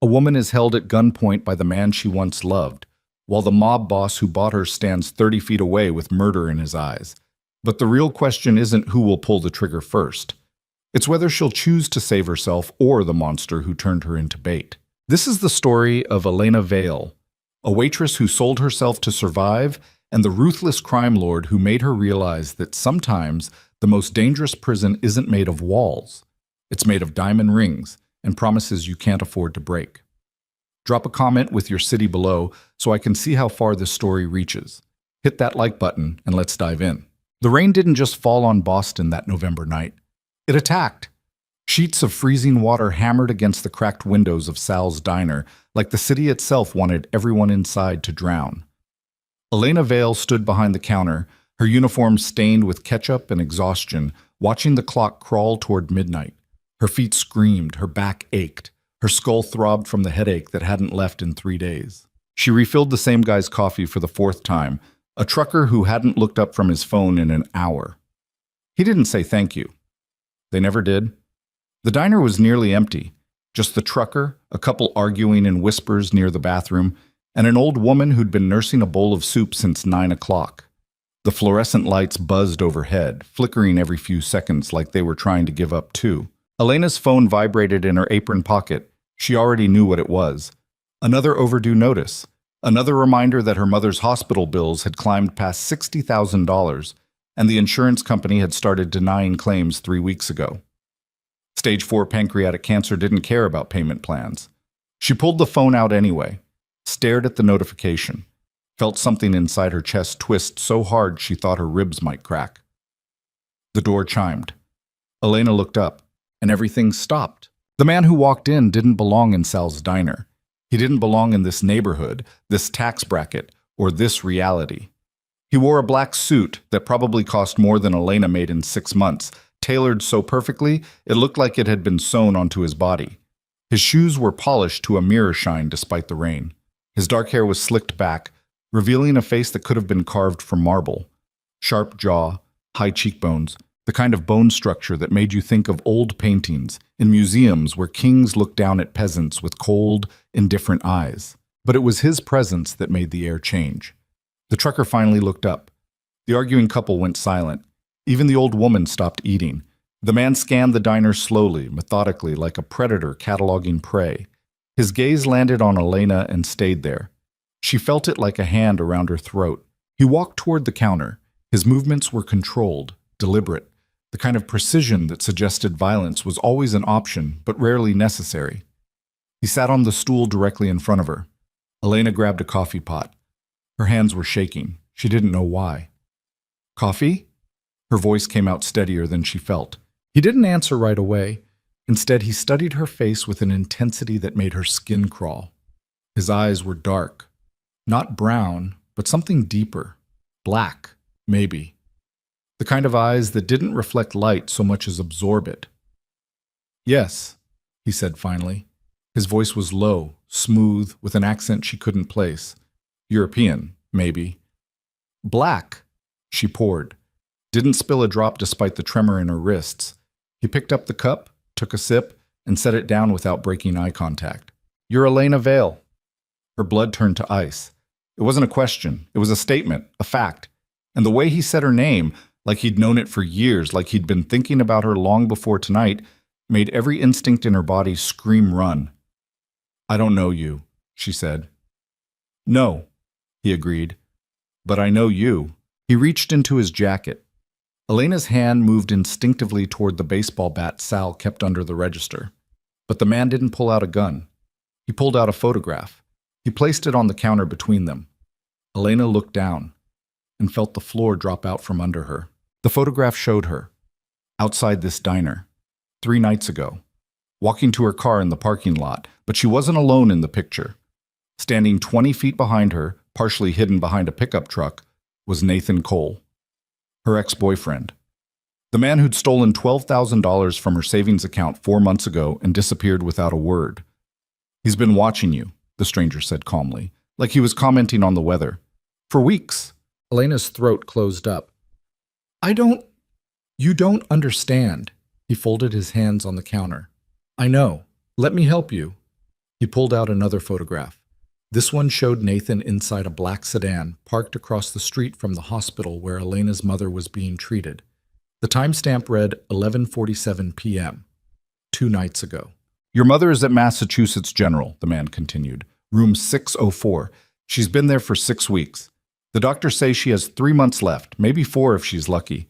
A woman is held at gunpoint by the man she once loved, while the mob boss who bought her stands 30 feet away with murder in his eyes. But the real question isn't who will pull the trigger first. It's whether she'll choose to save herself or the monster who turned her into bait. This is the story of Elena Vale, a waitress who sold herself to survive, and the ruthless crime lord who made her realize that sometimes the most dangerous prison isn't made of walls. It's made of diamond rings and promises you can't afford to break. Drop a comment with your city below so I can see how far this story reaches. Hit that like button and let's dive in. The rain didn't just fall on Boston that November night. It attacked. Sheets of freezing water hammered against the cracked windows of Sal's diner, like the city itself wanted everyone inside to drown. Elena Vale stood behind the counter, her uniform stained with ketchup and exhaustion, watching the clock crawl toward midnight. Her feet screamed, her back ached, her skull throbbed from the headache that hadn't left in 3 days. She refilled the same guy's coffee for the 4th time, a trucker who hadn't looked up from his phone in an hour. He didn't say thank you. They never did. The diner was nearly empty, just the trucker, a couple arguing in whispers near the bathroom, and an old woman who'd been nursing a bowl of soup since 9 o'clock. The fluorescent lights buzzed overhead, flickering every few seconds like they were trying to give up too. Elena's phone vibrated in her apron pocket. She already knew what it was. Another overdue notice. Another reminder that her mother's hospital bills had climbed past $60,000, and the insurance company had started denying claims 3 weeks ago. Stage 4 pancreatic cancer didn't care about payment plans. She pulled the phone out anyway, stared at the notification, felt something inside her chest twist so hard she thought her ribs might crack. The door chimed. Elena looked up, and everything stopped. The man who walked in didn't belong in Sal's diner. He didn't belong in this neighborhood, this tax bracket, or this reality. He wore a black suit that probably cost more than Elena made in 6 months, tailored so perfectly it looked like it had been sewn onto his body. His shoes were polished to a mirror shine despite the rain. His dark hair was slicked back, revealing a face that could have been carved from marble. Sharp jaw, high cheekbones, the kind of bone structure that made you think of old paintings in museums where kings looked down at peasants with cold, indifferent eyes. But it was his presence that made the air change. The trucker finally looked up. The arguing couple went silent. Even the old woman stopped eating. The man scanned the diner slowly, methodically, like a predator cataloging prey. His gaze landed on Elena and stayed there. She felt it like a hand around her throat. He walked toward the counter. His movements were controlled, deliberate. The kind of precision that suggested violence was always an option, but rarely necessary. He sat on the stool directly in front of her. Elena grabbed a coffee pot. Her hands were shaking. She didn't know why. "Coffee?" Her voice came out steadier than she felt. He didn't answer right away. Instead, he studied her face with an intensity that made her skin crawl. His eyes were dark. Not brown, but something deeper. Black, maybe. The kind of eyes that didn't reflect light so much as absorb it. "Yes," he said finally. His voice was low, smooth, with an accent she couldn't place. European, maybe. "Black," she poured. Didn't spill a drop despite the tremor in her wrists. He picked up the cup, took a sip, and set it down without breaking eye contact. "You're Elena Vale." Her blood turned to ice. It wasn't a question. It was a statement, a fact. And the way he said her name, like he'd known it for years, like he'd been thinking about her long before tonight, made every instinct in her body scream run. "I don't know you," she said. "No," he agreed. "But I know you." He reached into his jacket. Elena's hand moved instinctively toward the baseball bat Sal kept under the register. But the man didn't pull out a gun. He pulled out a photograph. He placed it on the counter between them. Elena looked down and felt the floor drop out from under her. The photograph showed her, outside this diner, 3 nights ago, walking to her car in the parking lot, but she wasn't alone in the picture. Standing 20 feet behind her, partially hidden behind a pickup truck, was Nathan Cole, her ex-boyfriend. The man who'd stolen $12,000 from her savings account 4 months ago and disappeared without a word. "He's been watching you," the stranger said calmly, like he was commenting on the weather. "For weeks." Elena's throat closed up. You don't understand." He folded his hands on the counter. "I know. Let me help you." He pulled out another photograph. This one showed Nathan inside a black sedan parked across the street from the hospital where Elena's mother was being treated. The timestamp read 11:47 p.m., 2 nights ago. Your mother is at Massachusetts General, the man continued. Room 604. She's been there for 6 weeks. The doctors say she has 3 months left, maybe 4 if she's lucky.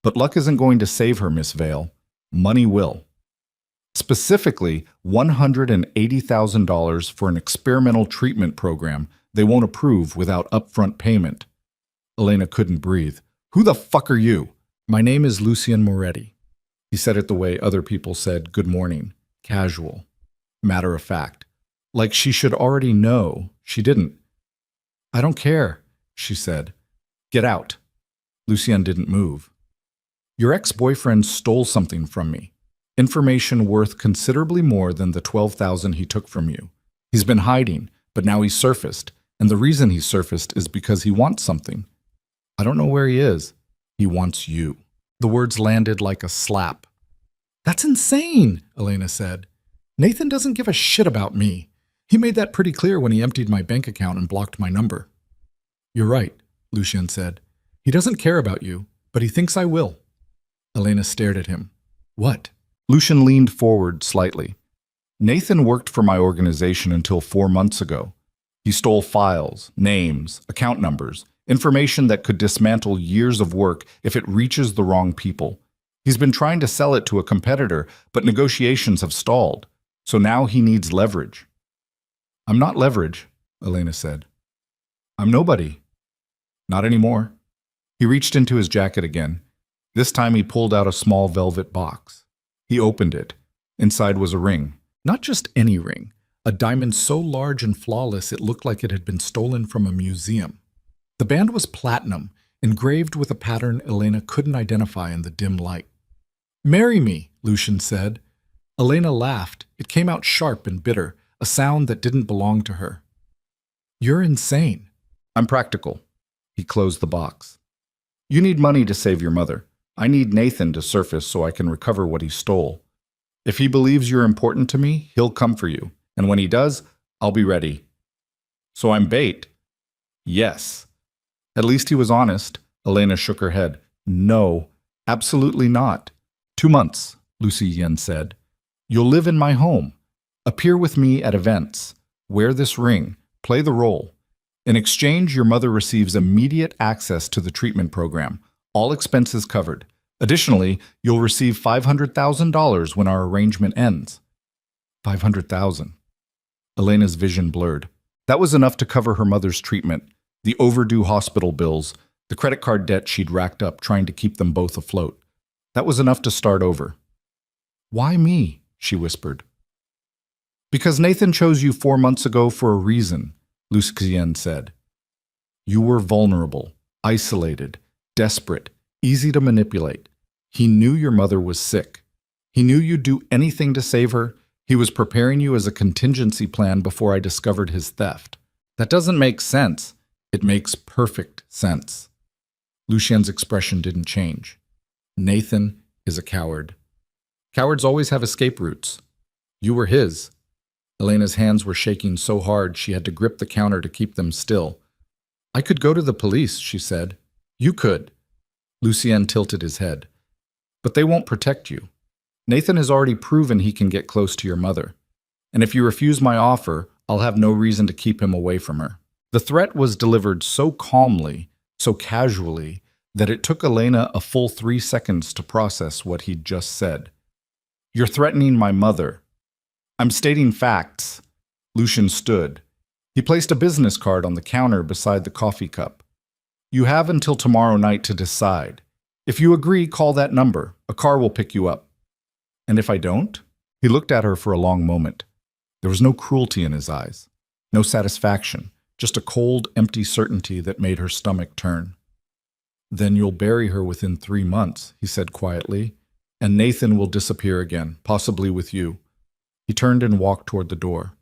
But luck isn't going to save her, Miss Vale. Money will. Specifically, $180,000 for an experimental treatment program they won't approve without upfront payment. Elena couldn't breathe. Who the fuck are you? My name is Lucien Moretti. He said it the way other people said good morning. Casual. Matter of fact. Like she should already know. She didn't. I don't care, she said. Get out. Lucien didn't move. Your ex-boyfriend stole something from me. Information worth considerably more than the $12,000 he took from you. He's been hiding, but now he's surfaced, and the reason he surfaced is because he wants something. I don't know where he is. He wants you. The words landed like a slap. That's insane, Elena said. Nathan doesn't give a shit about me. He made that pretty clear when he emptied my bank account and blocked my number. You're right, Lucien said. He doesn't care about you, but he thinks I will. Elena stared at him. What? Lucien leaned forward slightly. Nathan worked for my organization until 4 months ago. He stole files, names, account numbers, information that could dismantle years of work if it reaches the wrong people. He's been trying to sell it to a competitor, but negotiations have stalled. So now he needs leverage. I'm not leverage, Elena said. I'm nobody. Not anymore. He reached into his jacket again. This time he pulled out a small velvet box. He opened it. Inside was a ring. Not just any ring. A diamond so large and flawless it looked like it had been stolen from a museum. The band was platinum, engraved with a pattern Elena couldn't identify in the dim light. Marry me, Lucien said. Elena laughed. It came out sharp and bitter, a sound that didn't belong to her. You're insane. I'm practical. He closed the box. You need money to save your mother. I need Nathan to surface so I can recover what he stole. If he believes you're important to me, he'll come for you. And when he does, I'll be ready. So I'm bait? Yes. At least he was honest. Elena shook her head. No, absolutely not. 2 months, Lucien said. You'll live in my home. Appear with me at events. Wear this ring. Play the role. In exchange, your mother receives immediate access to the treatment program. All expenses covered. Additionally, you'll receive $500,000 when our arrangement ends. $500,000. Elena's vision blurred. That was enough to cover her mother's treatment, the overdue hospital bills, the credit card debt she'd racked up trying to keep them both afloat. That was enough to start over. Why me? She whispered. Because Nathan chose you 4 months ago for a reason, Lucien said. You were vulnerable, isolated, desperate, easy to manipulate. He knew your mother was sick. He knew you'd do anything to save her. He was preparing you as a contingency plan before I discovered his theft. That doesn't make sense. It makes perfect sense. Lucien's expression didn't change. Nathan is a coward. Cowards always have escape routes. You were his. Elena's hands were shaking so hard she had to grip the counter to keep them still. I could go to the police, she said. You could. Lucien tilted his head. But they won't protect you. Nathan has already proven he can get close to your mother. And if you refuse my offer, I'll have no reason to keep him away from her. The threat was delivered so calmly, so casually, that it took Elena a full 3 seconds to process what he'd just said. You're threatening my mother. I'm stating facts. Lucien stood. He placed a business card on the counter beside the coffee cup. You have until tomorrow night to decide. If you agree, call that number. A car will pick you up. And if I don't? He looked at her for a long moment. There was no cruelty in his eyes, no satisfaction, just a cold, empty certainty that made her stomach turn. Then you'll bury her within 3 months, he said quietly, and Nathan will disappear again, possibly with you. He turned and walked toward the door.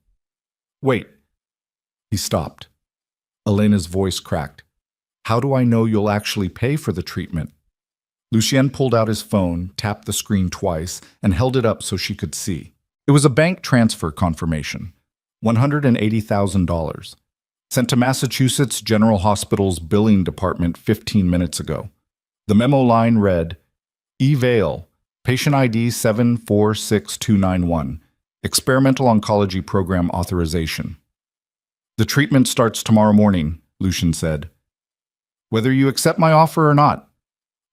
Wait. He stopped. Elena's voice cracked. How do I know you'll actually pay for the treatment? Lucien pulled out his phone, tapped the screen twice, and held it up so she could see. It was a bank transfer confirmation. $180,000. Sent to Massachusetts General Hospital's billing department 15 minutes ago. The memo line read, E. Vale, patient ID 746291, experimental oncology program authorization. The treatment starts tomorrow morning, Lucian said. Whether you accept my offer or not.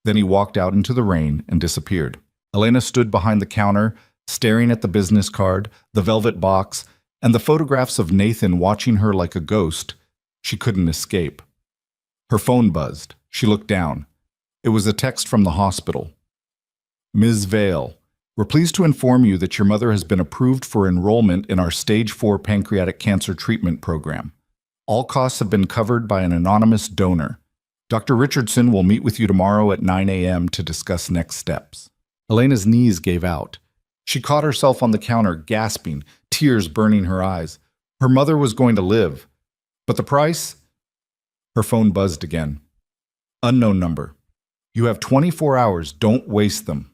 Then he walked out into the rain and disappeared. Elena stood behind the counter, staring at the business card, the velvet box, and the photographs of Nathan watching her like a ghost. She couldn't escape. Her phone buzzed. She looked down. It was a text from the hospital. Ms. Vale, we're pleased to inform you that your mother has been approved for enrollment in our Stage 4 pancreatic cancer treatment program. All costs have been covered by an anonymous donor. Dr. Richardson will meet with you tomorrow at 9 a.m. to discuss next steps. Elena's knees gave out. She caught herself on the counter, gasping, tears burning her eyes. Her mother was going to live. But the price? Her phone buzzed again. Unknown number. You have 24 hours. Don't waste them.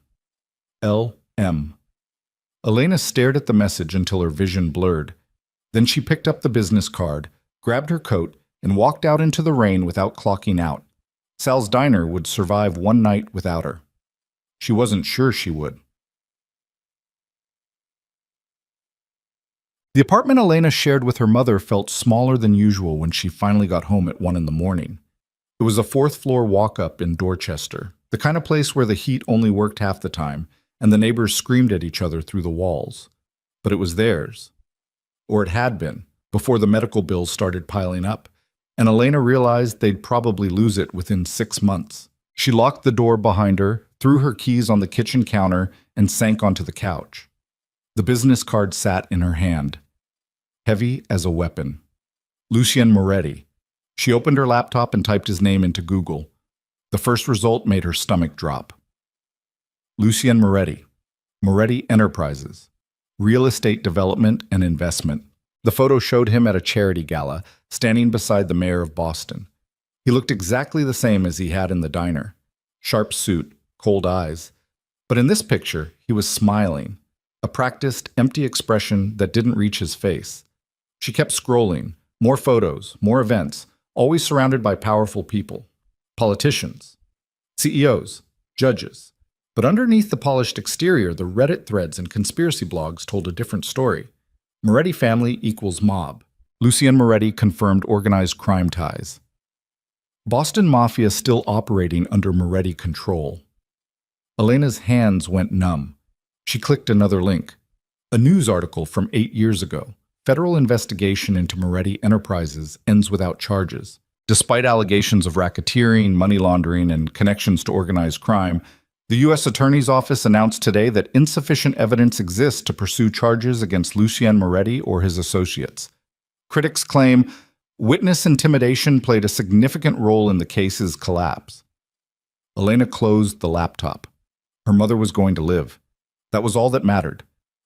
L.M. Elena stared at the message until her vision blurred. Then she picked up the business card, grabbed her coat, and walked out into the rain without clocking out. Sal's diner would survive one night without her. She wasn't sure she would. The apartment Elena shared with her mother felt smaller than usual when she finally got home at 1 in the morning. It was a fourth-floor walk-up in Dorchester, the kind of place where the heat only worked half the time, and the neighbors screamed at each other through the walls. But it was theirs. Or it had been, before the medical bills started piling up, and Elena realized they'd probably lose it within 6 months. She locked the door behind her, threw her keys on the kitchen counter, and sank onto the couch. The business card sat in her hand, heavy as a weapon. Lucien Moretti. She opened her laptop and typed his name into Google. The first result made her stomach drop. Lucien Moretti. Moretti Enterprises. Real estate development and investment. The photo showed him at a charity gala, standing beside the mayor of Boston. He looked exactly the same as he had in the diner. Sharp suit, cold eyes. But in this picture, he was smiling, a practiced, empty expression that didn't reach his face. She kept scrolling. More photos, more events, always surrounded by powerful people. Politicians, CEOs, judges. But underneath the polished exterior, the Reddit threads and conspiracy blogs told a different story. Moretti family equals mob. Lucien Moretti confirmed organized crime ties. Boston Mafia still operating under Moretti control. Elena's hands went numb. She clicked another link. A news article from 8 years ago. Federal investigation into Moretti Enterprises ends without charges. Despite allegations of racketeering, money laundering, and connections to organized crime, the U.S. Attorney's Office announced today that insufficient evidence exists to pursue charges against Lucien Moretti or his associates. Critics claim witness intimidation played a significant role in the case's collapse. Elena closed the laptop. Her mother was going to live. That was all that mattered.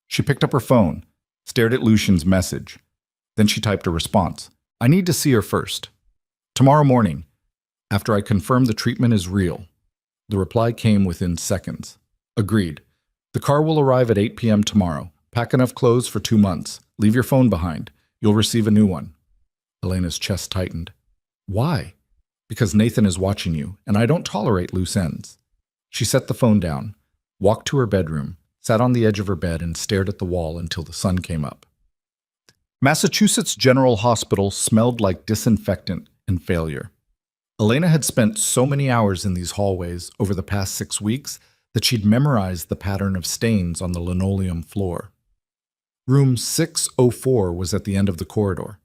She picked up her phone, stared at Lucien's message. Then she typed a response. I need to see her first. Tomorrow morning, after I confirm the treatment is real. The reply came within seconds. Agreed. The car will arrive at 8 p.m. tomorrow. Pack enough clothes for 2 months. Leave your phone behind. You'll receive a new one. Elena's chest tightened. Why? Because Nathan is watching you, and I don't tolerate loose ends. She set the phone down, walked to her bedroom, sat on the edge of her bed, and stared at the wall until the sun came up. Massachusetts General Hospital smelled like disinfectant and failure. Elena had spent so many hours in these hallways over the past 6 weeks that she'd memorized the pattern of stains on the linoleum floor. Room 604 was at the end of the corridor.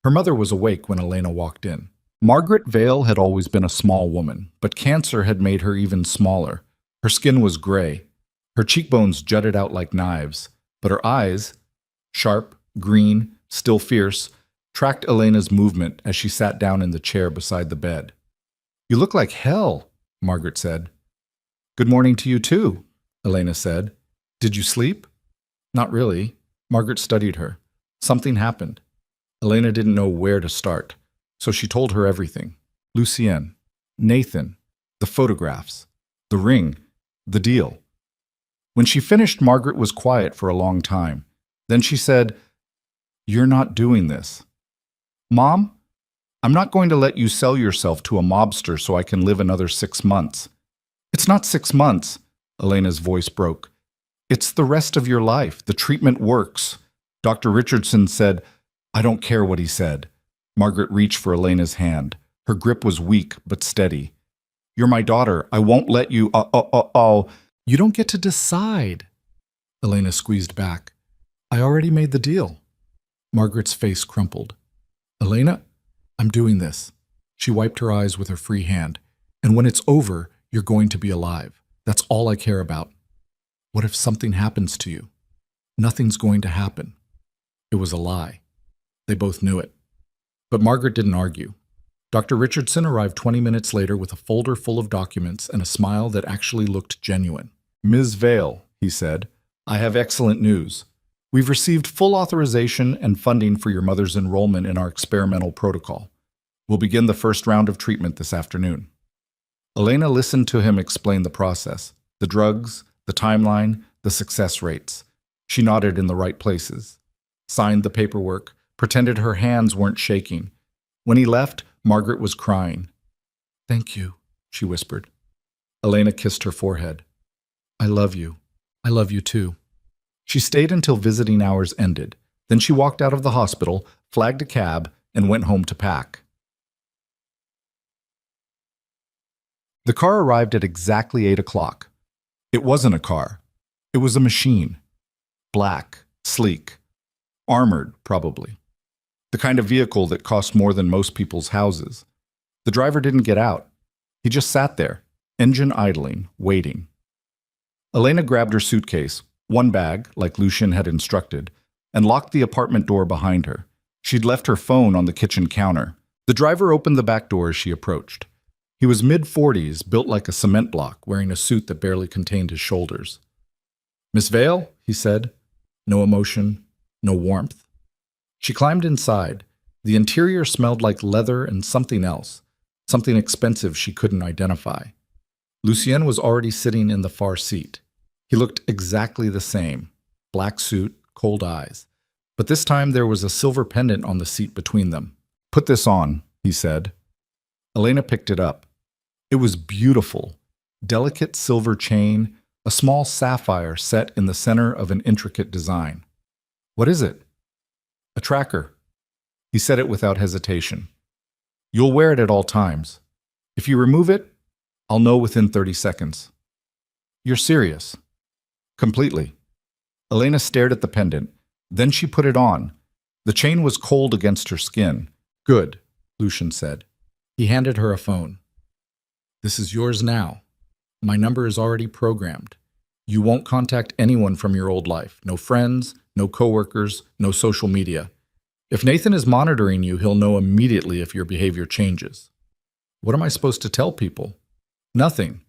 Her mother was awake when Elena walked in. Margaret Vale had always been a small woman, but cancer had made her even smaller. Her skin was gray. Her cheekbones jutted out like knives, but her eyes, sharp, green, still fierce, tracked Elena's movement as she sat down in the chair beside the bed. You look like hell, Margaret said. Good morning to you too, Elena said. Did you sleep? Not really. Margaret studied her. Something happened. Elena didn't know where to start, so she told her everything. Lucien, Nathan, the photographs, the ring, the deal. When she finished, Margaret was quiet for a long time. Then she said, You're not doing this. Mom, I'm not going to let you sell yourself to a mobster so I can live another 6 months. It's not 6 months, Elena's voice broke. It's the rest of your life. The treatment works. Dr. Richardson said, I don't care what he said. Margaret reached for Elena's hand. Her grip was weak but steady. You're my daughter. I won't let you. You don't get to decide. Elena squeezed back. I already made the deal. Margaret's face crumpled. Elena, I'm doing this. She wiped her eyes with her free hand. And when it's over, you're going to be alive. That's all I care about. What if something happens to you? Nothing's going to happen. It was a lie. They both knew it. But Margaret didn't argue. Dr. Richardson arrived 20 minutes later with a folder full of documents and a smile that actually looked genuine. Ms. Vale, he said, I have excellent news. We've received full authorization and funding for your mother's enrollment in our experimental protocol. We'll begin the first round of treatment this afternoon. Elena listened to him explain the process, the drugs, the timeline, the success rates. She nodded in the right places, signed the paperwork, pretended her hands weren't shaking. When he left, Margaret was crying. Thank you, she whispered. Elena kissed her forehead. I love you. I love you too. She stayed until visiting hours ended. Then she walked out of the hospital, flagged a cab, and went home to pack. The car arrived at exactly 8 o'clock. It wasn't a car. It was a machine. Black, sleek, armored, probably. The kind of vehicle that cost more than most people's houses. The driver didn't get out. He just sat there, engine idling, waiting. Elena grabbed her suitcase, one bag, like Lucien had instructed, and locked the apartment door behind her. She'd left her phone on the kitchen counter. The driver opened the back door as she approached. He was mid-40s, built like a cement block, wearing a suit that barely contained his shoulders. Miss Vale, he said. No emotion, no warmth. She climbed inside. The interior smelled like leather and something else, something expensive she couldn't identify. Lucien was already sitting in the far seat. He looked exactly the same, black suit, cold eyes. But this time there was a silver pendant on the seat between them. Put this on, he said. Elena picked it up. It was beautiful. Delicate silver chain, a small sapphire set in the center of an intricate design. What is it? A tracker. He said it without hesitation. You'll wear it at all times. If you remove it, I'll know within 30 seconds. You're serious? Completely. Elena stared at the pendant. Then she put it on. The chain was cold against her skin. Good, Lucien said. He handed her a phone. This is yours now. My number is already programmed. You won't contact anyone from your old life. No friends, no coworkers, no social media. If Nathan is monitoring you, he'll know immediately if your behavior changes. What am I supposed to tell people? Nothing.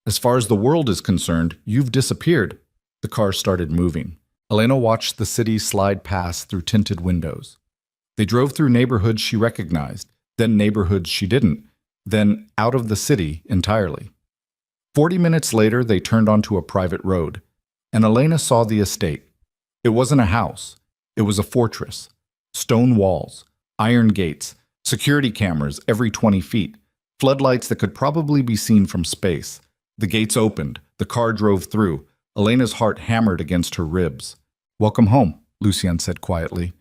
As far as the world is concerned, you've disappeared. The car started moving. Elena watched the city slide past through tinted windows. They drove through neighborhoods she recognized, then neighborhoods she didn't, then out of the city entirely. 40 minutes later, they turned onto a private road, and Elena saw the estate. It wasn't a house. It was a fortress. Stone walls, iron gates, security cameras every 20 feet, floodlights that could probably be seen from space. The gates opened. The car drove through. Elena's heart hammered against her ribs. Welcome home, Lucien said quietly.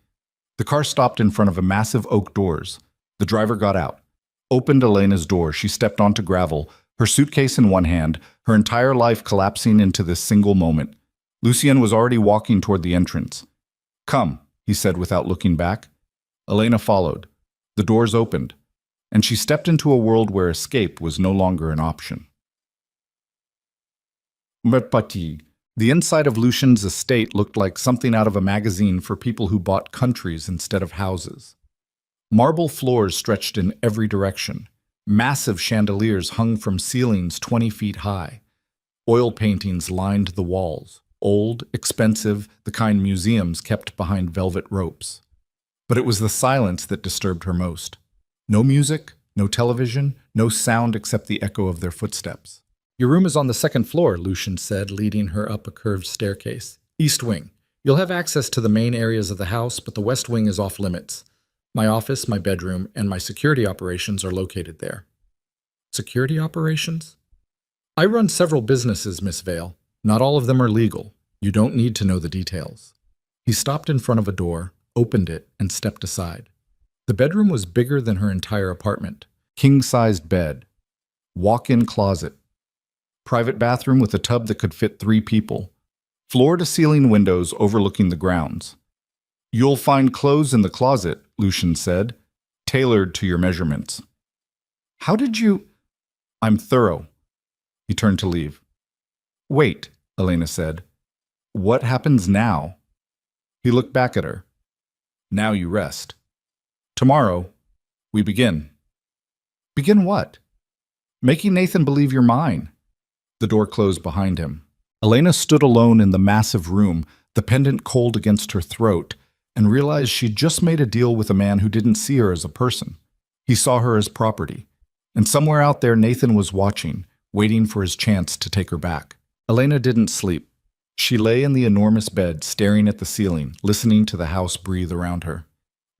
The car stopped in front of a massive oak doors. The driver got out, opened Elena's door. She stepped onto gravel, her suitcase in one hand, her entire life collapsing into this single moment. Lucien was already walking toward the entrance. Come, he said without looking back. Elena followed. The doors opened, and she stepped into a world where escape was no longer an option. The inside of Lucien's estate looked like something out of a magazine for people who bought countries instead of houses. Marble floors stretched in every direction. Massive chandeliers hung from ceilings 20 feet high. Oil paintings lined the walls, old, expensive, the kind museums kept behind velvet ropes. But it was the silence that disturbed her most. No music, no television, no sound except the echo of their footsteps. Your room is on the second floor, Lucien said, leading her up a curved staircase. East wing. You'll have access to the main areas of the house, but the west wing is off limits. My office, my bedroom, and my security operations are located there. Security operations? I run several businesses, Miss Vale. Not all of them are legal. You don't need to know the details. He stopped in front of a door, opened it, and stepped aside. The bedroom was bigger than her entire apartment. King-sized bed, walk-in closet, private bathroom with a tub that could fit 3 people, floor-to-ceiling windows overlooking the grounds. You'll find clothes in the closet, Lucian said, tailored to your measurements. How did you... I'm thorough. He turned to leave. Wait, Elena said. What happens now? He looked back at her. Now you rest. Tomorrow, we begin. Begin what? Making Nathan believe you're mine. The door closed behind him. Elena stood alone in the massive room, the pendant cold against her throat, and realized she'd just made a deal with a man who didn't see her as a person. He saw her as property. And somewhere out there, Nathan was watching, waiting for his chance to take her back. Elena didn't sleep. She lay in the enormous bed, staring at the ceiling, listening to the house breathe around her.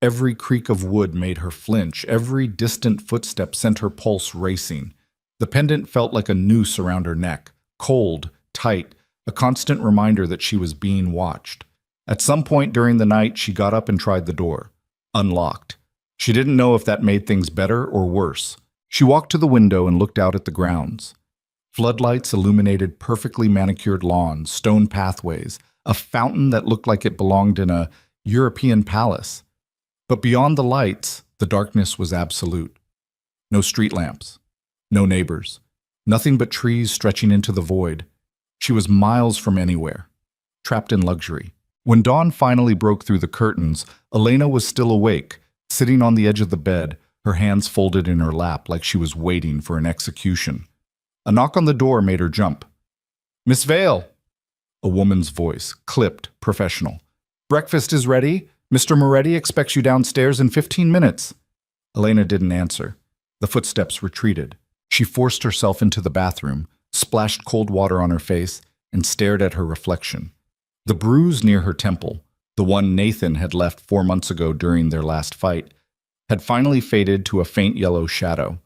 Every creak of wood made her flinch. Every distant footstep sent her pulse racing. The pendant felt like a noose around her neck, cold, tight, a constant reminder that she was being watched. At some point during the night, she got up and tried the door. Unlocked. She didn't know if that made things better or worse. She walked to the window and looked out at the grounds. Floodlights illuminated perfectly manicured lawns, stone pathways, a fountain that looked like it belonged in a European palace. But beyond the lights, the darkness was absolute. No street lamps. No neighbors. Nothing but trees stretching into the void. She was miles from anywhere, trapped in luxury. When dawn finally broke through the curtains, Elena was still awake, sitting on the edge of the bed, her hands folded in her lap like she was waiting for an execution. A knock on the door made her jump. Miss Vale! A woman's voice, clipped, professional. Breakfast is ready. Mr. Moretti expects you downstairs in 15 minutes. Elena didn't answer. The footsteps retreated. She forced herself into the bathroom, splashed cold water on her face, and stared at her reflection. The bruise near her temple, the one Nathan had left 4 months ago during their last fight, had finally faded to a faint yellow shadow.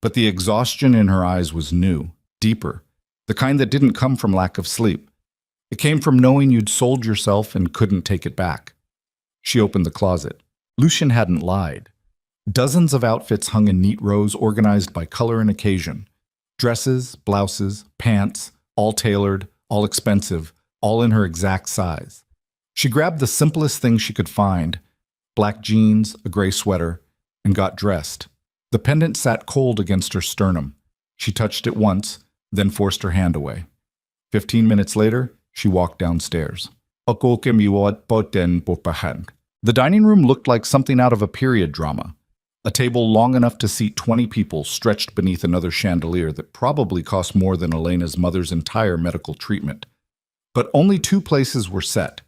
But the exhaustion in her eyes was new, deeper, the kind that didn't come from lack of sleep. It came from knowing you'd sold yourself and couldn't take it back. She opened the closet. Lucian hadn't lied. Dozens of outfits hung in neat rows organized by color and occasion. Dresses, blouses, pants, all tailored, all expensive, all in her exact size. She grabbed the simplest thing she could find, black jeans, a gray sweater, and got dressed. The pendant sat cold against her sternum. She touched it once, then forced her hand away. 15 minutes later, she walked downstairs. The dining room looked like something out of a period drama. A table long enough to seat 20 people stretched beneath another chandelier that probably cost more than Elena's mother's entire medical treatment. But only 2 places were set.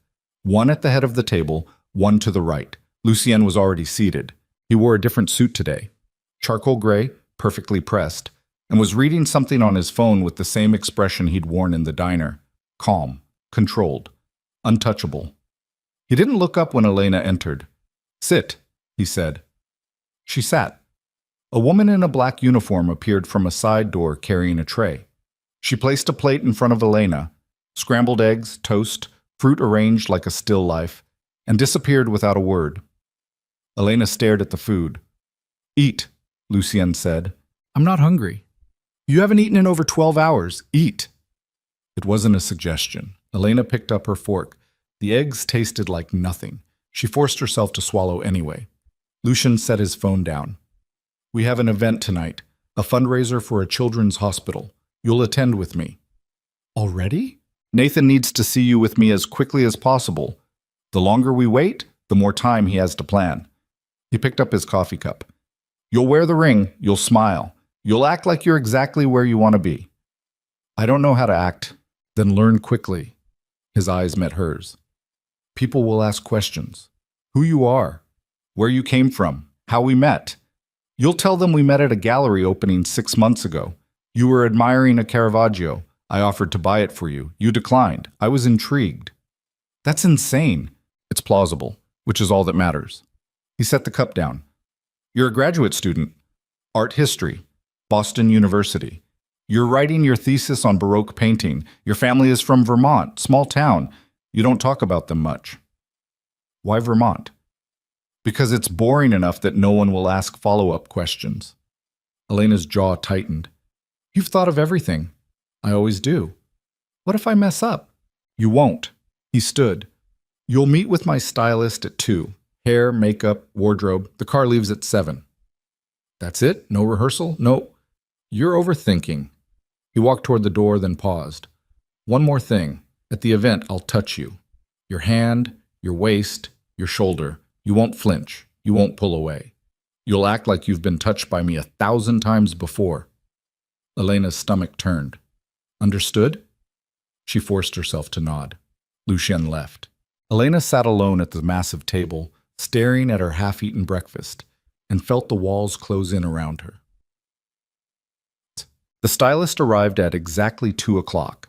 One at the head of the table, one to the right. Lucien was already seated. He wore a different suit today. Charcoal gray, perfectly pressed, and was reading something on his phone with the same expression he'd worn in the diner. Calm, controlled, untouchable. He didn't look up when Elena entered. Sit, he said. She sat. A woman in a black uniform appeared from a side door carrying a tray. She placed a plate in front of Elena, scrambled eggs, toast, fruit arranged like a still life, and disappeared without a word. Elena stared at the food. Eat, Lucien said. I'm not hungry. You haven't eaten in over 12 hours. Eat. It wasn't a suggestion. Elena picked up her fork. The eggs tasted like nothing. She forced herself to swallow anyway. Lucien set his phone down. We have an event tonight, a fundraiser for a children's hospital. You'll attend with me. Already? Nathan needs to see you with me as quickly as possible. The longer we wait, the more time he has to plan. He picked up his coffee cup. You'll wear the ring, you'll smile. You'll act like you're exactly where you want to be. I don't know how to act. Then learn quickly. His eyes met hers. People will ask questions. Who you are. Where you came from, how we met. You'll tell them we met at a gallery opening 6 months ago. You were admiring a Caravaggio. I offered to buy it for you. You declined. I was intrigued. That's insane. It's plausible, which is all that matters. He set the cup down. You're a graduate student. Art history. Boston University. You're writing your thesis on Baroque painting. Your family is from Vermont, small town. You don't talk about them much. Why Vermont? Because it's boring enough that no one will ask follow-up questions. Elena's jaw tightened. You've thought of everything. I always do. What if I mess up? You won't. He stood. You'll meet with my stylist at 2. Hair, makeup, wardrobe. The car leaves at 7. That's it? No rehearsal? No. You're overthinking. He walked toward the door, then paused. One more thing. At the event, I'll touch you. Your hand, your waist, your shoulder. You won't flinch. You won't pull away. You'll act like you've been touched by me 1,000 times before. Elena's stomach turned. Understood? She forced herself to nod. Lucien left. Elena sat alone at the massive table, staring at her half-eaten breakfast, and felt the walls close in around her. The stylist arrived at exactly 2 o'clock.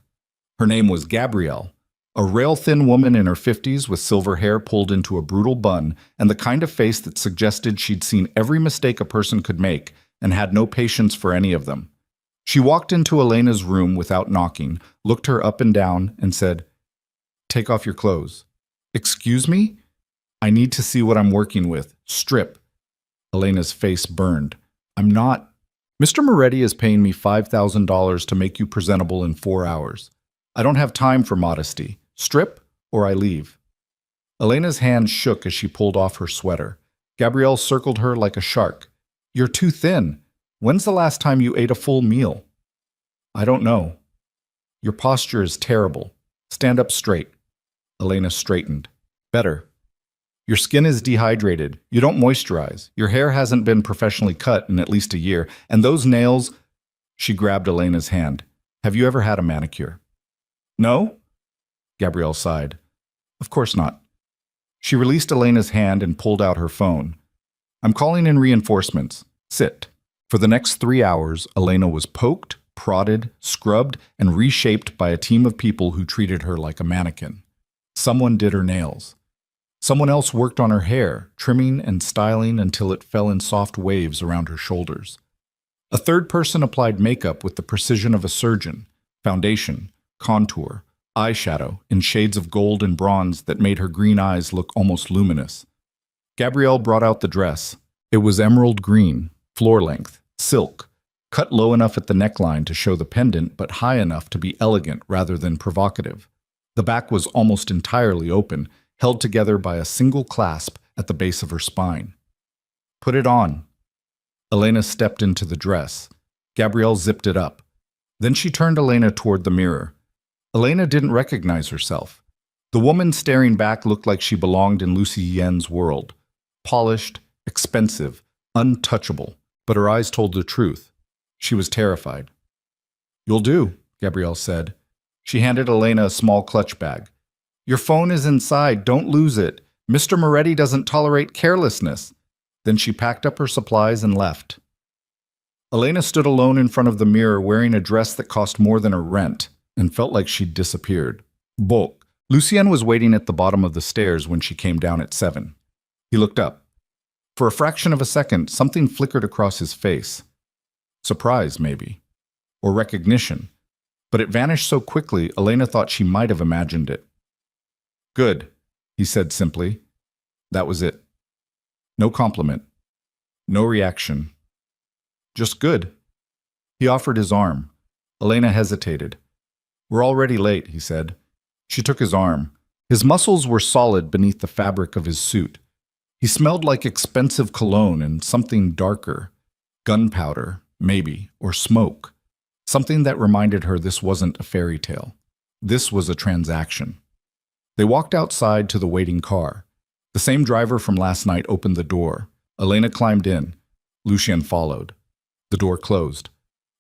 Her name was Gabrielle, a rail-thin woman in her 50s with silver hair pulled into a brutal bun and the kind of face that suggested she'd seen every mistake a person could make and had no patience for any of them. She walked into Elena's room without knocking, looked her up and down, and said, "Take off your clothes." "Excuse me? I need to see what I'm working with. Strip." Elena's face burned. "I'm not. Mr. Moretti is paying me $5,000 to make you presentable in 4 hours. I don't have time for modesty. Strip, or I leave." Elena's hand shook as she pulled off her sweater. Gabrielle circled her like a shark. "You're too thin. When's the last time you ate a full meal?" "I don't know." "Your posture is terrible. Stand up straight." Elena straightened. "Better." "Your skin is dehydrated. You don't moisturize. Your hair hasn't been professionally cut in at least a year. And those nails—" She grabbed Elena's hand. "Have you ever had a manicure?" "No?" Gabrielle sighed. "Of course not." She released Elena's hand and pulled out her phone. "I'm calling in reinforcements. Sit." For the next 3 hours, Elena was poked, prodded, scrubbed, and reshaped by a team of people who treated her like a mannequin. Someone did her nails. Someone else worked on her hair, trimming and styling until it fell in soft waves around her shoulders. A third person applied makeup with the precision of a surgeon, foundation, contour, eyeshadow in shades of gold and bronze that made her green eyes look almost luminous. Gabrielle brought out the dress. It was emerald green, floor-length, silk, cut low enough at the neckline to show the pendant but high enough to be elegant rather than provocative. The back was almost entirely open, held together by a single clasp at the base of her spine. "Put it on." Elena stepped into the dress. Gabrielle zipped it up. Then she turned Elena toward the mirror. Elena didn't recognize herself. The woman staring back looked like she belonged in Lucy Yen's world. Polished, expensive, untouchable, but her eyes told the truth. She was terrified. "You'll do," Gabrielle said. She handed Elena a small clutch bag. "Your phone is inside. Don't lose it. Mr. Moretti doesn't tolerate carelessness." Then she packed up her supplies and left. Elena stood alone in front of the mirror wearing a dress that cost more than her rent and felt like she'd disappeared. Bulk. Lucien was waiting at the bottom of the stairs when she came down at 7. He looked up. For a fraction of a second, something flickered across his face. Surprise, maybe. Or recognition. But it vanished so quickly, Elena thought she might have imagined it. "Good," he said simply. That was it. No compliment. No reaction. Just good. He offered his arm. Elena hesitated. "We're already late," he said. She took his arm. His muscles were solid beneath the fabric of his suit. He smelled like expensive cologne and something darker. Gunpowder, maybe, or smoke. Something that reminded her this wasn't a fairy tale. This was a transaction. They walked outside to the waiting car. The same driver from last night opened the door. Elena climbed in. Lucien followed. The door closed.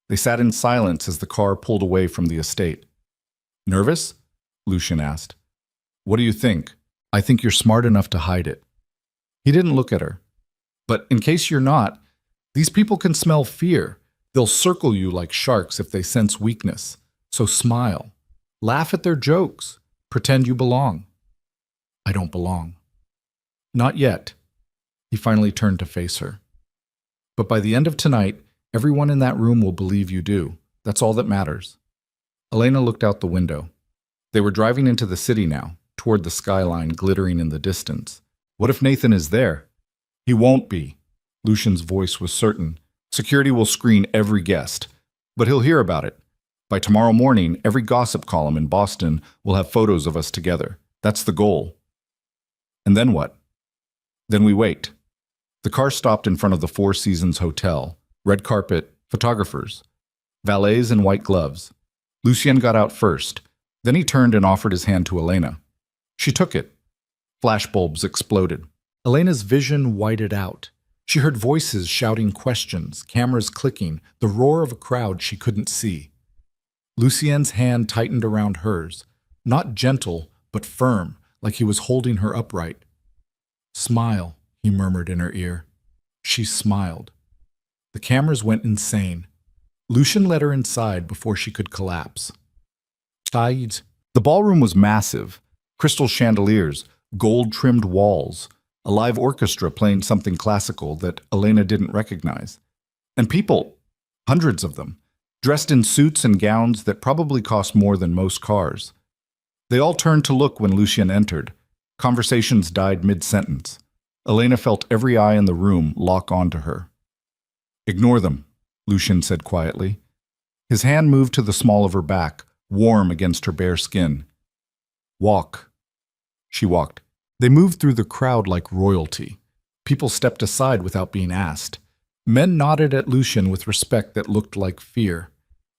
They sat in silence as the car pulled away from the estate. "Nervous?" Lucien asked. "What do you think?" "I think you're smart enough to hide it." He didn't look at her. "But in case you're not, these people can smell fear. They'll circle you like sharks if they sense weakness. So smile. Laugh at their jokes. Pretend you belong." I don't belong. Not yet. He finally turned to face her. But by the end of tonight, everyone in that room will believe you do. That's all that matters. Elena looked out the window. They were driving into the city now, toward the skyline glittering in the distance. What if Nathan is there? He won't be. Lucian's voice was certain. Security will screen every guest. But he'll hear about it. By tomorrow morning, every gossip column in Boston will have photos of us together. That's the goal. And then what? Then we wait. The car stopped in front of the Four Seasons Hotel. Red carpet, photographers, valets in white gloves. Lucien got out first. Then he turned and offered his hand to Elena. She took it. Flashbulbs exploded. Elena's vision whited out. She heard voices shouting questions, cameras clicking, the roar of a crowd she couldn't see. Lucien's hand tightened around hers, not gentle, but firm, like he was holding her upright. Smile, he murmured in her ear. She smiled. The cameras went insane. Lucien led her inside before she could collapse. Said. The ballroom was massive. Crystal chandeliers, gold-trimmed walls, a live orchestra playing something classical that Elena didn't recognize. And people, hundreds of them, dressed in suits and gowns that probably cost more than most cars. They all turned to look when Lucien entered. Conversations died mid-sentence. Elena felt every eye in the room lock onto her. Ignore them, Lucien said quietly. His hand moved to the small of her back, warm against her bare skin. Walk. She walked. They moved through the crowd like royalty. People stepped aside without being asked. Men nodded at Lucien with respect that looked like fear.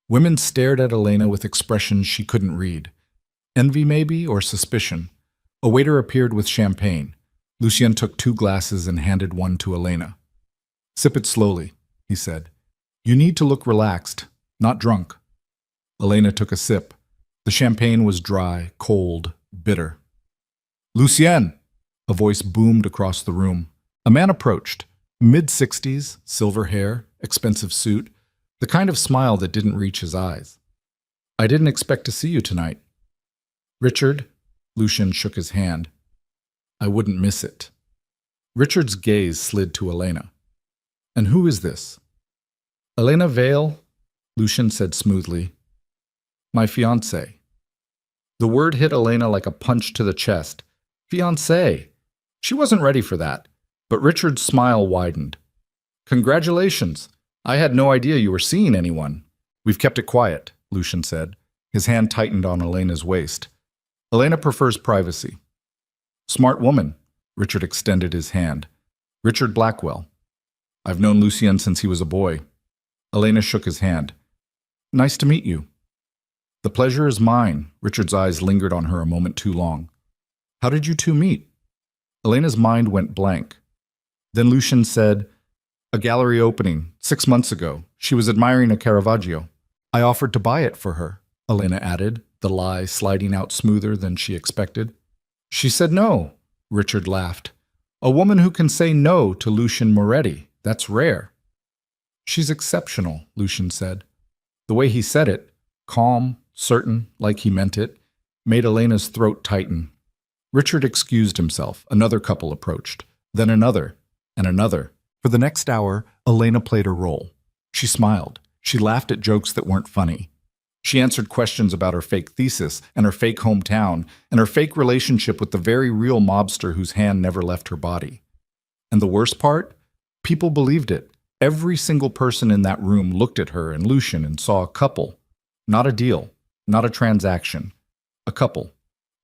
Women stared at Elena with expressions she couldn't read. Envy, maybe, or suspicion. A waiter appeared with champagne. Lucien took 2 glasses and handed one to Elena. Sip it slowly, he said. You need to look relaxed, not drunk. Elena took a sip. The champagne was dry, cold, bitter. Lucien! A voice boomed across the room. A man approached. Mid-60s, silver hair, expensive suit, the kind of smile that didn't reach his eyes. I didn't expect to see you tonight. Richard? Lucien shook his hand. I wouldn't miss it. Richard's gaze slid to Elena. And who is this? Elena Vale, Lucien said smoothly. My fiancé. The word hit Elena like a punch to the chest. Fiancé. She wasn't ready for that, but Richard's smile widened. Congratulations. I had no idea you were seeing anyone. We've kept it quiet, Lucien said. His hand tightened on Elena's waist. Elena prefers privacy. Smart woman. Richard extended his hand. Richard Blackwell. I've known Lucien since he was a boy. Elena shook his hand. Nice to meet you. The pleasure is mine. Richard's eyes lingered on her a moment too long. How did you two meet? Elena's mind went blank. Then Lucien said, a gallery opening, 6 months ago. She was admiring a Caravaggio. I offered to buy it for her, Elena added, the lie sliding out smoother than she expected. She said no, Richard laughed. A woman who can say no to Lucien Moretti, that's rare. She's exceptional, Lucien said. The way he said it, calm, certain, like he meant it, made Elena's throat tighten. Richard excused himself. Another couple approached, then another, and another. For the next hour, Elena played her role. She smiled. She laughed at jokes that weren't funny. She answered questions about her fake thesis and her fake hometown and her fake relationship with the very real mobster whose hand never left her body. And the worst part? People believed it. Every single person in that room looked at her and Lucien and saw a couple. Not a deal. Not a transaction. A couple.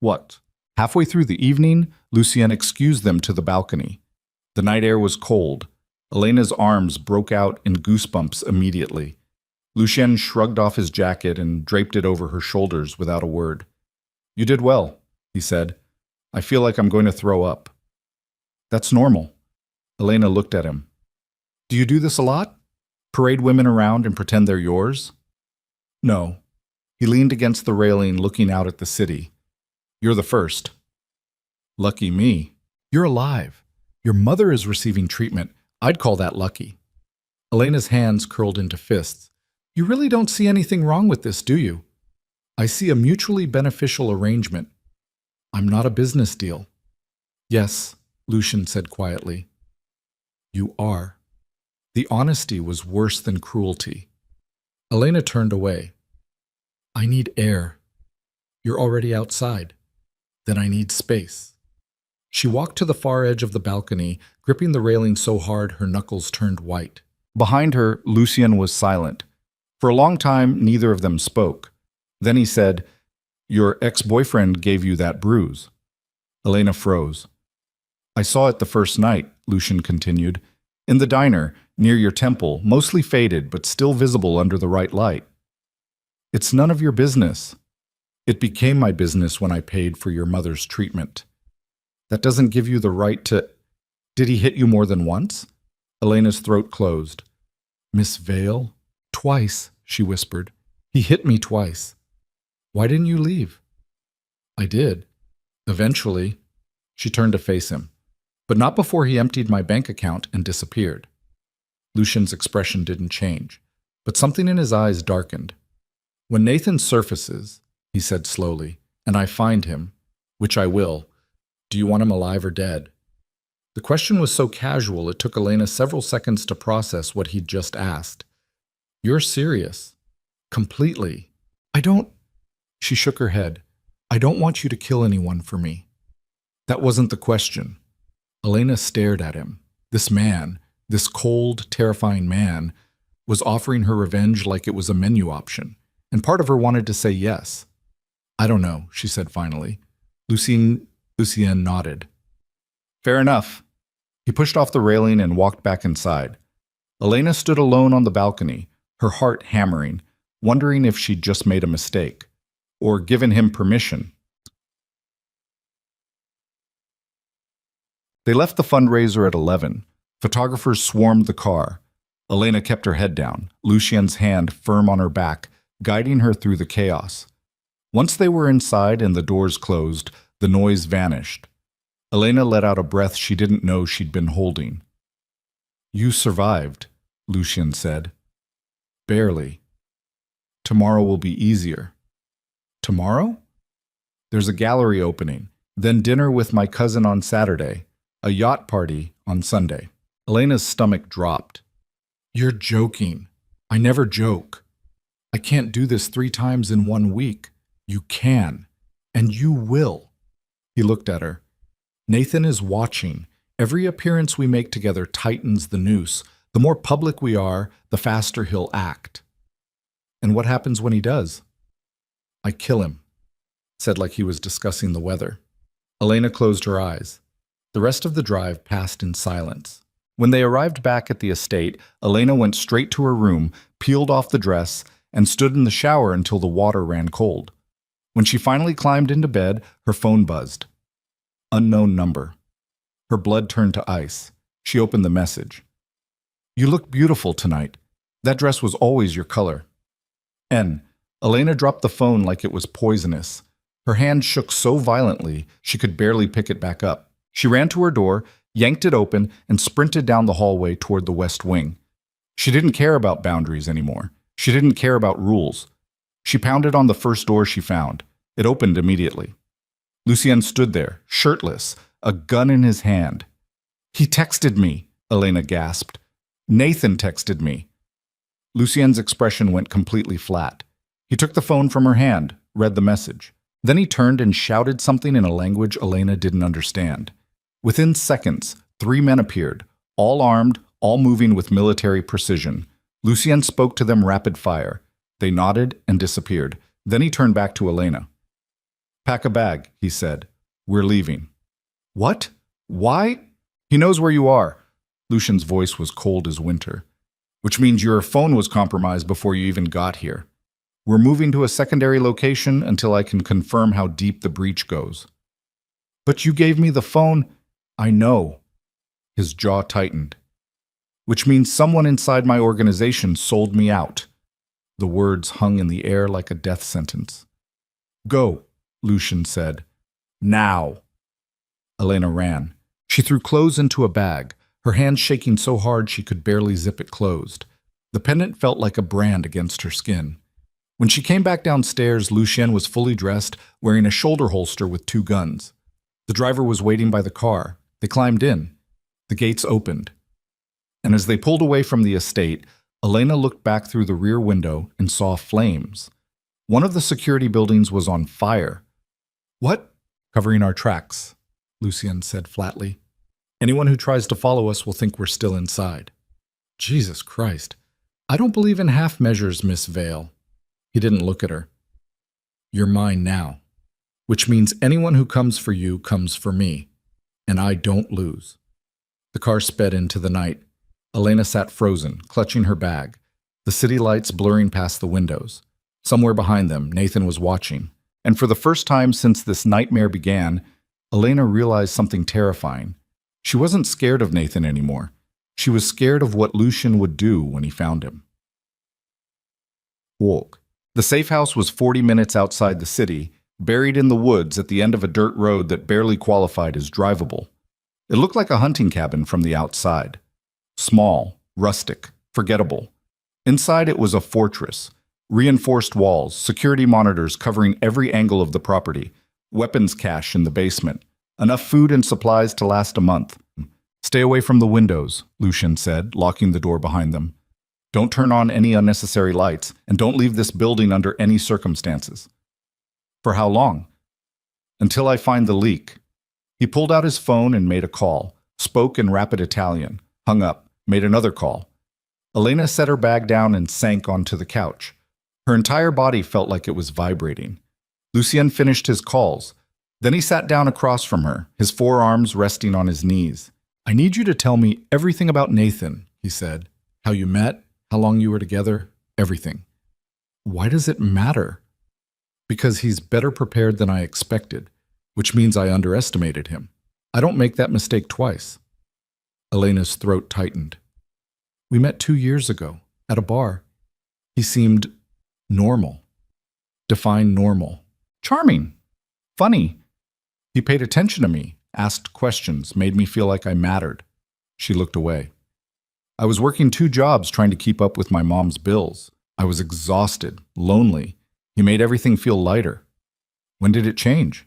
What? Halfway through the evening, Lucien excused them to the balcony. The night air was cold. Elena's arms broke out in goosebumps immediately. Lucien shrugged off his jacket and draped it over her shoulders without a word. You did well, he said. I feel like I'm going to throw up. That's normal. Elena looked at him. Do you do this a lot? Parade women around and pretend they're yours? No. He leaned against the railing, looking out at the city. You're the first. Lucky me. You're alive. Your mother is receiving treatment. I'd call that lucky. Elena's hands curled into fists. You really don't see anything wrong with this, do you? I see a mutually beneficial arrangement. I'm not a business deal. Yes, Lucian said quietly. You are. The honesty was worse than cruelty. Elena turned away. I need air. You're already outside. Then I need space. She walked to the far edge of the balcony, gripping the railing so hard her knuckles turned white. Behind her, Lucian was silent. For a long time, neither of them spoke. Then he said, Your ex-boyfriend gave you that bruise. Elena froze. I saw it the first night, Lucian continued. In the diner, near your temple, mostly faded but still visible under the right light. It's none of your business. It became my business when I paid for your mother's treatment. That doesn't give you the right to… Did he hit you more than once? Elena's throat closed. Miss Vale? Twice, she whispered. He hit me twice. Why didn't you leave? I did. Eventually. She turned to face him. But not before he emptied my bank account and disappeared. Lucian's expression didn't change, but something in his eyes darkened. When Nathan surfaces, he said slowly, and I find him, which I will, do you want him alive or dead? The question was so casual it took Elena several seconds to process what he'd just asked. You're serious. Completely. I don't… She shook her head. I don't want you to kill anyone for me. That wasn't the question. Elena stared at him. This man, this cold, terrifying man, was offering her revenge like it was a menu option, and part of her wanted to say yes. I don't know, she said finally. Lucien nodded. Fair enough. He pushed off the railing and walked back inside. Elena stood alone on the balcony, her heart hammering, wondering if she'd just made a mistake, or given him permission. They left the fundraiser at 11. Photographers swarmed the car. Elena kept her head down, Lucien's hand firm on her back, guiding her through the chaos. Once they were inside and the doors closed, the noise vanished. Elena let out a breath she didn't know she'd been holding. You survived, Lucien said. Barely. Tomorrow will be easier. Tomorrow? There's a gallery opening, then dinner with my cousin on Saturday, a yacht party on Sunday. Elena's stomach dropped. You're joking. I never joke. I can't do this 3 times in 1 week. You can. And you will. He looked at her. Nathan is watching. Every appearance we make together tightens the noose. The more public we are, the faster he'll act. And what happens when he does? I kill him, said like he was discussing the weather. Elena closed her eyes. The rest of the drive passed in silence. When they arrived back at the estate, Elena went straight to her room, peeled off the dress, and stood in the shower until the water ran cold. When she finally climbed into bed, her phone buzzed. Unknown number. Her blood turned to ice. She opened the message. You look beautiful tonight. That dress was always your color. N. Elena dropped the phone like it was poisonous. Her hand shook so violently she could barely pick it back up. She ran to her door, yanked it open, and sprinted down the hallway toward the west wing. She didn't care about boundaries anymore. She didn't care about rules. She pounded on the first door she found. It opened immediately. Lucien stood there, shirtless, a gun in his hand. He texted me, Elena gasped. Nathan texted me. Lucien's expression went completely flat. He took the phone from her hand, read the message. Then he turned and shouted something in a language Elena didn't understand. Within seconds, 3 men appeared, all armed, all moving with military precision. Lucien spoke to them rapid fire. They nodded and disappeared. Then he turned back to Elena. Pack a bag, he said. We're leaving. What? Why? He knows where you are. Lucien's voice was cold as winter. Which means your phone was compromised before you even got here. We're moving to a secondary location until I can confirm how deep the breach goes. But you gave me the phone. I know. His jaw tightened. Which means someone inside my organization sold me out. The words hung in the air like a death sentence. Go, Lucien said. Now. Elena ran. She threw clothes into a bag, her hands shaking so hard she could barely zip it closed. The pendant felt like a brand against her skin. When she came back downstairs, Lucien was fully dressed, wearing a shoulder holster with 2 guns. The driver was waiting by the car. They climbed in. The gates opened. And as they pulled away from the estate, Elena looked back through the rear window and saw flames. One of the security buildings was on fire. "What?" "Covering our tracks," Lucien said flatly. "Anyone who tries to follow us will think we're still inside." Jesus Christ. "I don't believe in half measures, Miss Vale." He didn't look at her. "You're mine now, which means anyone who comes for you comes for me, and I don't lose." The car sped into the night. Elena sat frozen, clutching her bag, the city lights blurring past the windows. Somewhere behind them, Nathan was watching. And for the first time since this nightmare began, Elena realized something terrifying. She wasn't scared of Nathan anymore. She was scared of what Lucien would do when he found him. Walk. The safe house was 40 minutes outside the city, buried in the woods at the end of a dirt road that barely qualified as drivable. It looked like a hunting cabin from the outside. Small, rustic, forgettable. Inside it was a fortress. Reinforced walls, security monitors covering every angle of the property, weapons cache in the basement, enough food and supplies to last a month. "Stay away from the windows," Lucien said, locking the door behind them. "Don't turn on any unnecessary lights, and don't leave this building under any circumstances." "For how long?" "Until I find the leak." He pulled out his phone and made a call, spoke in rapid Italian, hung up, made another call. Elena set her bag down and sank onto the couch. Her entire body felt like it was vibrating. Lucien finished his calls. Then he sat down across from her, his forearms resting on his knees. "I need you to tell me everything about Nathan," he said. "How you met, how long you were together, everything." "Why does it matter?" "Because he's better prepared than I expected, which means I underestimated him. I don't make that mistake twice." Elena's throat tightened. "We met 2 years ago, at a bar. He seemed normal." "Define normal." "Charming. Funny. He paid attention to me, asked questions, made me feel like I mattered." She looked away. "I was working 2 jobs trying to keep up with my mom's bills. I was exhausted, lonely. He made everything feel lighter." "When did it change?"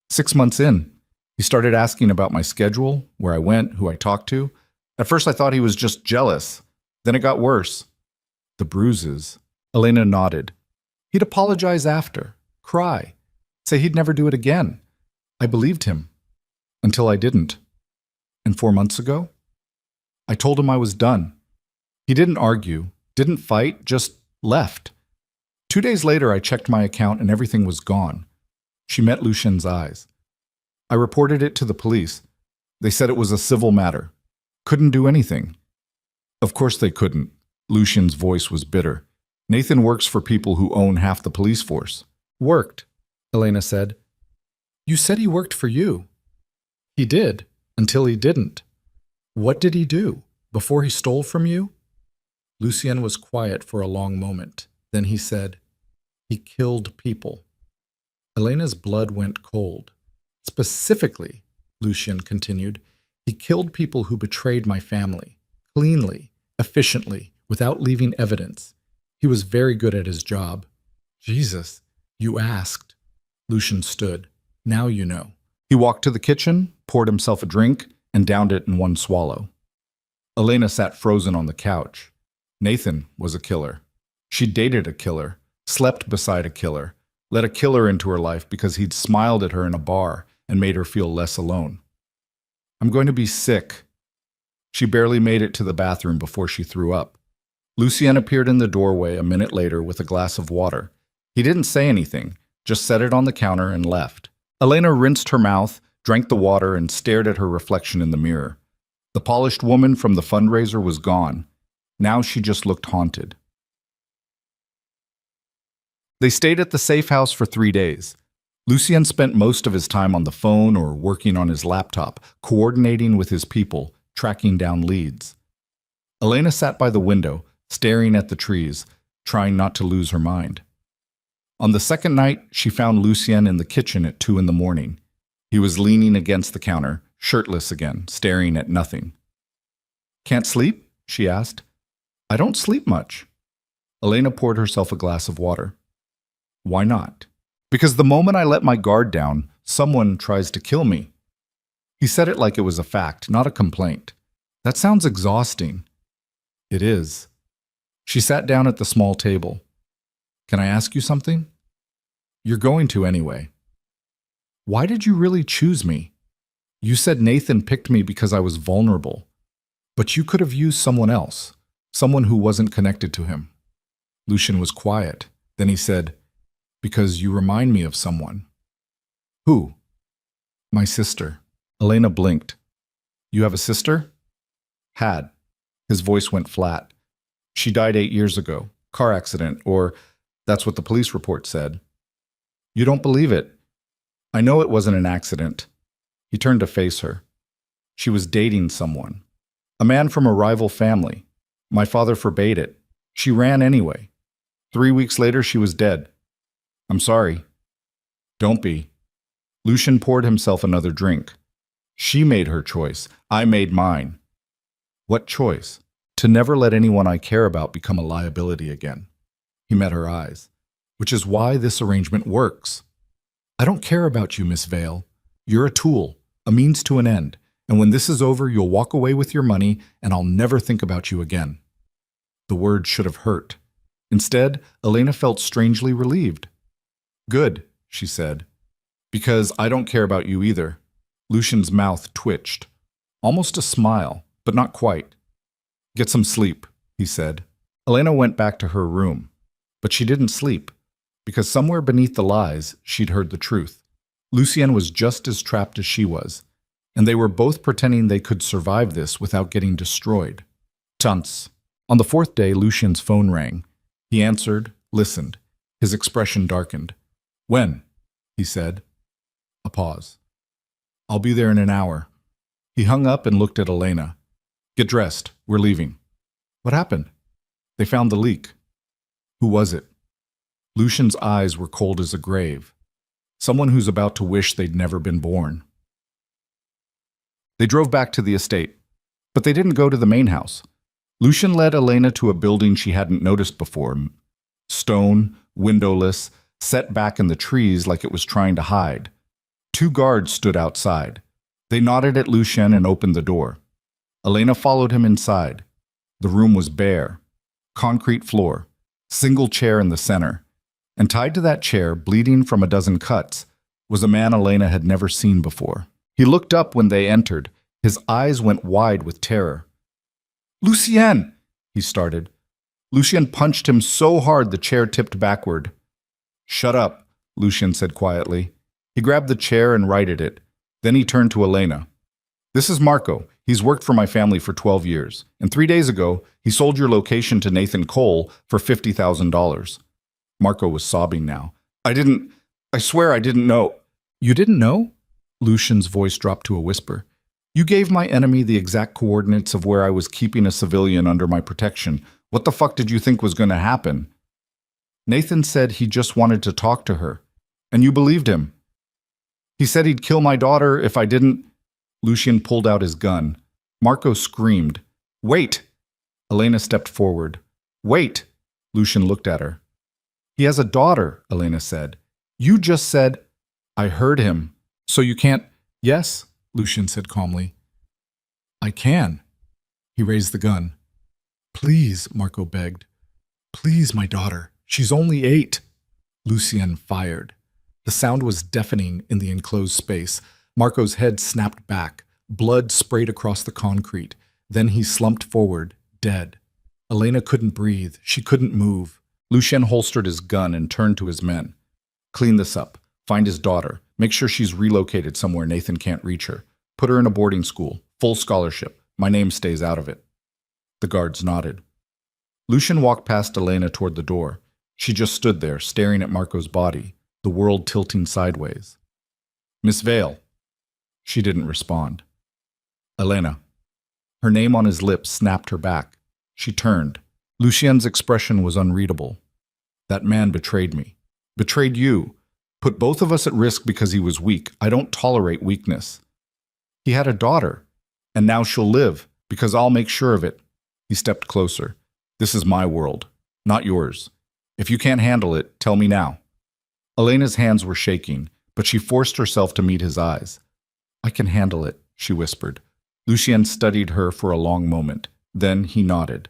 6 months in. He started asking about my schedule, where I went, who I talked to. At first I thought he was just jealous. Then it got worse." "The bruises." Elena nodded. "He'd apologize after, cry, say he'd never do it again. I believed him. Until I didn't. And 4 months ago? I told him I was done. He didn't argue, didn't fight, just left. 2 days later I checked my account and everything was gone." She met Lucien's eyes. "I reported it to the police. They said it was a civil matter. Couldn't do anything." "Of course they couldn't." Lucien's voice was bitter. "Nathan works for people who own half the police force." "Worked," Elena said. "You said he worked for you." "He did, until he didn't." "What did he do? Before he stole from you?" Lucien was quiet for a long moment. Then he said, "He killed people." Elena's blood went cold. "Specifically," Lucien continued, "he killed people who betrayed my family, cleanly, efficiently, without leaving evidence. He was very good at his job." "Jesus, you asked." Lucien stood. "Now you know." He walked to the kitchen, poured himself a drink, and downed it in one swallow. Elena sat frozen on the couch. Nathan was a killer. She dated a killer, slept beside a killer, let a killer into her life because he'd smiled at her in a bar and made her feel less alone. "I'm going to be sick." She barely made it to the bathroom before she threw up. Lucien appeared in the doorway a minute later with a glass of water. He didn't say anything, just set it on the counter and left. Elena rinsed her mouth, drank the water, and stared at her reflection in the mirror. The polished woman from the fundraiser was gone. Now she just looked haunted. They stayed at the safe house for 3 days. Lucien spent most of his time on the phone or working on his laptop, coordinating with his people, tracking down leads. Elena sat by the window, staring at the trees, trying not to lose her mind. On the second night, she found Lucien in the kitchen at 2 a.m. He was leaning against the counter, shirtless again, staring at nothing. "Can't sleep?" she asked. "I don't sleep much." Elena poured herself a glass of water. "Why not?" "Because the moment I let my guard down, Someone tries to kill me. He said it like it was a fact, not a complaint. That sounds exhausting. It is. She sat down at the small table. Can I ask you something? You're going to anyway. Why did you really choose me? You said Nathan picked me because I was vulnerable. But you could have used someone else, someone who wasn't connected to him. Lucian was quiet. Then he said, because you remind me of someone. Who? My sister. Elena blinked. You have a sister? Had. His voice went flat. She died 8 years ago. Car accident, or that's what the police report said. You don't believe it. I know it wasn't an accident. He turned to face her. She was dating someone. A man from a rival family. My father forbade it. She ran anyway. 3 weeks later, she was dead. I'm sorry. Don't be. Lucian poured himself another drink. She made her choice. I made mine. What choice? To never let anyone I care about become a liability again. He met her eyes. Which is why this arrangement works. I don't care about you, Miss Vale. You're a tool, a means to an end, and when this is over, you'll walk away with your money, and I'll never think about you again. The word should have hurt. Instead, Elena felt strangely relieved. Good, she said. Because I don't care about you either. Lucian's mouth twitched. Almost a smile, but not quite. Get some sleep, he said. Elena went back to her room. But she didn't sleep, because somewhere beneath the lies, she'd heard the truth. Lucien was just as trapped as she was, and they were both pretending they could survive this without getting destroyed. Tunts. On the fourth day, Lucien's phone rang. He answered, listened. His expression darkened. When? He said. A pause. I'll be there in an hour. He hung up and looked at Elena. Get dressed. We're leaving. What happened? They found the leak. Who was it? Lucian's eyes were cold as a grave. Someone who's about to wish they'd never been born. They drove back to the estate, but they didn't go to the main house. Lucian led Elena to a building she hadn't noticed before. Stone, windowless, set back in the trees like it was trying to hide. 2 guards stood outside. They nodded at Lucian and opened the door. Elena followed him inside. The room was bare. Concrete floor. Single chair in the center. And tied to that chair, bleeding from a dozen cuts, was a man Elena had never seen before. He looked up when they entered. His eyes went wide with terror. Lucien! He started. Lucien punched him so hard the chair tipped backward. Shut up, Lucien said quietly. He grabbed the chair and righted it. Then he turned to Elena. This is Marco. He's worked for my family for 12 years. And 3 days ago, he sold your location to Nathan Cole for $50,000. Marco was sobbing now. I swear I didn't know. You didn't know? Lucian's voice dropped to a whisper. You gave my enemy the exact coordinates of where I was keeping a civilian under my protection. What the fuck did you think was going to happen? Nathan said he just wanted to talk to her. And you believed him. He said he'd kill my daughter if I didn't. Lucien pulled out his gun. Marco screamed. Wait! Elena stepped forward. Wait! Lucien looked at her. He has a daughter, Elena said. You just said, I heard him. So you can't... Yes, Lucien said calmly. I can. He raised the gun. Please, Marco begged. Please, my daughter. She's only 8. Lucien fired. The sound was deafening in the enclosed space. Marco's head snapped back. Blood sprayed across the concrete. Then he slumped forward, dead. Elena couldn't breathe. She couldn't move. Lucien holstered his gun and turned to his men. Clean this up. Find his daughter. Make sure she's relocated somewhere Nathan can't reach her. Put her in a boarding school. Full scholarship. My name stays out of it. The guards nodded. Lucien walked past Elena toward the door. She just stood there, staring at Marco's body, the world tilting sideways. Miss Vale. She didn't respond. Elena. Her name on his lips snapped her back. She turned. Lucien's expression was unreadable. That man betrayed me. Betrayed you. Put both of us at risk because he was weak. I don't tolerate weakness. He had a daughter, and now she'll live, because I'll make sure of it. He stepped closer. This is my world, not yours. If you can't handle it, tell me now. Elena's hands were shaking, but she forced herself to meet his eyes. "I can handle it," she whispered. Lucien studied her for a long moment. Then he nodded.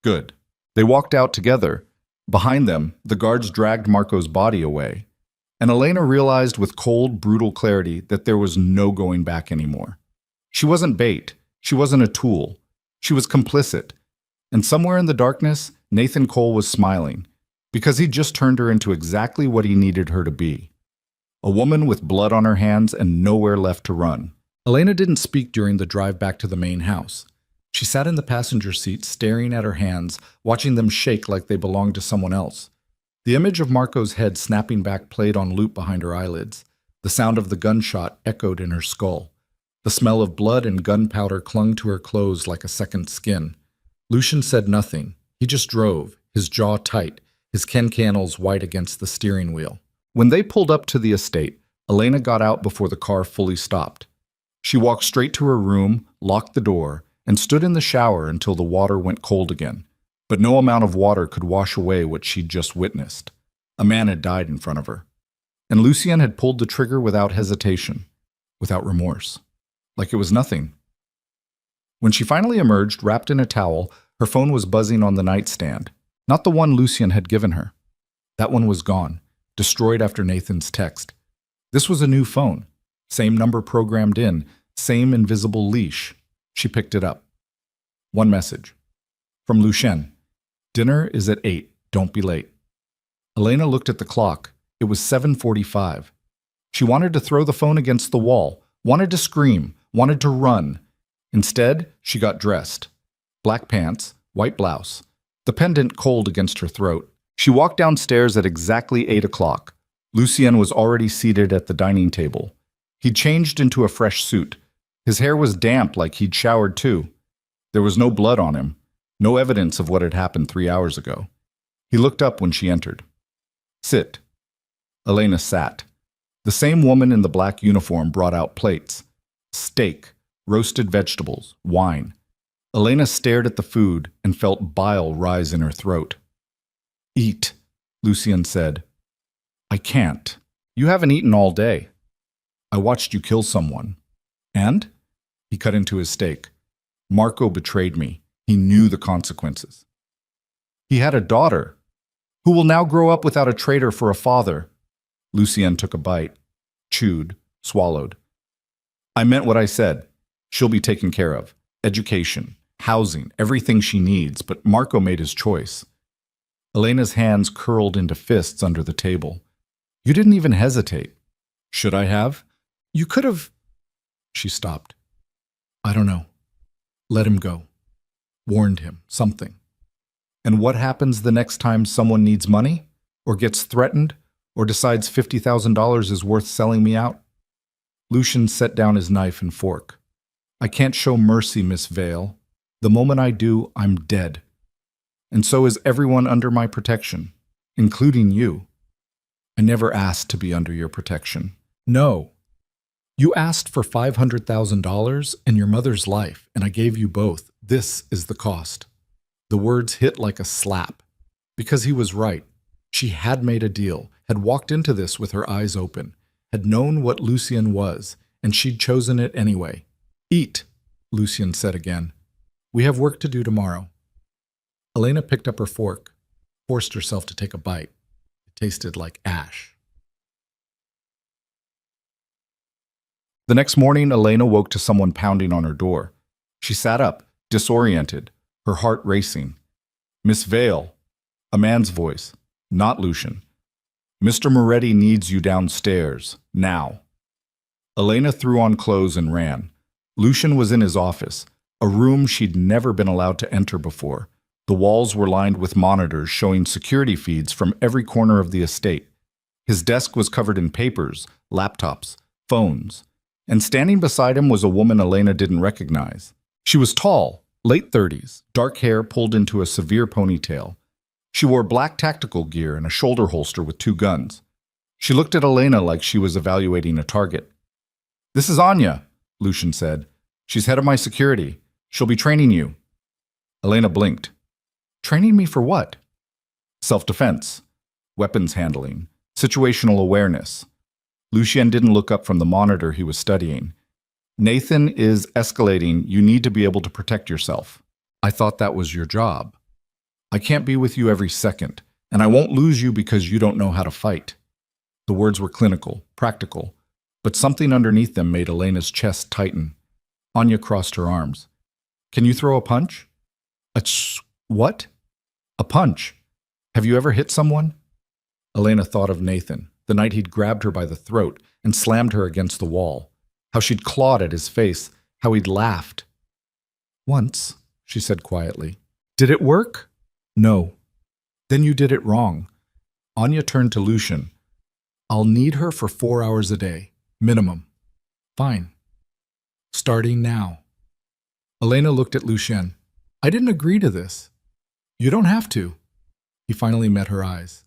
"Good." They walked out together. Behind them, the guards dragged Marco's body away, and Elena realized with cold, brutal clarity that there was no going back anymore. She wasn't bait. She wasn't a tool. She was complicit. And somewhere in the darkness, Nathan Cole was smiling, because he'd just turned her into exactly what he needed her to be. A woman with blood on her hands and nowhere left to run. Elena didn't speak during the drive back to the main house. She sat in the passenger seat, staring at her hands, watching them shake like they belonged to someone else. The image of Marco's head snapping back played on loop behind her eyelids. The sound of the gunshot echoed in her skull. The smell of blood and gunpowder clung to her clothes like a second skin. Lucien said nothing. He just drove, his jaw tight, his cancanels white against the steering wheel. When they pulled up to the estate, Elena got out before the car fully stopped. She walked straight to her room, locked the door, and stood in the shower until the water went cold again. But no amount of water could wash away what she'd just witnessed. A man had died in front of her. And Lucien had pulled the trigger without hesitation, without remorse, like it was nothing. When she finally emerged, wrapped in a towel, her phone was buzzing on the nightstand. Not the one Lucien had given her. That one was gone, destroyed after Nathan's text. This was a new phone. Same number programmed in, same invisible leash. She picked it up. One message. From Lucien. "Dinner is at 8. Don't be late." Elena looked at the clock. It was 7:45. She wanted to throw the phone against the wall, wanted to scream, wanted to run. Instead, she got dressed. Black pants, white blouse, the pendant cold against her throat. She walked downstairs at exactly 8 o'clock. Lucien was already seated at the dining table. He'd changed into a fresh suit. His hair was damp like he'd showered too. There was no blood on him, no evidence of what had happened 3 hours ago. He looked up when she entered. "Sit." Elena sat. The same woman in the black uniform brought out plates. Steak, roasted vegetables, wine. Elena stared at the food and felt bile rise in her throat. "Eat," Lucien said. "I can't. You haven't eaten all day. I watched you kill someone." "And?" He cut into his steak. "Marco betrayed me. He knew the consequences. He had a daughter, who will now grow up without a traitor for a father." Lucien took a bite, chewed, swallowed. "I meant what I said. She'll be taken care of. Education, housing, everything she needs, but Marco made his choice." Elena's hands curled into fists under the table. "You didn't even hesitate." "Should I have?" "You could have." She stopped. "I don't know. Let him go. Warned him, something." "And what happens the next time someone needs money? Or gets threatened? Or decides $50,000 is worth selling me out?" Lucien set down his knife and fork. "I can't show mercy, Miss Vale. The moment I do, I'm dead. And so is everyone under my protection, including you. I never asked to be under your protection. No. You asked for $500,000 and your mother's life, and I gave you both. This is the cost." The words hit like a slap. Because he was right. She had made a deal, had walked into this with her eyes open, had known what Lucien was, and she'd chosen it anyway. "Eat," Lucien said again. "We have work to do tomorrow." Elena picked up her fork, forced herself to take a bite. It tasted like ash. The next morning, Elena woke to someone pounding on her door. She sat up, disoriented, her heart racing. "Miss Vale," a man's voice, not Lucien. "Mr. Moretti needs you downstairs, now." Elena threw on clothes and ran. Lucien was in his office, a room she'd never been allowed to enter before. The walls were lined with monitors showing security feeds from every corner of the estate. His desk was covered in papers, laptops, phones. And standing beside him was a woman Elena didn't recognize. She was tall, late 30s, dark hair pulled into a severe ponytail. She wore black tactical gear and a shoulder holster with 2 guns. She looked at Elena like she was evaluating a target. "This is Anya," Lucien said. "She's head of my security. She'll be training you." Elena blinked. "Training me for what?" "Self-defense, weapons handling, situational awareness." Lucien didn't look up from the monitor he was studying. Nathan is escalating. You need to be able to protect yourself. I thought that was your job. I can't be with you every second, and I won't lose you because you don't know how to fight. The words were clinical, practical, but something underneath them made Elena's chest tighten. Anya crossed her arms. Can you throw a punch? What? A punch. Have you ever hit someone? Elena thought of Nathan, the night he'd grabbed her by the throat and slammed her against the wall. How she'd clawed at his face, how he'd laughed. Once, she said quietly. Did it work? No. Then you did it wrong. Anya turned to Lucien. I'll need her for 4 hours a day, minimum. Fine. Starting now. Elena looked at Lucien. I didn't agree to this. You don't have to. He finally met her eyes.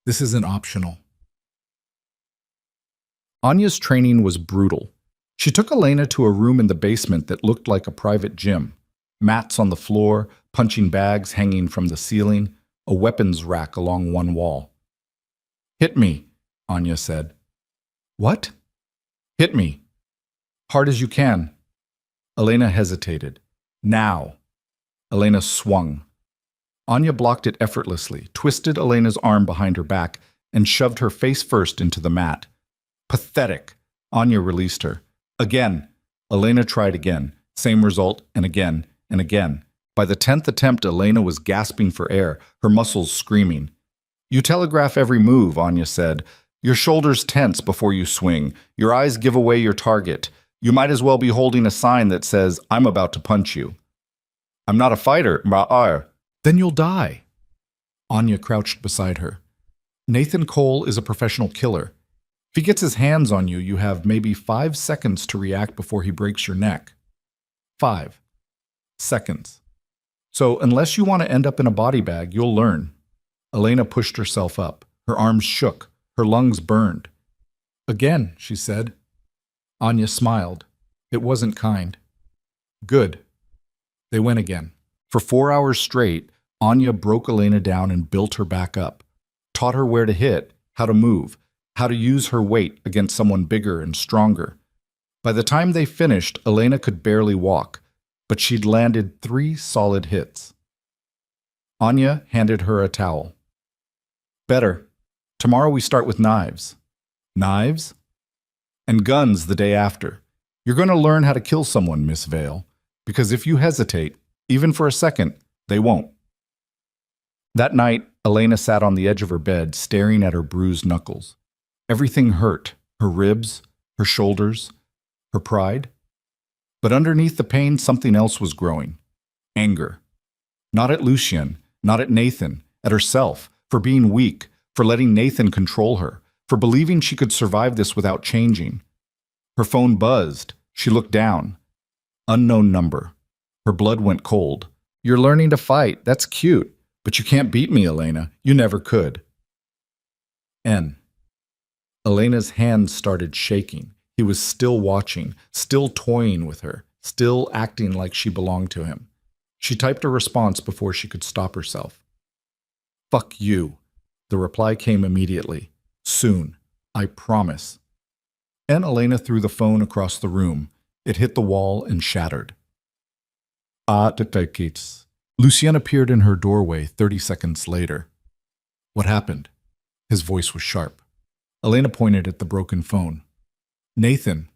This isn't optional. Anya's training was brutal. She took Elena to a room in the basement that looked like a private gym. Mats on the floor, punching bags hanging from the ceiling, a weapons rack along one wall. Hit me, Anya said. What? Hit me. Hard as you can. Elena hesitated. Now. Elena swung. Anya blocked it effortlessly, twisted Elena's arm behind her back, and shoved her face first into the mat. Pathetic. Anya released her. Again. Elena tried again. Same result, and again, and again. By the 10th attempt, Elena was gasping for air, her muscles screaming. You telegraph every move, Anya said. Your shoulders tense before you swing. Your eyes give away your target. You might as well be holding a sign that says, I'm about to punch you. I'm not a fighter. Then you'll die. Anya crouched beside her. Nathan Cole is a professional killer. If he gets his hands on you, you have maybe 5 seconds to react before he breaks your neck. 5 seconds. So unless you want to end up in a body bag, you'll learn. Elena pushed herself up. Her arms shook. Her lungs burned. Again, she said. Anya smiled. It wasn't kind. Good. They went again. For 4 hours straight, Anya broke Elena down and built her back up. Taught her where to hit, how to move, how to use her weight against someone bigger and stronger. By the time they finished, Elena could barely walk, but she'd landed 3 solid hits. Anya handed her a towel. Better. Tomorrow we start with knives. Knives? And guns the day after. You're going to learn how to kill someone, Miss Vale, because if you hesitate, even for a second, they won't. That night, Elena sat on the edge of her bed, staring at her bruised knuckles. Everything hurt, her ribs, her shoulders, her pride. But underneath the pain, something else was growing. Anger. Not at Lucien, not at Nathan, at herself, for being weak, for letting Nathan control her, for believing she could survive this without changing. Her phone buzzed. She looked down. Unknown number. Her blood went cold. You're learning to fight. That's cute. But you can't beat me, Elena. You never could. N. Elena's hands started shaking. He was still watching, still toying with her, still acting like she belonged to him. She typed a response before she could stop herself. Fuck you. The reply came immediately. Soon. I promise. And Elena threw the phone across the room. It hit the wall and shattered. Lucien appeared in her doorway 30 seconds later. What happened? His voice was sharp. Elena pointed at the broken phone. Nathan.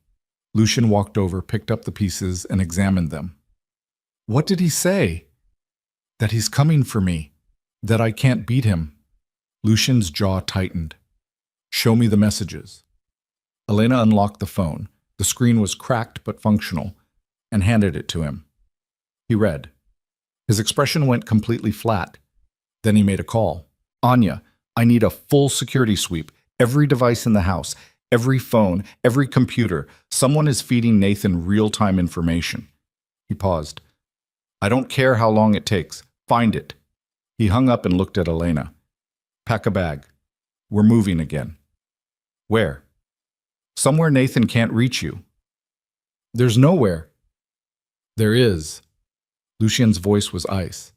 Lucien walked over, picked up the pieces, and examined them. What did he say? That he's coming for me. That I can't beat him. Lucien's jaw tightened. Show me the messages. Elena unlocked the phone. The screen was cracked but functional, and handed it to him. He read. His expression went completely flat. Then he made a call. Anya, I need a full security sweep. Every device in the house, every phone, every computer. Someone is feeding Nathan real-time information. He paused. I don't care how long it takes. Find it. He hung up and looked at Elena. Pack a bag. We're moving again. Where? Somewhere Nathan can't reach you. There's nowhere. There is. Lucien's voice was ice.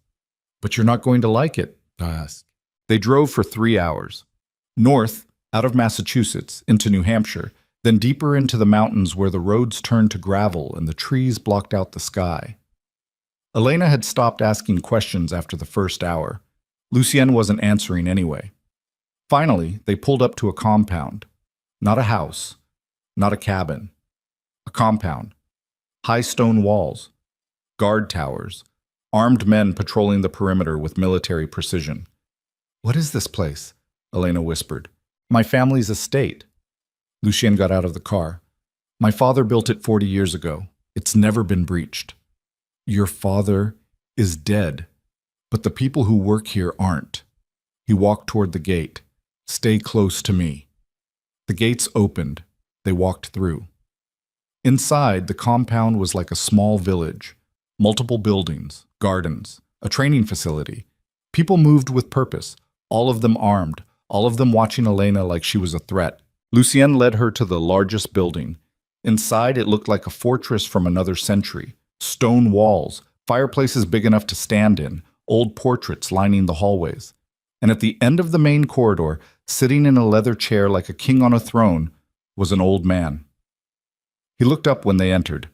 But you're not going to like it, I asked. They drove for 3 hours. North, out of Massachusetts, into New Hampshire, then deeper into the mountains where the roads turned to gravel and the trees blocked out the sky. Elena had stopped asking questions after the first hour. Lucienne wasn't answering anyway. Finally, they pulled up to a compound. Not a house, not a cabin. A compound. High stone walls, guard towers, armed men patrolling the perimeter with military precision. "What is this place?" Elena whispered. "My family's estate." Lucien got out of the car. "My father built it 40 years ago. It's never been breached." "Your father is dead, but the people who work here aren't." He walked toward the gate. "Stay close to me." The gates opened. They walked through. Inside, the compound was like a small village. Multiple buildings, gardens, a training facility. People moved with purpose, all of them armed, all of them watching Elena like she was a threat. Lucienne led her to the largest building. Inside, it looked like a fortress from another century. Stone walls, fireplaces big enough to stand in, old portraits lining the hallways. And at the end of the main corridor, sitting in a leather chair like a king on a throne, was an old man. He looked up when they entered.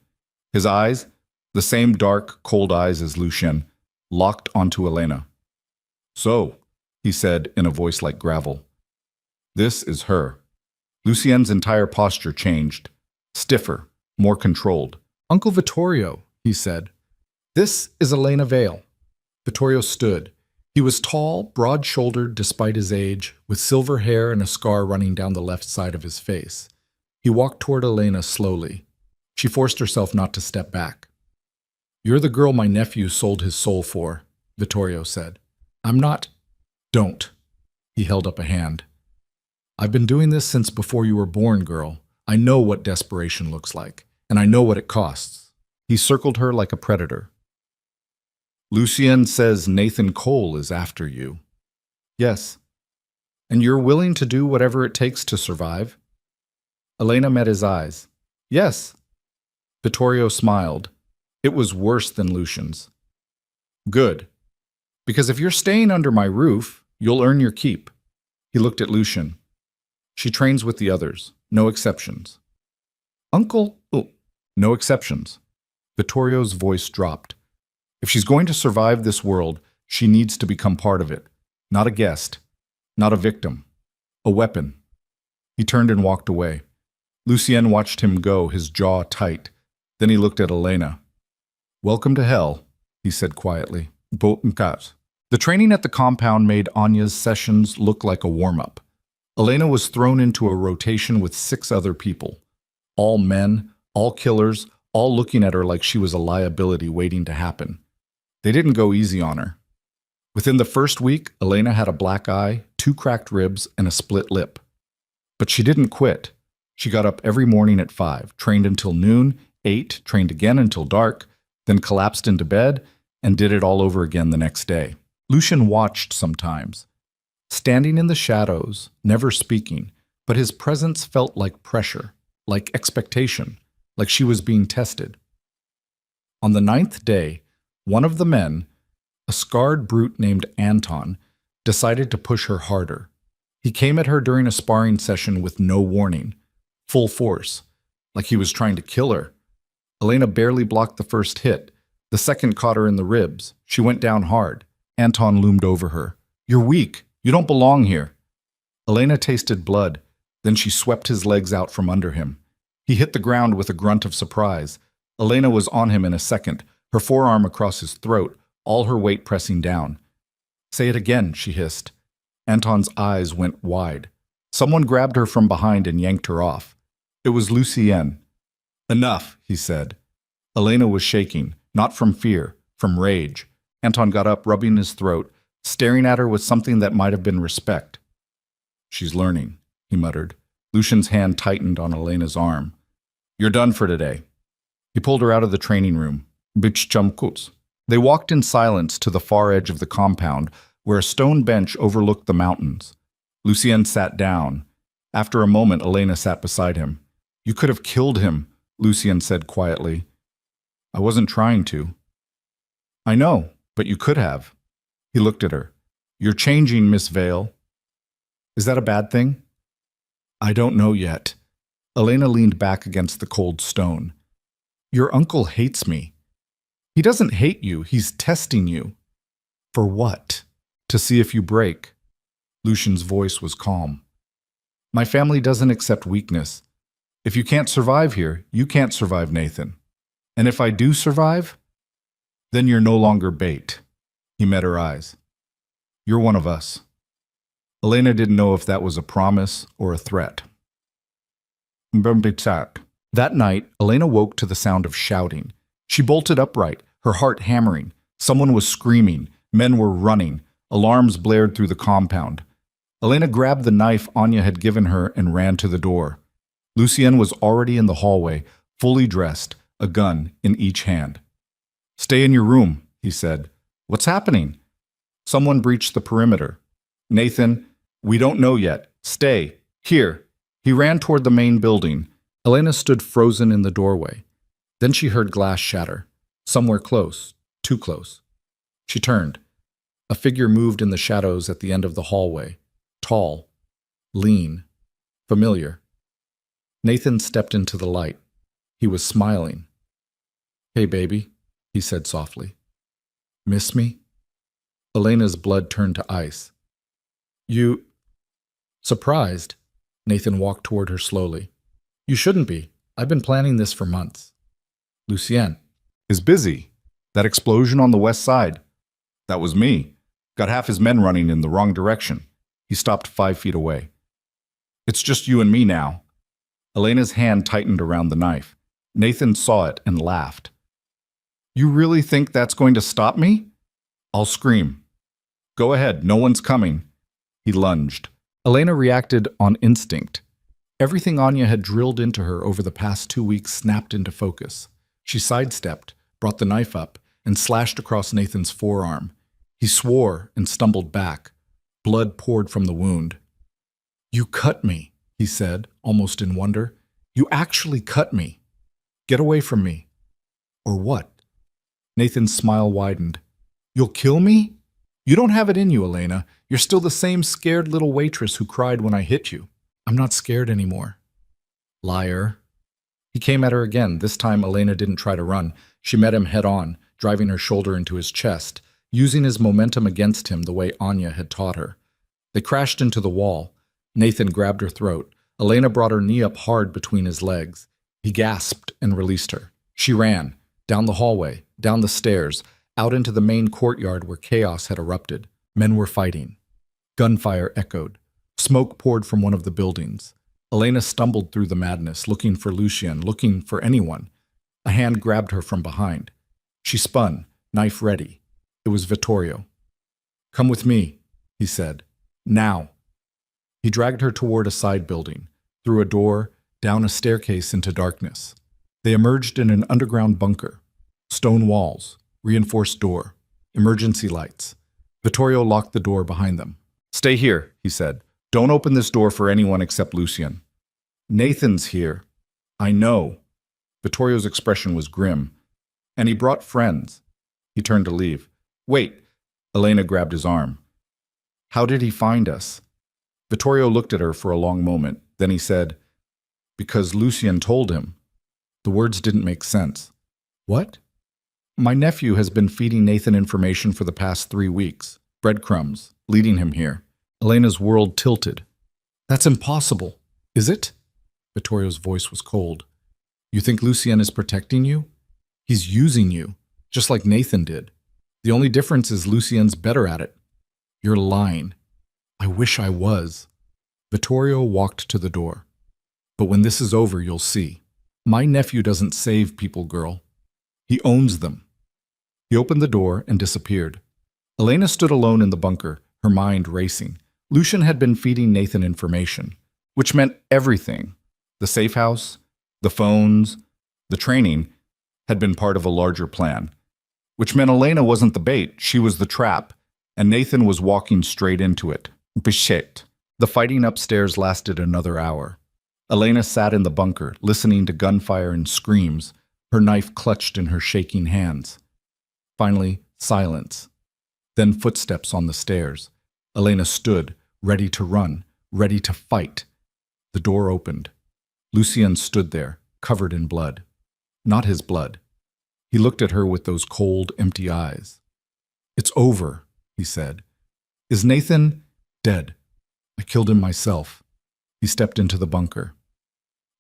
His eyes, the same dark, cold eyes as Lucien, locked onto Elena. "So," he said in a voice like gravel, "this is her." Lucien's entire posture changed. Stiffer, more controlled. "Uncle Vittorio," he said. "This is Elena Vale." Vittorio stood. He was tall, broad-shouldered despite his age, with silver hair and a scar running down the left side of his face. He walked toward Elena slowly. She forced herself not to step back. "You're the girl my nephew sold his soul for," Vittorio said. "I'm not—" "Don't." He held up a hand. "I've been doing this since before you were born, girl. I know what desperation looks like, and I know what it costs." He circled her like a predator. "Lucien says Nathan Cole is after you." "Yes." "And you're willing to do whatever it takes to survive?" Elena met his eyes. "Yes." Vittorio smiled. It was worse than Lucien's. "Good. Because if you're staying under my roof, you'll earn your keep." He looked at Lucien. "She trains with the others. No exceptions." "Uncle—" "Oh, no exceptions." Vittorio's voice dropped. "If she's going to survive this world, she needs to become part of it. Not a guest. Not a victim. A weapon." He turned and walked away. Lucien watched him go, his jaw tight. Then he looked at Elena. "Welcome to hell," he said quietly. The training at the compound made Anya's sessions look like a warm-up. Elena was thrown into a rotation with 6 other people. All men, all killers, all looking at her like she was a liability waiting to happen. They didn't go easy on her. Within the first week, Elena had a black eye, 2 cracked ribs, and a split lip. But she didn't quit. She got up every morning at 5, trained until noon, ate, trained again until dark, then collapsed into bed, and did it all over again the next day. Lucien watched sometimes, standing in the shadows, never speaking, but his presence felt like pressure, like expectation, like she was being tested. On the 9th day, one of the men, a scarred brute named Anton, decided to push her harder. He came at her during a sparring session with no warning, full force, like he was trying to kill her. Elena barely blocked the first hit. The second caught her in the ribs. She went down hard. Anton loomed over her. "You're weak. You don't belong here." Elena tasted blood. Then she swept his legs out from under him. He hit the ground with a grunt of surprise. Elena was on him in a second, her forearm across his throat, all her weight pressing down. "Say it again," she hissed. Anton's eyes went wide. Someone grabbed her from behind and yanked her off. It was Lucienne. "Enough," he said. Elena was shaking, not from fear, from rage. Anton got up, rubbing his throat, staring at her with something that might have been respect. "She's learning," he muttered. Lucien's hand tightened on Elena's arm. "You're done for today." He pulled her out of the training room. They walked in silence to the far edge of the compound, where a stone bench overlooked the mountains. Lucien sat down. After a moment, Elena sat beside him. "You could have killed him," Lucien said quietly. "I wasn't trying to." "I know, but you could have." He looked at her. "You're changing, Miss Vale." "Is that a bad thing?" I don't know yet. Elena leaned back against the cold stone. Your uncle hates me. He doesn't hate you, he's testing you. For what? To see if you break. Lucian's voice was calm. My family doesn't accept weakness. If you can't survive here, you can't survive, Nathan. And if I do survive, then you're no longer bait. He met her eyes. You're one of us. Elena didn't know if that was a promise or a threat. That night, Elena woke to the sound of shouting. She bolted upright, her heart hammering. Someone was screaming. Men were running. Alarms blared through the compound. Elena grabbed the knife Anya had given her and ran to the door. Lucien was already in the hallway, fully dressed, a gun in each hand. Stay in your room, he said. What's happening? Someone breached the perimeter. Nathan, we don't know yet. Stay. Here. He ran toward the main building. Elena stood frozen in the doorway. Then she heard glass shatter. Somewhere close. Too close. She turned. A figure moved in the shadows at the end of the hallway. Tall. Lean. Familiar. Nathan stepped into the light. He was smiling. Hey, baby, he said softly. Miss me? Elena's blood turned to ice. You... Surprised, Nathan walked toward her slowly. You shouldn't be. I've been planning this for months. Lucien is busy. That explosion on the west side. That was me. Got half his men running in the wrong direction. He stopped 5 feet away. It's just you and me now. Elena's hand tightened around the knife. Nathan saw it and laughed. You really think that's going to stop me? I'll scream. Go ahead, no one's coming. He lunged. Elena reacted on instinct. Everything Anya had drilled into her over the past 2 weeks snapped into focus. She sidestepped, brought the knife up, and slashed across Nathan's forearm. He swore and stumbled back. Blood poured from the wound. You cut me, he said, almost in wonder. You actually cut me. Get away from me. Or what? Nathan's smile widened. You'll kill me? You don't have it in you, Elena. You're still the same scared little waitress who cried when I hit you. I'm not scared anymore. Liar. He came at her again. This time, Elena didn't try to run. She met him head on, driving her shoulder into his chest, using his momentum against him the way Anya had taught her. They crashed into the wall. Nathan grabbed her throat. Elena brought her knee up hard between his legs. He gasped and released her. She ran, down the hallway, down the stairs, out into the main courtyard where chaos had erupted. Men were fighting. Gunfire echoed. Smoke poured from one of the buildings. Elena stumbled through the madness, looking for Lucien, looking for anyone. A hand grabbed her from behind. She spun, knife ready. It was Vittorio. Come with me, he said. Now. He dragged her toward a side building, through a door, down a staircase into darkness. They emerged in an underground bunker. Stone walls, reinforced door, emergency lights. Vittorio locked the door behind them. Stay here, he said. Don't open this door for anyone except Lucien. Nathan's here. I know. Vittorio's expression was grim. And he brought friends. He turned to leave. Wait. Elena grabbed his arm. How did he find us? Vittorio looked at her for a long moment. Then he said, because Lucien told him. The words didn't make sense. What? My nephew has been feeding Nathan information for the past 3 weeks. Breadcrumbs, leading him here. Elena's world tilted. That's impossible. Is it? Vittorio's voice was cold. You think Lucien is protecting you? He's using you, just like Nathan did. The only difference is Lucien's better at it. You're lying. I wish I was. Vittorio walked to the door. But when this is over, you'll see. My nephew doesn't save people, girl. He owns them. He opened the door and disappeared. Elena stood alone in the bunker, her mind racing. Lucien had been feeding Nathan information, which meant everything. The safe house, the phones, the training had been part of a larger plan, which meant Elena wasn't the bait, she was the trap, and Nathan was walking straight into it. Bishit. The fighting upstairs lasted another hour. Elena sat in the bunker, listening to gunfire and screams, her knife clutched in her shaking hands. Finally, silence. Then footsteps on the stairs. Elena stood, ready to run, ready to fight. The door opened. Lucien stood there, covered in blood. Not his blood. He looked at her with those cold, empty eyes. "It's over," he said. "Is Nathan dead? I killed him myself." He stepped into the bunker.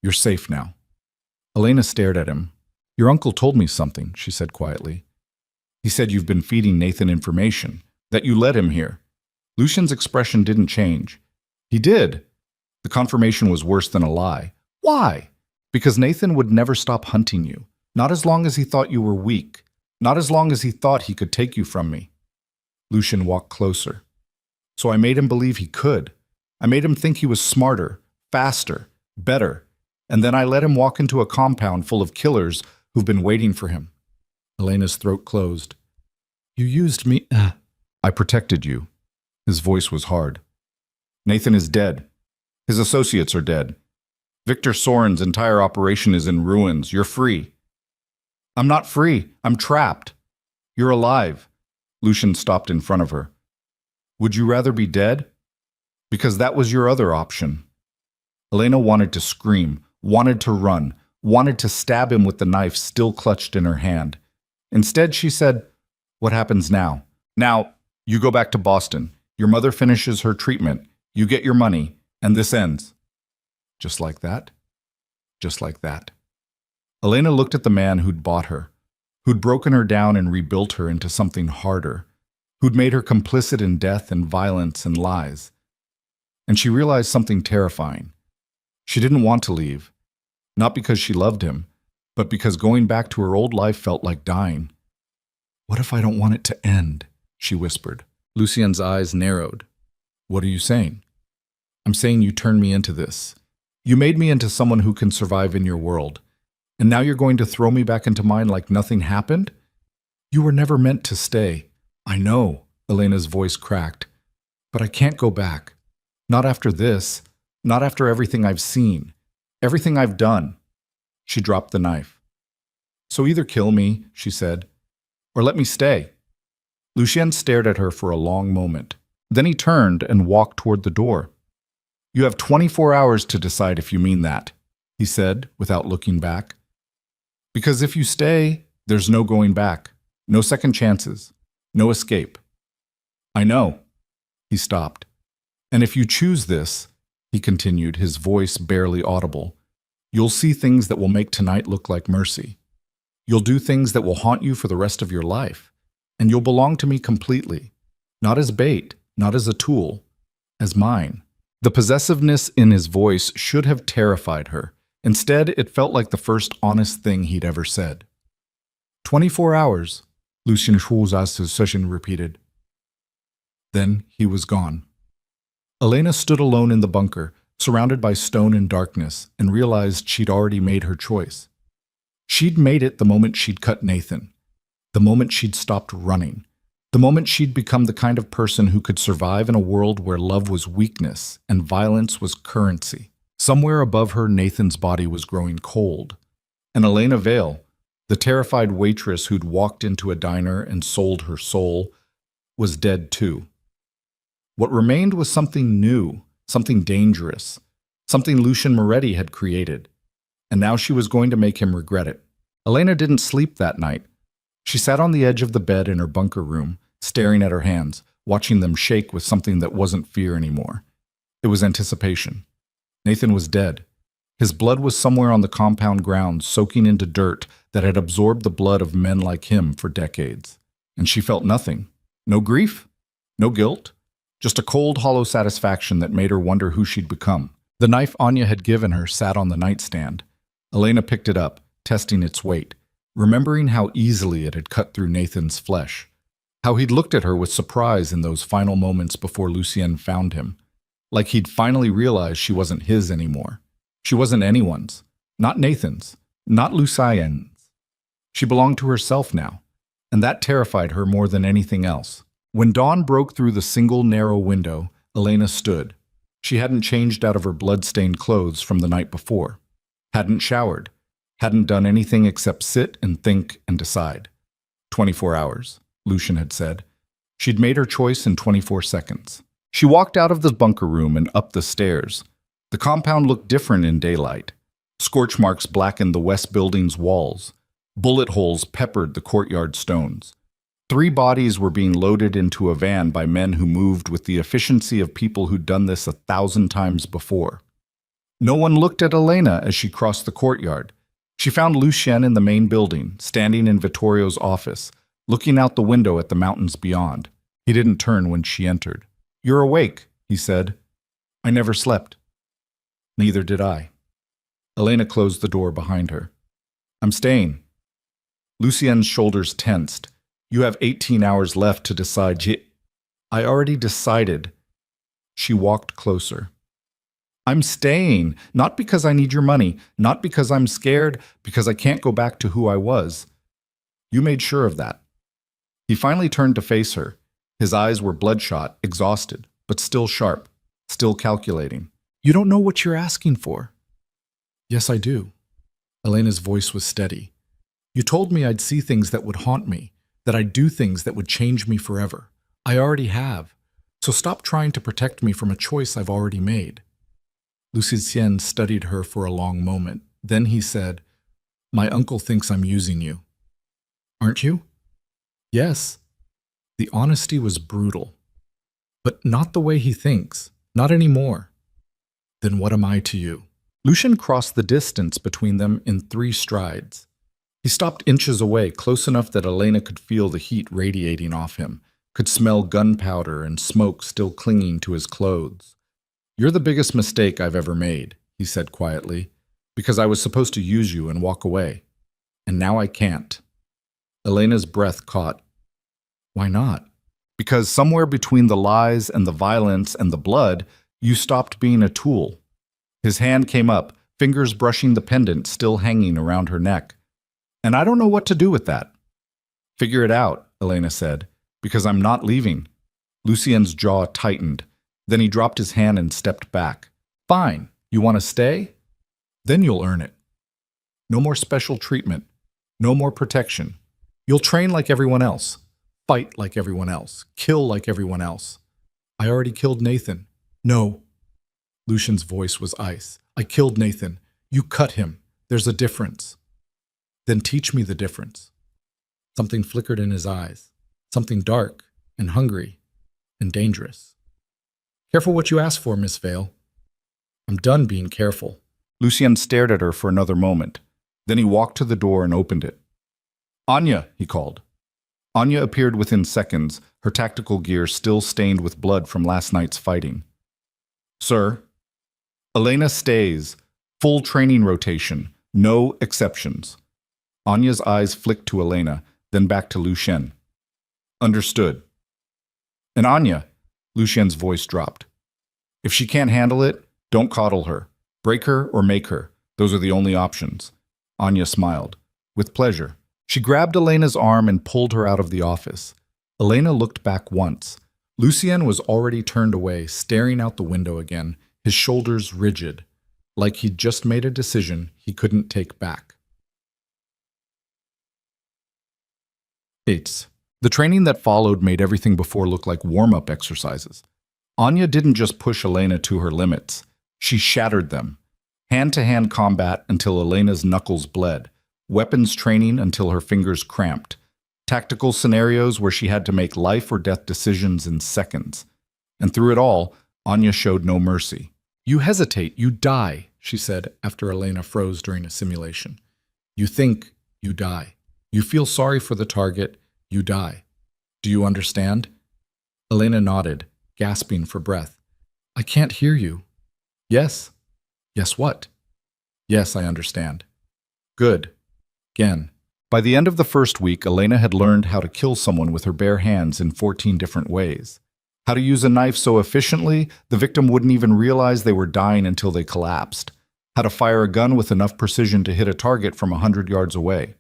"You're safe now." Elena stared at him. "Your uncle told me something," she said quietly. "He said you've been feeding Nathan information, that you led him here." Lucien's expression didn't change. "He did." The confirmation was worse than a lie. "Why?" "Because Nathan would never stop hunting you. Not as long as he thought you were weak. Not as long as he thought he could take you from me." Lucien walked closer. "So I made him believe he could. I made him think he was smarter, faster, better. And then I let him walk into a compound full of killers who've been waiting for him." Elena's throat closed. "You used me." "I protected you." His voice was hard. "Nathan is dead. His associates are dead. Victor Soren's entire operation is in ruins. You're free." "I'm not free. I'm trapped." "You're alive." Lucien stopped in front of her. "Would you rather be dead? Because that was your other option." Elena wanted to scream, wanted to run, wanted to stab him with the knife still clutched in her hand. Instead, she said, "What happens now? Now, you go back to Boston. Your mother finishes her treatment. You get your money, and this ends." Just like that? Just like that. Elena looked at the man who'd bought her, who'd broken her down and rebuilt her into something harder, who'd made her complicit in death and violence and lies. And she realized something terrifying. She didn't want to leave, not because she loved him, but because going back to her old life felt like dying. "What if I don't want it to end?" she whispered. Lucien's eyes narrowed. "What are you saying?" "I'm saying you turned me into this. You made me into someone who can survive in your world. And now you're going to throw me back into mine like nothing happened? You were never meant to stay." "I know," Elena's voice cracked. "But I can't go back. Not after this. Not after everything I've seen. Everything I've done." She dropped the knife. "So either kill me," she said, "or let me stay." Lucien stared at her for a long moment. Then he turned and walked toward the door. "You have 24 hours to decide if you mean that," he said, without looking back. "Because if you stay, there's no going back, no second chances, no escape." "I know." He stopped. "And if you choose this," he continued, his voice barely audible, "you'll see things that will make tonight look like mercy. You'll do things that will haunt you for the rest of your life. And you'll belong to me completely, not as bait, not as a tool, as mine." The possessiveness in his voice should have terrified her. Instead, it felt like the first honest thing he'd ever said. 24 hours, Lucien Schulz's repeated. Then he was gone. Elena stood alone in the bunker, surrounded by stone and darkness, and realized she'd already made her choice. She'd made it the moment she'd cut Nathan, the moment she'd stopped running, the moment she'd become the kind of person who could survive in a world where love was weakness and violence was currency. Somewhere above her, Nathan's body was growing cold, and Elena Vale, the terrified waitress who'd walked into a diner and sold her soul, was dead too. What remained was something new, something dangerous, something Lucien Moretti had created, and now she was going to make him regret it. Elena didn't sleep that night. She sat on the edge of the bed in her bunker room, staring at her hands, watching them shake with something that wasn't fear anymore. It was anticipation. Nathan was dead. His blood was somewhere on the compound grounds, soaking into dirt that had absorbed the blood of men like him for decades. And she felt nothing. No grief, no guilt, just a cold, hollow satisfaction that made her wonder who she'd become. The knife Anya had given her sat on the nightstand. Elena picked it up, testing its weight, remembering how easily it had cut through Nathan's flesh, how he'd looked at her with surprise in those final moments before Lucien found him, like he'd finally realized she wasn't his anymore. She wasn't anyone's, not Nathan's, not Lucien's. She belonged to herself now, and that terrified her more than anything else. When dawn broke through the single narrow window, Elena stood. She hadn't changed out of her blood-stained clothes from the night before, hadn't showered, hadn't done anything except sit and think and decide. 24 hours, Lucien had said. She'd made her choice in 24 seconds. She walked out of the bunker room and up the stairs. The compound looked different in daylight. Scorch marks blackened the west building's walls. Bullet holes peppered the courtyard stones. 3 bodies were being loaded into a van by men who moved with the efficiency of people who'd done this 1,000 times before. No one looked at Elena as she crossed the courtyard. She found Lucien in the main building, standing in Vittorio's office, looking out the window at the mountains beyond. He didn't turn when she entered. "You're awake," he said. "I never slept." "Neither did I." Elena closed the door behind her. "I'm staying." Lucien's shoulders tensed. "You have 18 hours left to decide." "I already decided." She walked closer. "I'm staying, not because I need your money, not because I'm scared, because I can't go back to who I was. You made sure of that." He finally turned to face her. His eyes were bloodshot, exhausted, but still sharp, still calculating. "You don't know what you're asking for." "Yes, I do." Elena's voice was steady. "You told me I'd see things that would haunt me, that I'd do things that would change me forever. I already have. So stop trying to protect me from a choice I've already made." Lucien studied her for a long moment. Then he said, "My uncle thinks I'm using you." "Aren't you?" "Yes." The honesty was brutal. "But not the way he thinks. Not anymore." "Then what am I to you?" Lucien crossed the distance between them in 3 strides. He stopped inches away, close enough that Elena could feel the heat radiating off him, could smell gunpowder and smoke still clinging to his clothes. "You're the biggest mistake I've ever made," he said quietly, "because I was supposed to use you and walk away. And now I can't." Elena's breath caught. "Why not?" "Because somewhere between the lies and the violence and the blood, you stopped being a tool." His hand came up, fingers brushing the pendant still hanging around her neck. "And I don't know what to do with that." "Figure it out," Elena said, "because I'm not leaving." Lucien's jaw tightened. Then he dropped his hand and stepped back. "Fine. You want to stay? Then you'll earn it. No more special treatment. No more protection. You'll train like everyone else. Fight like everyone else. Kill like everyone else." "I already killed Nathan." "No." Lucien's voice was ice. "I killed Nathan. You cut him. There's a difference." "Then teach me the difference." Something flickered in his eyes. Something dark and hungry and dangerous. "Careful what you ask for, Miss Vale." "I'm done being careful." Lucien stared at her for another moment. Then he walked to the door and opened it. "Anya," he called. Anya appeared within seconds, her tactical gear still stained with blood from last night's fighting. "Sir." "Elena stays. Full training rotation. No exceptions." Anya's eyes flicked to Elena, then back to Lucien. "Understood." "And Anya," Lucien's voice dropped. "If she can't handle it, don't coddle her. Break her or make her. Those are the only options." Anya smiled. "With pleasure." She grabbed Elena's arm and pulled her out of the office. Elena looked back once. Lucien was already turned away, staring out the window again, his shoulders rigid, like he'd just made a decision he couldn't take back. 8. The training that followed made everything before look like warm-up exercises. Anya didn't just push Elena to her limits. She shattered them. Hand-to-hand combat until Elena's knuckles bled. Weapons training until her fingers cramped. Tactical scenarios where she had to make life-or-death decisions in seconds. And through it all, Anya showed no mercy. "You hesitate, you die," she said after Elena froze during a simulation. "You think, you die. You feel sorry for the target, you die. Do you understand?" Elena nodded, gasping for breath. "I can't hear you." "Yes." "Yes what?" "Yes, I understand." "Good." Again. By the end of the first week, Elena had learned how to kill someone with her bare hands in 14 different ways. How to use a knife so efficiently, the victim wouldn't even realize they were dying until they collapsed. How to fire a gun with enough precision to hit a target from 100 yards away.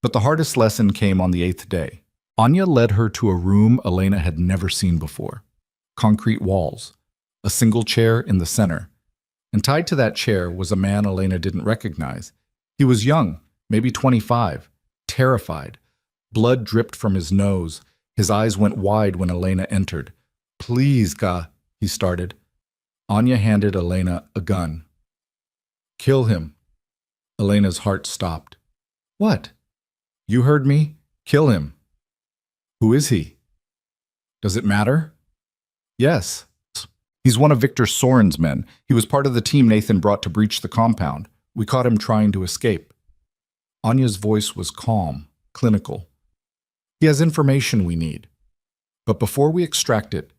But the hardest lesson came on the 8th day. Anya led her to a room Elena had never seen before. Concrete walls. A single chair in the center. And tied to that chair was a man Elena didn't recognize. He was young, maybe 25, terrified. Blood dripped from his nose. His eyes went wide when Elena entered. "Please, Ka," he started. Anya handed Elena a gun. Kill him. Elena's heart stopped. What? You heard me? Kill him. Who is he? Does it matter? Yes. He's one of Victor Soren's men. He was part of the team Nathan brought to breach the compound. We caught him trying to escape. Anya's voice was calm, clinical. He has information we need. But before we extract it,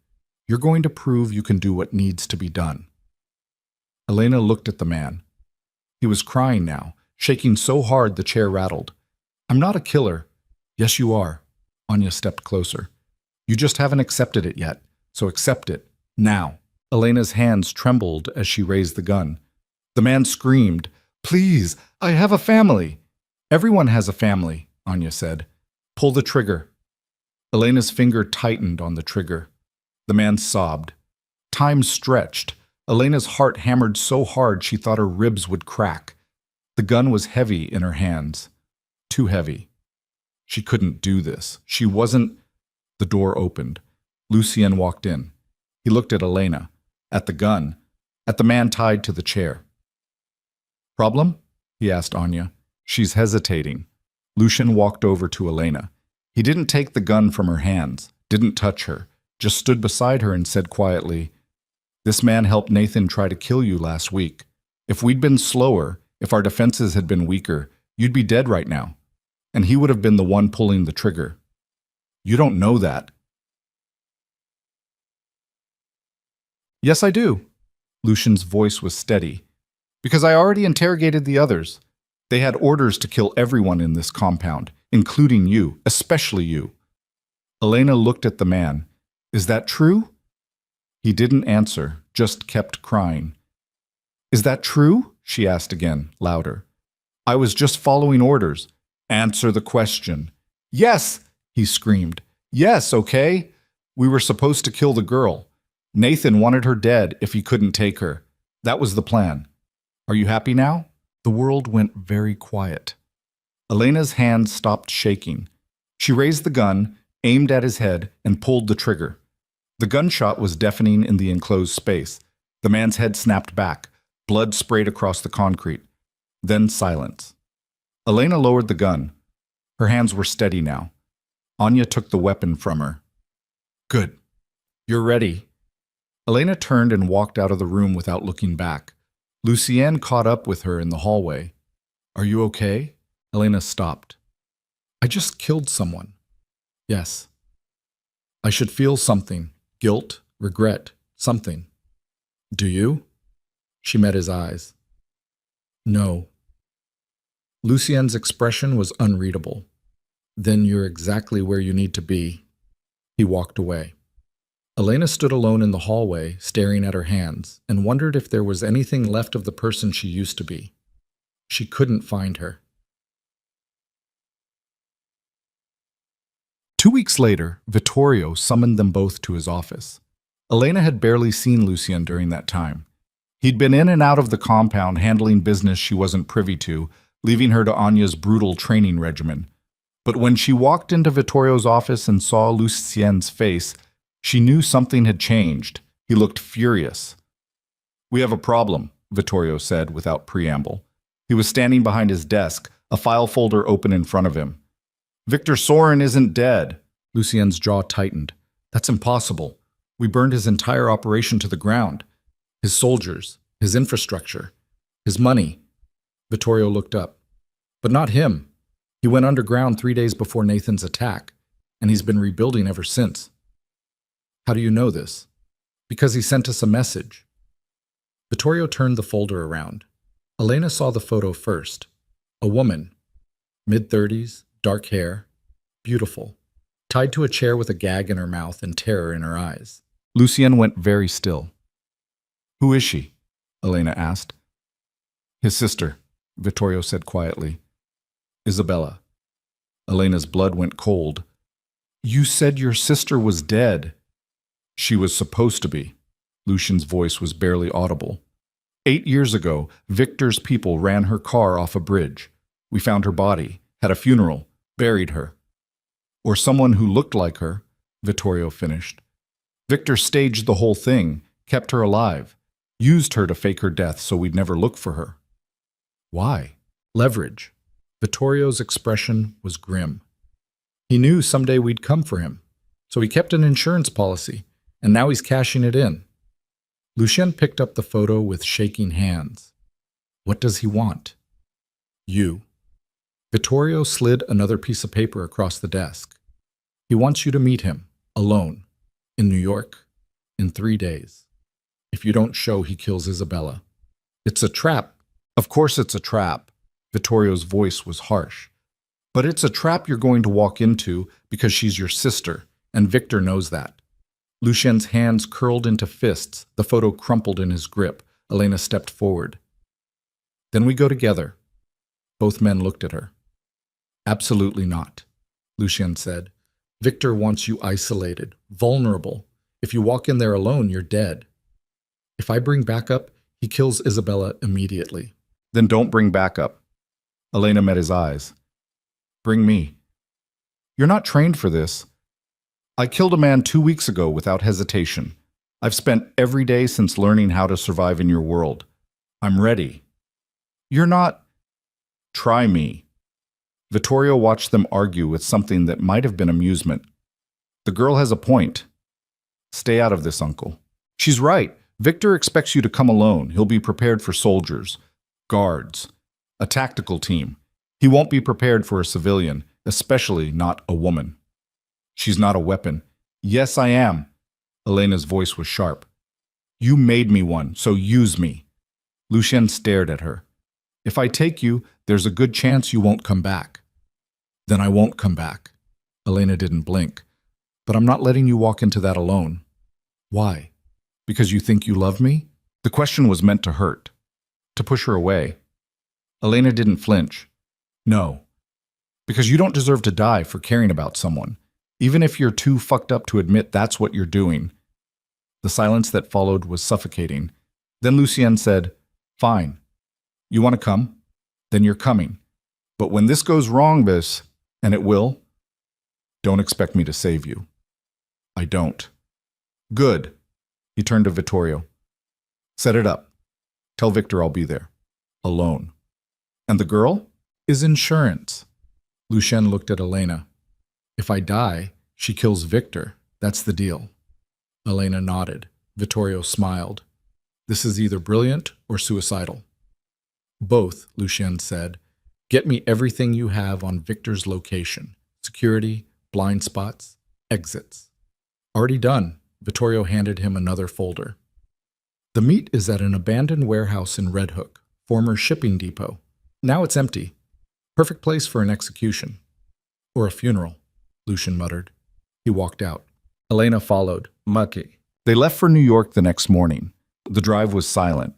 you're going to prove you can do what needs to be done. Elena looked at the man. He was crying now, shaking so hard the chair rattled. I'm not a killer. Yes, you are. Anya stepped closer. You just haven't accepted it yet, so accept it, now. Elena's hands trembled as she raised the gun. The man screamed, Please, I have a family. Everyone has a family, Anya said. Pull the trigger. Elena's finger tightened on the trigger. The man sobbed. Time stretched. Elena's heart hammered so hard she thought her ribs would crack. The gun was heavy in her hands. Too heavy. She couldn't do this. She wasn't... The door opened. Lucien walked in. He looked at Elena, at the gun, at the man tied to the chair. Problem? He asked Anya. She's hesitating. Lucien walked over to Elena. He didn't take the gun from her hands, didn't touch her, just stood beside her and said quietly, This man helped Nathan try to kill you last week. If we'd been slower, if our defenses had been weaker, you'd be dead right now. And he would have been the one pulling the trigger. You don't know that. Yes, I do. Lucien's voice was steady. Because I already interrogated the others. They had orders to kill everyone in this compound, including you, especially you. Elena looked at the man. Is that true? He didn't answer, just kept crying. Is that true? She asked again, louder. I was just following orders. Answer the question. Yes, he screamed. Yes, okay. We were supposed to kill the girl. Nathan wanted her dead if he couldn't take her. That was the plan. Are you happy now? The world went very quiet. Elena's hand stopped shaking. She raised the gun, aimed at his head, and pulled the trigger. The gunshot was deafening in the enclosed space. The man's head snapped back. Blood sprayed across the concrete. Then silence. Elena lowered the gun. Her hands were steady now. Anya took the weapon from her. Good. You're ready. Elena turned and walked out of the room without looking back. Lucien caught up with her in the hallway. Are you okay? Elena stopped. I just killed someone. Yes. I should feel something. Guilt, regret, something. Do you? She met his eyes. No. Lucien's expression was unreadable. Then you're exactly where you need to be. He walked away. Elena stood alone in the hallway, staring at her hands, and wondered if there was anything left of the person she used to be. She couldn't find her. 2 weeks later, Vittorio summoned them both to his office. Elena had barely seen Lucien during that time. He'd been in and out of the compound handling business she wasn't privy to, leaving her to Anya's brutal training regimen. But when she walked into Vittorio's office and saw Lucien's face, she knew something had changed. He looked furious. We have a problem, Vittorio said without preamble. He was standing behind his desk, a file folder open in front of him. Victor Soren isn't dead. Lucien's jaw tightened. That's impossible. We burned his entire operation to the ground. His soldiers, his infrastructure, his money. Vittorio looked up. But not him. He went underground 3 days before Nathan's attack, and he's been rebuilding ever since. How do you know this? Because he sent us a message. Vittorio turned the folder around. Elena saw the photo first. A woman, mid-30s, dark hair, beautiful, tied to a chair with a gag in her mouth and terror in her eyes. Lucien went very still. Who is she? Elena asked. His sister, Vittorio said quietly. Isabella. Elena's blood went cold. You said your sister was dead. She was supposed to be. Lucien's voice was barely audible. 8 years ago, Victor's people ran her car off a bridge. We found her body, had a funeral, buried her. Or someone who looked like her, Vittorio finished. Victor staged the whole thing, kept her alive. Used her to fake her death so we'd never look for her. Why? Leverage. Vittorio's expression was grim. He knew someday we'd come for him, so he kept an insurance policy, and now he's cashing it in. Lucien picked up the photo with shaking hands. What does he want? You. Vittorio slid another piece of paper across the desk. He wants you to meet him, alone, in New York, in 3 days. If you don't show, he kills Isabella. It's a trap. Of course it's a trap. Vittorio's voice was harsh. But it's a trap you're going to walk into because she's your sister, and Victor knows that. Lucien's hands curled into fists, the photo crumpled in his grip. Elena stepped forward. Then we go together. Both men looked at her. Absolutely not, Lucien said. Victor wants you isolated, vulnerable. If you walk in there alone, you're dead. If I bring backup, he kills Isabella immediately. Then don't bring backup. Elena met his eyes. Bring me. You're not trained for this. I killed a man 2 weeks ago without hesitation. I've spent every day since learning how to survive in your world. I'm ready. You're not. Try me. Vittorio watched them argue with something that might have been amusement. The girl has a point. Stay out of this, uncle. She's right. Victor expects you to come alone. He'll be prepared for soldiers, guards, a tactical team. He won't be prepared for a civilian, especially not a woman. She's not a weapon. Yes, I am. Elena's voice was sharp. You made me one, so use me. Lucien stared at her. If I take you, there's a good chance you won't come back. Then I won't come back. Elena didn't blink. But I'm not letting you walk into that alone. Why? Because you think you love me? The question was meant to hurt, to push her away. Elena didn't flinch. No. Because you don't deserve to die for caring about someone, even if you're too fucked up to admit that's what you're doing. The silence that followed was suffocating. Then Lucien said, Fine. You want to come? Then you're coming. But when this goes wrong, Bis, and it will, don't expect me to save you. I don't. Good. He turned to Vittorio. Set it up. Tell Victor I'll be there. Alone. And the girl? Is insurance. Lucien looked at Elena. If I die, she kills Victor. That's the deal. Elena nodded. Vittorio smiled. This is either brilliant or suicidal. Both, Lucien said. Get me everything you have on Victor's location. Security, blind spots, exits. Already done. Vittorio handed him another folder. The meat is at an abandoned warehouse in Red Hook, former shipping depot. Now it's empty. Perfect place for an execution. Or a funeral, Lucien muttered. He walked out. Elena followed, mucky. They left for New York the next morning. The drive was silent.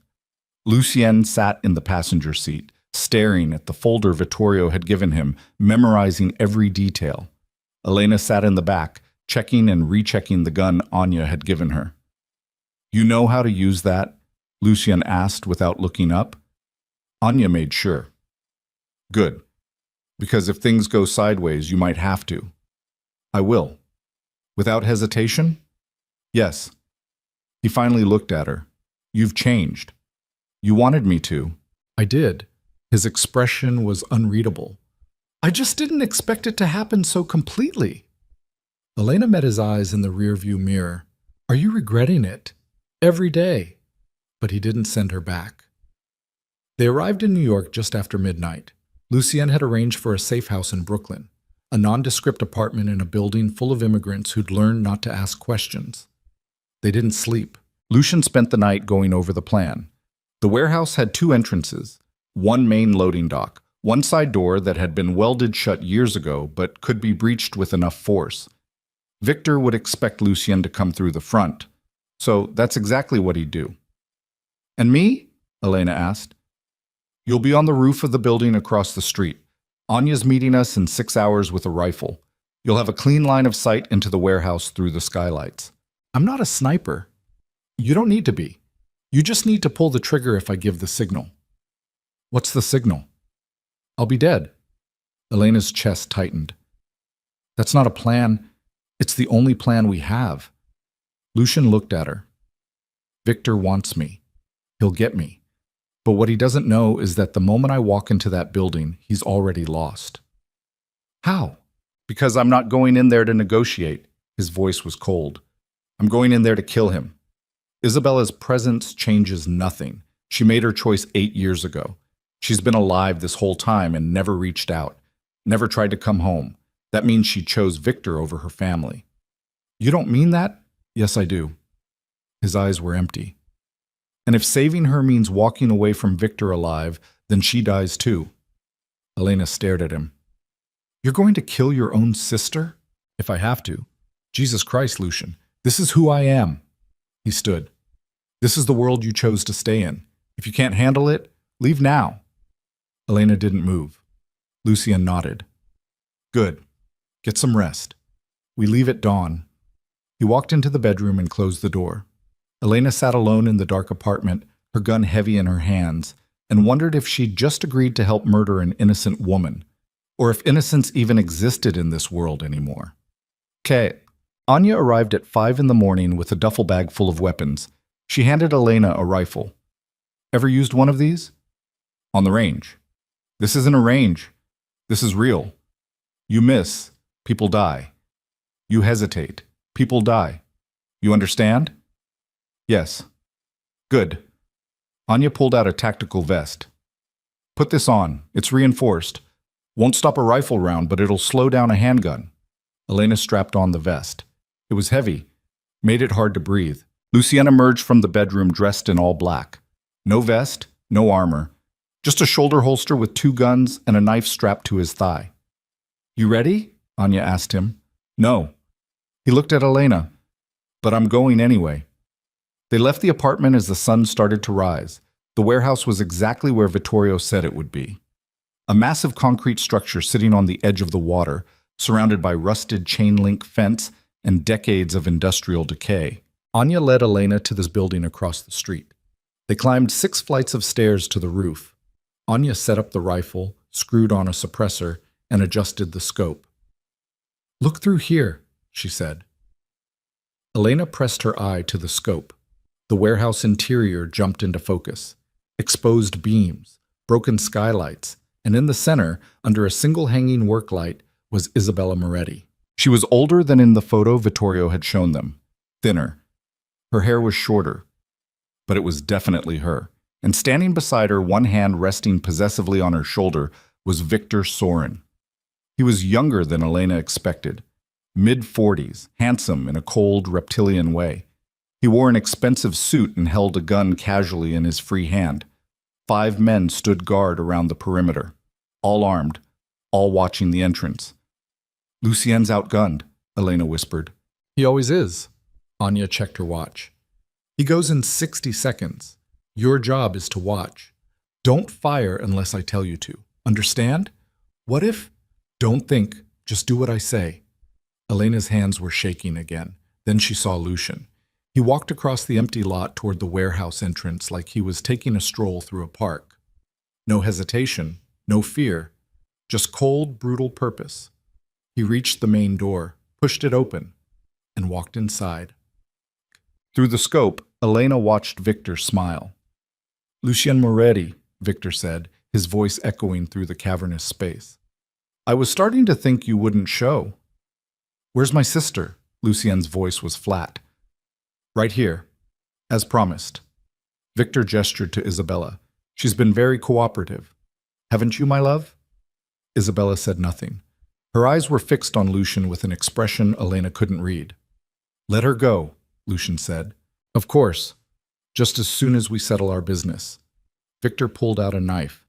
Lucien sat in the passenger seat, staring at the folder Vittorio had given him, memorizing every detail. Elena sat in the back, checking and rechecking the gun Anya had given her. You know how to use that? Lucien asked without looking up. Anya made sure. Good. Because if things go sideways, you might have to. I will. Without hesitation? Yes. He finally looked at her. You've changed. You wanted me to. I did. His expression was unreadable. I just didn't expect it to happen so completely. Elena met his eyes in the rearview mirror. Are you regretting it? Every day. But he didn't send her back. They arrived in New York just after midnight. Lucien had arranged for a safe house in Brooklyn, a nondescript apartment in a building full of immigrants who'd learned not to ask questions. They didn't sleep. Lucien spent the night going over the plan. The warehouse had 2 entrances, one main loading dock, one side door that had been welded shut years ago but could be breached with enough force. Victor would expect Lucien to come through the front, so that's exactly what he'd do. And me? Elena asked. You'll be on the roof of the building across the street. Anya's meeting us in 6 hours with a rifle. You'll have a clean line of sight into the warehouse through the skylights. I'm not a sniper. You don't need to be. You just need to pull the trigger if I give the signal. What's the signal? I'll be dead. Elena's chest tightened. That's not a plan. It's the only plan we have. Lucien looked at her. Victor wants me. He'll get me. But what he doesn't know is that the moment I walk into that building, he's already lost. How? Because I'm not going in there to negotiate. His voice was cold. I'm going in there to kill him. Isabella's presence changes nothing. She made her choice 8 years ago. She's been alive this whole time and never reached out, never tried to come home. That means she chose Victor over her family. You don't mean that? Yes, I do. His eyes were empty. And if saving her means walking away from Victor alive, then she dies too. Elena stared at him. You're going to kill your own sister? If I have to. Jesus Christ, Lucian. This is who I am. He stood. This is the world you chose to stay in. If you can't handle it, leave now. Elena didn't move. Lucian nodded. Good. Get some rest. We leave at dawn. He walked into the bedroom and closed the door. Elena sat alone in the dark apartment, her gun heavy in her hands, and wondered if she'd just agreed to help murder an innocent woman, or if innocence even existed in this world anymore. Anya arrived at 5 in the morning with a duffel bag full of weapons. She handed Elena a rifle. Ever used one of these? On the range. This isn't a range. This is real. You miss, people die. You hesitate, people die. You understand? Yes. Good. Anya pulled out a tactical vest. Put this on. It's reinforced. Won't stop a rifle round, but it'll slow down a handgun. Elena strapped on the vest. It was heavy, made it hard to breathe. Lucienne emerged from the bedroom dressed in all black. No vest, no armor. Just a shoulder holster with 2 guns and a knife strapped to his thigh. You ready? Anya asked him. No. He looked at Elena. But I'm going anyway. They left the apartment as the sun started to rise. The warehouse was exactly where Vittorio said it would be. A massive concrete structure sitting on the edge of the water, surrounded by rusted chain-link fence and decades of industrial decay. Anya led Elena to this building across the street. They climbed 6 flights of stairs to the roof. Anya set up the rifle, screwed on a suppressor, and adjusted the scope. Look through here, she said. Elena pressed her eye to the scope. The warehouse interior jumped into focus. Exposed beams, broken skylights, and in the center, under a single hanging work light, was Isabella Moretti. She was older than in the photo Vittorio had shown them, thinner. Her hair was shorter, but it was definitely her. And standing beside her, one hand resting possessively on her shoulder, was Victor Sorin. He was younger than Elena expected, mid-40s, handsome in a cold, reptilian way. He wore an expensive suit and held a gun casually in his free hand. 5 men stood guard around the perimeter, all armed, all watching the entrance. Lucien's outgunned, Elena whispered. He always is. Anya checked her watch. He goes in 60 seconds. Your job is to watch. Don't fire unless I tell you to. Understand? What if? Don't think. Just do what I say. Elena's hands were shaking again. Then she saw Lucian. He walked across the empty lot toward the warehouse entrance like he was taking a stroll through a park. No hesitation, no fear, just cold, brutal purpose. He reached the main door, pushed it open, and walked inside. Through the scope, Elena watched Victor smile. Lucian Moretti, Victor said, his voice echoing through the cavernous space. I was starting to think you wouldn't show. Where's my sister? Lucien's voice was flat. Right here, as promised. Victor gestured to Isabella. She's been very cooperative. Haven't you, my love? Isabella said nothing. Her eyes were fixed on Lucian with an expression Elena couldn't read. Let her go, Lucian said. Of course, just as soon as we settle our business. Victor pulled out a knife,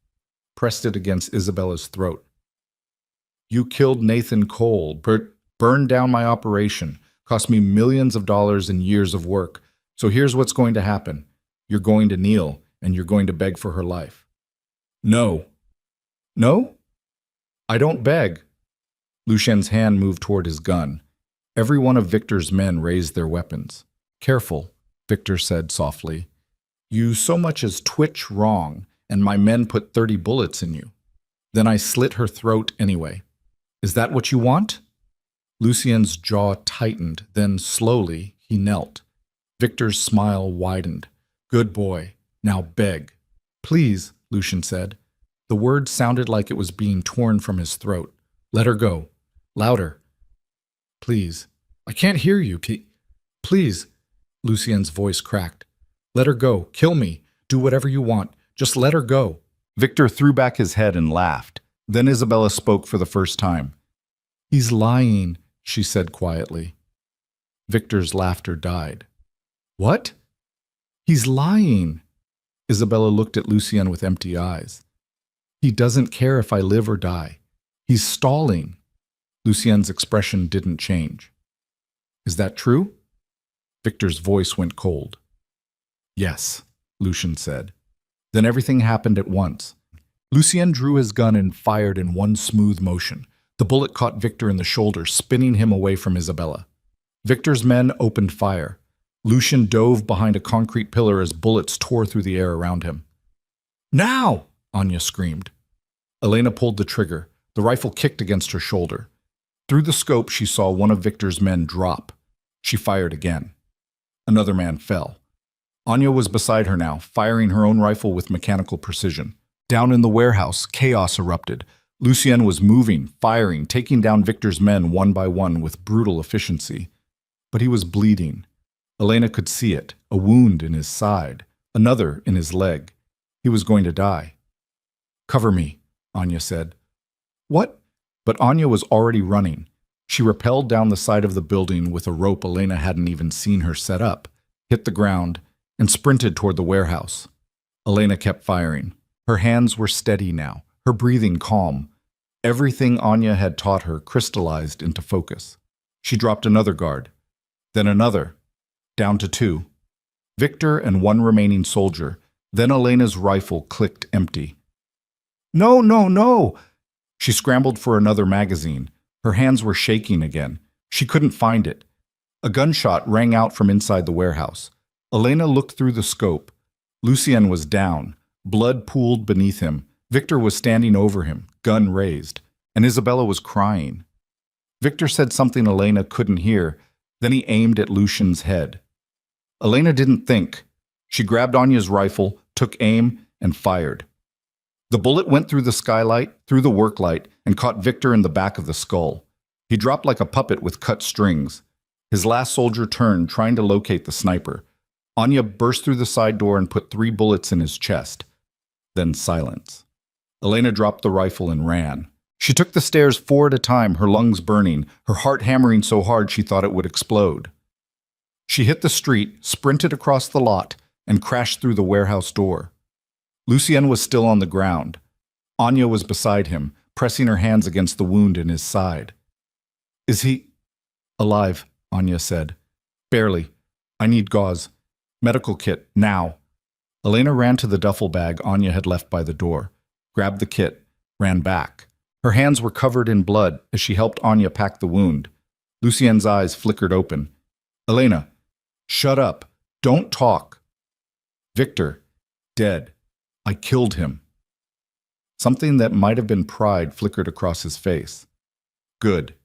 pressed it against Isabella's throat. You killed Nathan Cole, burned down my operation, cost me millions of dollars and years of work. So here's what's going to happen. You're going to kneel, and you're going to beg for her life. No. No? I don't beg. Lucien's hand moved toward his gun. Every one of Victor's men raised their weapons. Careful, Victor said softly. You so much as twitch wrong, and my men put 30 bullets in you. Then I slit her throat anyway. Is that what you want? Lucien's jaw tightened, then slowly he knelt. Victor's smile widened. Good boy. Now beg. Please, Lucian said. The word sounded like it was being torn from his throat. Let her go. Louder. Please. I can't hear you. Please. Lucien's voice cracked. Let her go. Kill me. Do whatever you want. Just let her go. Victor threw back his head and laughed. Then Isabella spoke for the first time. He's lying, she said quietly. Victor's laughter died. What? He's lying. Isabella looked at Lucien with empty eyes. He doesn't care if I live or die. He's stalling. Lucien's expression didn't change. Is that true? Victor's voice went cold. Yes, Lucien said. Then everything happened at once. Lucien drew his gun and fired in one smooth motion. The bullet caught Victor in the shoulder, spinning him away from Isabella. Victor's men opened fire. Lucien dove behind a concrete pillar as bullets tore through the air around him. Now! Anya screamed. Elena pulled the trigger. The rifle kicked against her shoulder. Through the scope, she saw one of Victor's men drop. She fired again. Another man fell. Anya was beside her now, firing her own rifle with mechanical precision. Down in the warehouse, chaos erupted. Lucien was moving, firing, taking down Victor's men one by one with brutal efficiency. But he was bleeding. Elena could see it, a wound in his side, another in his leg. He was going to die. Cover me, Anya said. What? But Anya was already running. She rappelled down the side of the building with a rope Elena hadn't even seen her set up, hit the ground, and sprinted toward the warehouse. Elena kept firing. Her hands were steady now, her breathing calm. Everything Anya had taught her crystallized into focus. She dropped another guard, then another, down to 2. Victor and one remaining soldier. Then Elena's rifle clicked empty. No, no, no! She scrambled for another magazine. Her hands were shaking again. She couldn't find it. A gunshot rang out from inside the warehouse. Elena looked through the scope. Lucien was down. Blood pooled beneath him. Victor was standing over him, gun raised, and Isabella was crying. Victor said something Elena couldn't hear. Then he aimed at Lucien's head. Elena didn't think. She grabbed Anya's rifle, took aim, and fired. The bullet went through the skylight, through the work light, and caught Victor in the back of the skull. He dropped like a puppet with cut strings. His last soldier turned, trying to locate the sniper. Anya burst through the side door and put 3 bullets in his chest. Then silence. Elena dropped the rifle and ran. She took the stairs 4 at a time, her lungs burning, her heart hammering so hard she thought it would explode. She hit the street, sprinted across the lot, and crashed through the warehouse door. Lucien was still on the ground. Anya was beside him, pressing her hands against the wound in his side. Is he alive? Anya said. Barely. I need gauze. Medical kit, now. Elena ran to the duffel bag Anya had left by the door, grabbed the kit, ran back. Her hands were covered in blood as she helped Anya pack the wound. Lucien's eyes flickered open. Elena, shut up. Don't talk. Victor, dead. I killed him. Something that might have been pride flickered across his face. Good.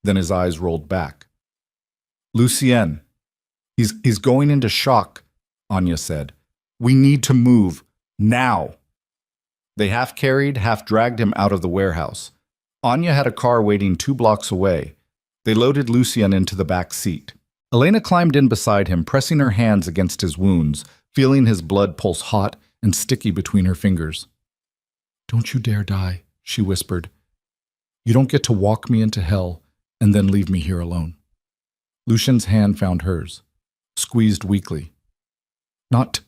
Then his eyes rolled back. Lucien, he's going into shock, Anya said. We need to move. Now. They half carried, half dragged him out of the warehouse. Anya had a car waiting 2 blocks away. They loaded Lucien into the back seat. Elena climbed in beside him, pressing her hands against his wounds, feeling his blood pulse hot and sticky between her fingers. Don't you dare die, she whispered. You don't get to walk me into hell and then leave me here alone. Lucien's hand found hers, squeezed weakly. Not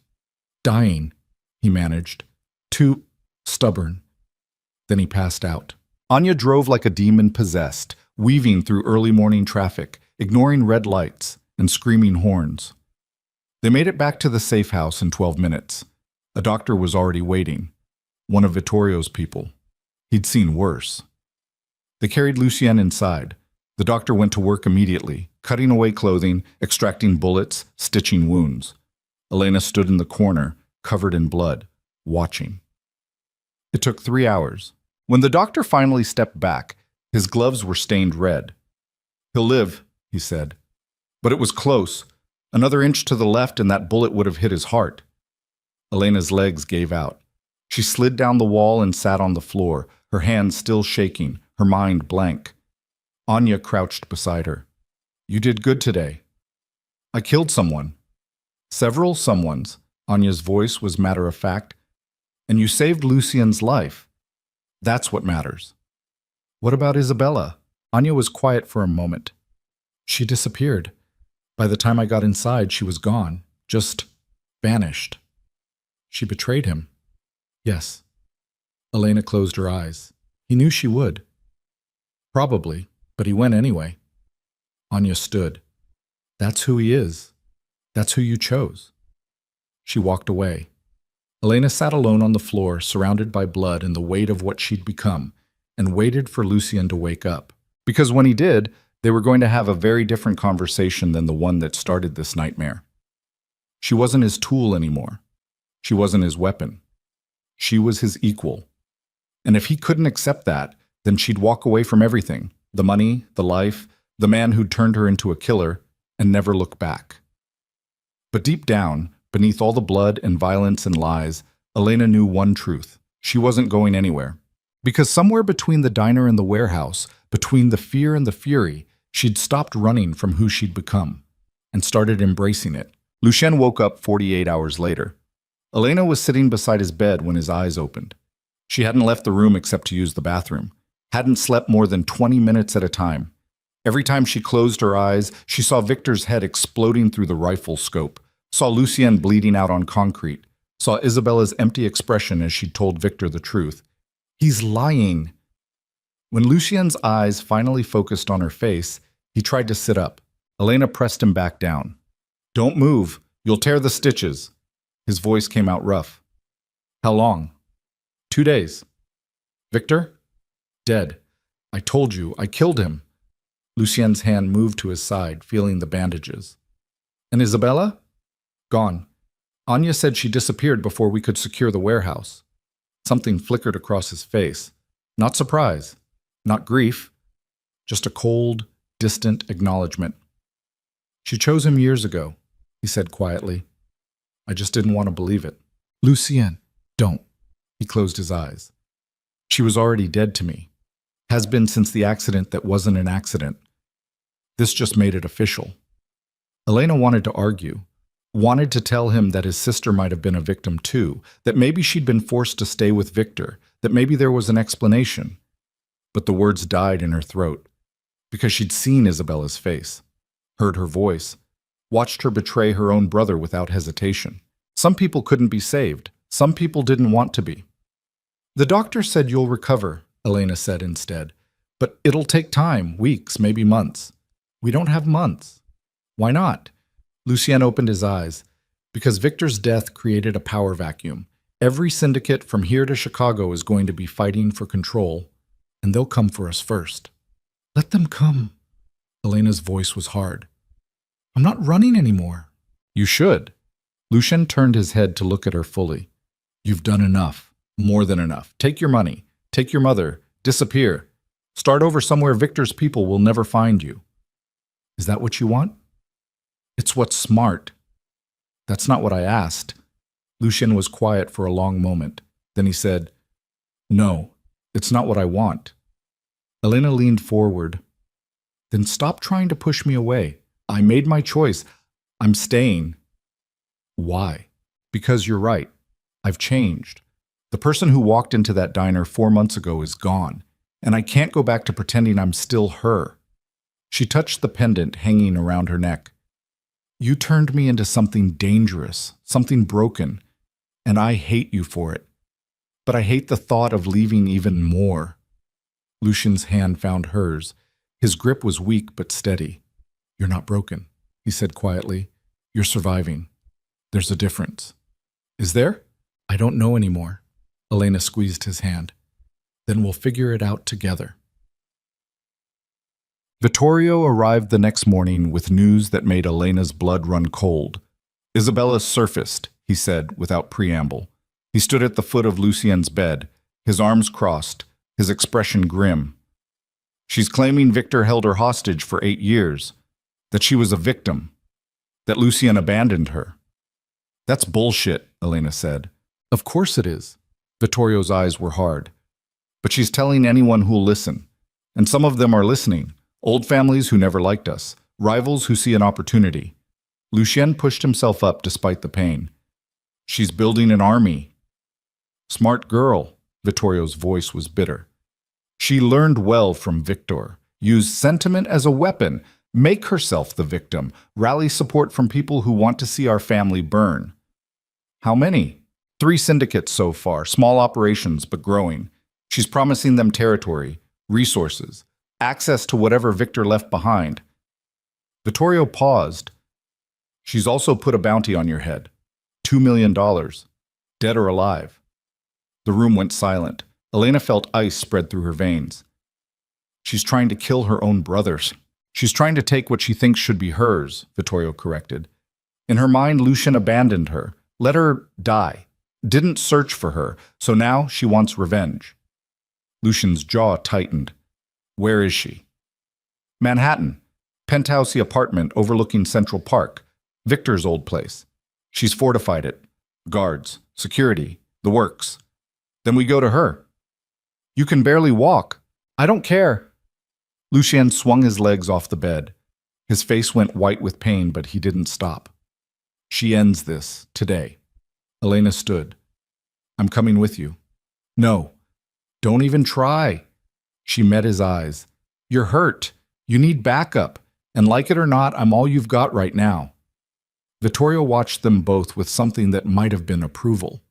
dying, he managed. Too stubborn. Then he passed out. Anya drove like a demon possessed, weaving through early morning traffic, ignoring red lights and screaming horns. They made it back to the safe house in 12 minutes. A doctor was already waiting, one of Vittorio's people. He'd seen worse. They carried Lucien inside. The doctor went to work immediately, cutting away clothing, extracting bullets, stitching wounds. Elena stood in the corner, covered in blood, watching. It took 3 hours. When the doctor finally stepped back, his gloves were stained red. He'll live, he said. But it was close. Another inch to the left and that bullet would have hit his heart. Elena's legs gave out. She slid down the wall and sat on the floor, her hands still shaking, her mind blank. Anya crouched beside her. You did good today. I killed someone. Several someones. Anya's voice was matter of fact. And you saved Lucien's life. That's what matters. What about Isabella? Anya was quiet for a moment. She disappeared. By the time I got inside, she was gone. Just vanished. She betrayed him. Yes. Elena closed her eyes. He knew she would. Probably, but he went anyway. Anya stood. That's who he is. That's who you chose. She walked away. Elena sat alone on the floor, surrounded by blood and the weight of what she'd become, and waited for Lucien to wake up. Because when he did, they were going to have a very different conversation than the one that started this nightmare. She wasn't his tool anymore. She wasn't his weapon. She was his equal. And if he couldn't accept that, then she'd walk away from everything, the money, the life, the man who'd turned her into a killer, and never look back. But deep down, beneath all the blood and violence and lies, Elena knew one truth. She wasn't going anywhere. Because somewhere between the diner and the warehouse, between the fear and the fury, she'd stopped running from who she'd become and started embracing it. Lucien woke up 48 hours later. Elena was sitting beside his bed when his eyes opened. She hadn't left the room except to use the bathroom, hadn't slept more than 20 minutes at a time. Every time she closed her eyes, she saw Victor's head exploding through the rifle scope, saw Lucien bleeding out on concrete, saw Isabella's empty expression as she told Victor the truth. He's lying. When Lucien's eyes finally focused on her face, he tried to sit up. Elena pressed him back down. Don't move. You'll tear the stitches. His voice came out rough. How long? 2 days. Victor? Dead. I told you, I killed him. Lucien's hand moved to his side, feeling the bandages. And Isabella? Gone. Anya said she disappeared before we could secure the warehouse. Something flickered across his face. Not surprise. Not grief. Just a cold, distant acknowledgement. She chose him years ago, he said quietly. I just didn't want to believe it. Lucien, don't. He closed his eyes. She was already dead to me. Has been since the accident that wasn't an accident. This just made it official. Elena wanted to argue, wanted to tell him that his sister might have been a victim too, that maybe she'd been forced to stay with Victor, that maybe there was an explanation. But the words died in her throat, because she'd seen Isabella's face, heard her voice, watched her betray her own brother without hesitation. Some people couldn't be saved. Some people didn't want to be. The doctor said you'll recover, Elena said instead. But it'll take time, weeks, maybe months. We don't have months. Why not? Lucien opened his eyes. Because Victor's death created a power vacuum. Every syndicate from here to Chicago is going to be fighting for control, and they'll come for us first. Let them come. Elena's voice was hard. I'm not running anymore. You should. Lucien turned his head to look at her fully. You've done enough. More than enough. Take your money. Take your mother. Disappear. Start over somewhere Victor's people will never find you. Is that what you want? It's what's smart. That's not what I asked. Lucien was quiet for a long moment. Then he said, No, it's not what I want. Elena leaned forward. Then stop trying to push me away. I made my choice. I'm staying. Why? Because you're right. I've changed. The person who walked into that diner 4 months ago is gone, and I can't go back to pretending I'm still her. She touched the pendant hanging around her neck. You turned me into something dangerous, something broken, and I hate you for it. But I hate the thought of leaving even more. Lucien's hand found hers. His grip was weak but steady. You're not broken, he said quietly. You're surviving. There's a difference. Is there? I don't know anymore. Elena squeezed his hand. Then we'll figure it out together. Vittorio arrived the next morning with news that made Elena's blood run cold. Isabella surfaced, he said without preamble. He stood at the foot of Lucien's bed, his arms crossed, his expression grim. She's claiming Victor held her hostage for 8 years, that she was a victim, that Lucien abandoned her. That's bullshit, Elena said. Of course it is. Vittorio's eyes were hard. But she's telling anyone who'll listen. And some of them are listening. Old families who never liked us. Rivals who see an opportunity. Lucien pushed himself up despite the pain. She's building an army. Smart girl. Vittorio's voice was bitter. She learned well from Victor. Use sentiment as a weapon. Make herself the victim. Rally support from people who want to see our family burn. How many? 3 syndicates so far. Small operations, but growing. She's promising them territory, resources, access to whatever Victor left behind. Vittorio paused. She's also put a bounty on your head. $2 million. Dead or alive. The room went silent. Elena felt ice spread through her veins. She's trying to kill her own brothers. She's trying to take what she thinks should be hers, Vittorio corrected. In her mind, Lucien abandoned her, let her die, didn't search for her, so now she wants revenge. Lucien's jaw tightened. Where is she? Manhattan. Penthousey apartment overlooking Central Park. Victor's old place. She's fortified it. Guards, security, the works. Then we go to her. You can barely walk. I don't care. Lucien swung his legs off the bed. His face went white with pain, but he didn't stop. She ends this, today. Elena stood. I'm coming with you. No. Don't even try. She met his eyes. You're hurt. You need backup. And like it or not, I'm all you've got right now. Vittorio watched them both with something that might have been approval.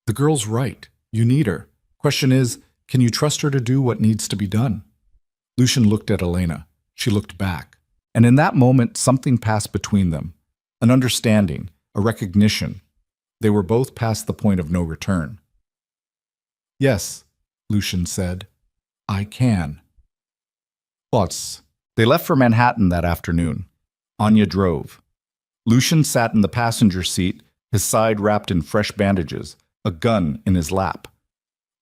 The girl's right. You need her. Question is, can you trust her to do what needs to be done? Lucien looked at Elena. She looked back. And in that moment, something passed between them. An understanding, a recognition. They were both past the point of no return. Yes, Lucien said. I can. Thoughts. They left for Manhattan that afternoon. Anya drove. Lucien sat in the passenger seat, his side wrapped in fresh bandages, a gun in his lap.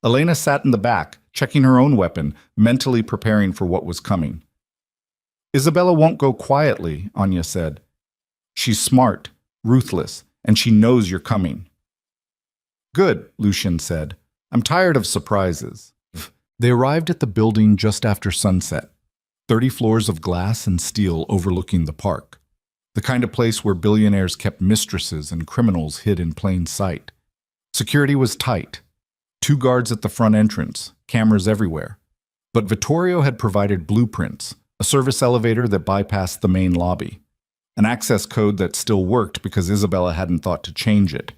Elena sat in the back, checking her own weapon, mentally preparing for what was coming. Isabella won't go quietly, Anya said. She's smart, ruthless, and she knows you're coming. Good, Lucien said. I'm tired of surprises. They arrived at the building just after sunset. 30 floors of glass and steel overlooking the park. The kind of place where billionaires kept mistresses and criminals hid in plain sight. Security was tight. 2 guards at the front entrance, cameras everywhere. But Vittorio had provided blueprints, a service elevator that bypassed the main lobby. An access code that still worked because Isabella hadn't thought to change it.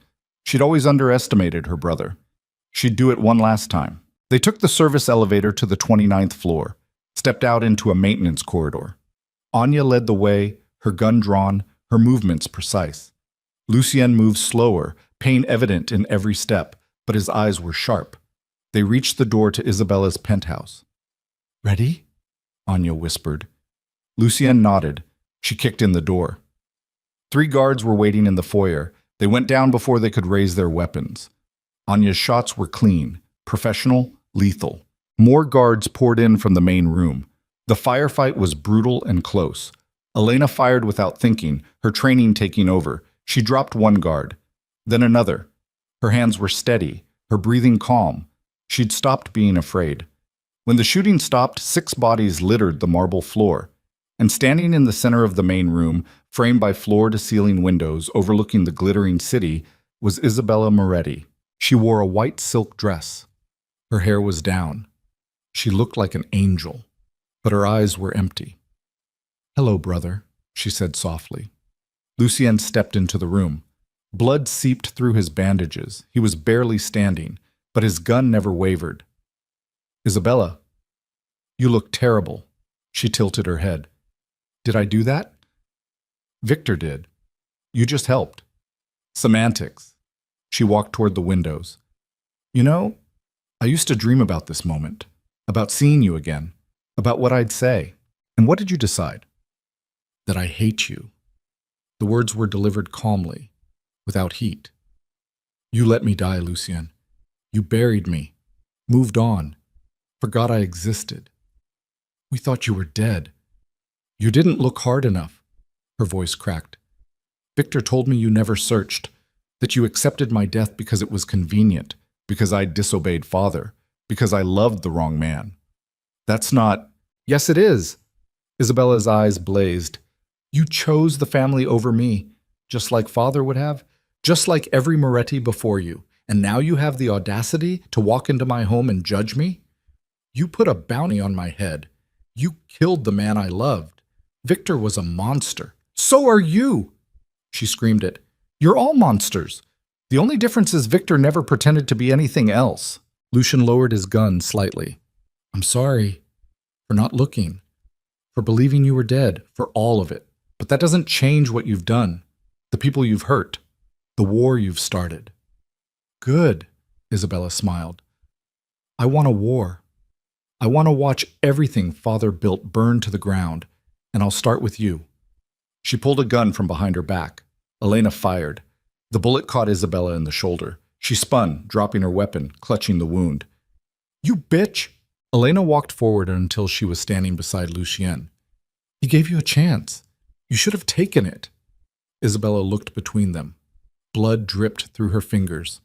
She'd always underestimated her brother. She'd do it one last time. They took the service elevator to the 29th floor, stepped out into a maintenance corridor. Anya led the way, her gun drawn, her movements precise. Lucien moved slower, pain evident in every step, but his eyes were sharp. They reached the door to Isabella's penthouse. Ready? Anya whispered. Lucien nodded. She kicked in the door. 3 guards were waiting in the foyer. They went down before they could raise their weapons. Anya's shots were clean, professional, lethal. More guards poured in from the main room. The firefight was brutal and close. Elena fired without thinking, her training taking over. She dropped one guard, then another. Her hands were steady, her breathing calm. She'd stopped being afraid. When the shooting stopped, 6 bodies littered the marble floor. And standing in the center of the main room, framed by floor-to-ceiling windows overlooking the glittering city, was Isabella Moretti. She wore a white silk dress. Her hair was down. She looked like an angel, but her eyes were empty. Hello, brother, she said softly. Lucien stepped into the room. Blood seeped through his bandages. He was barely standing, but his gun never wavered. Isabella, you look terrible. She tilted her head. Did I do that? Victor did. You just helped. Semantics. She walked toward the windows. You know, I used to dream about this moment, about seeing you again, about what I'd say. And what did you decide? That I hate you. The words were delivered calmly, without heat. You let me die, Lucien. You buried me, moved on, forgot I existed. We thought you were dead. You didn't look hard enough. Her voice cracked. Victor told me you never searched. That you accepted my death because it was convenient, because I disobeyed father, because I loved the wrong man. That's not— Yes, it is. Isabella's eyes blazed. You chose the family over me, just like father would have, just like every Moretti before you, and now you have the audacity to walk into my home and judge me? You put a bounty on my head. You killed the man I loved. Victor was a monster. So are you! She screamed it. You're all monsters. The only difference is Victor never pretended to be anything else. Lucian lowered his gun slightly. I'm sorry for not looking, for believing you were dead, for all of it. But that doesn't change what you've done, the people you've hurt, the war you've started. Good, Isabella smiled. I want a war. I want to watch everything father built burn to the ground, and I'll start with you. She pulled a gun from behind her back. Elena fired. The bullet caught Isabella in the shoulder. She spun, dropping her weapon, clutching the wound. You bitch! Elena walked forward until she was standing beside Lucien. He gave you a chance. You should have taken it. Isabella looked between them. Blood dripped through her fingers.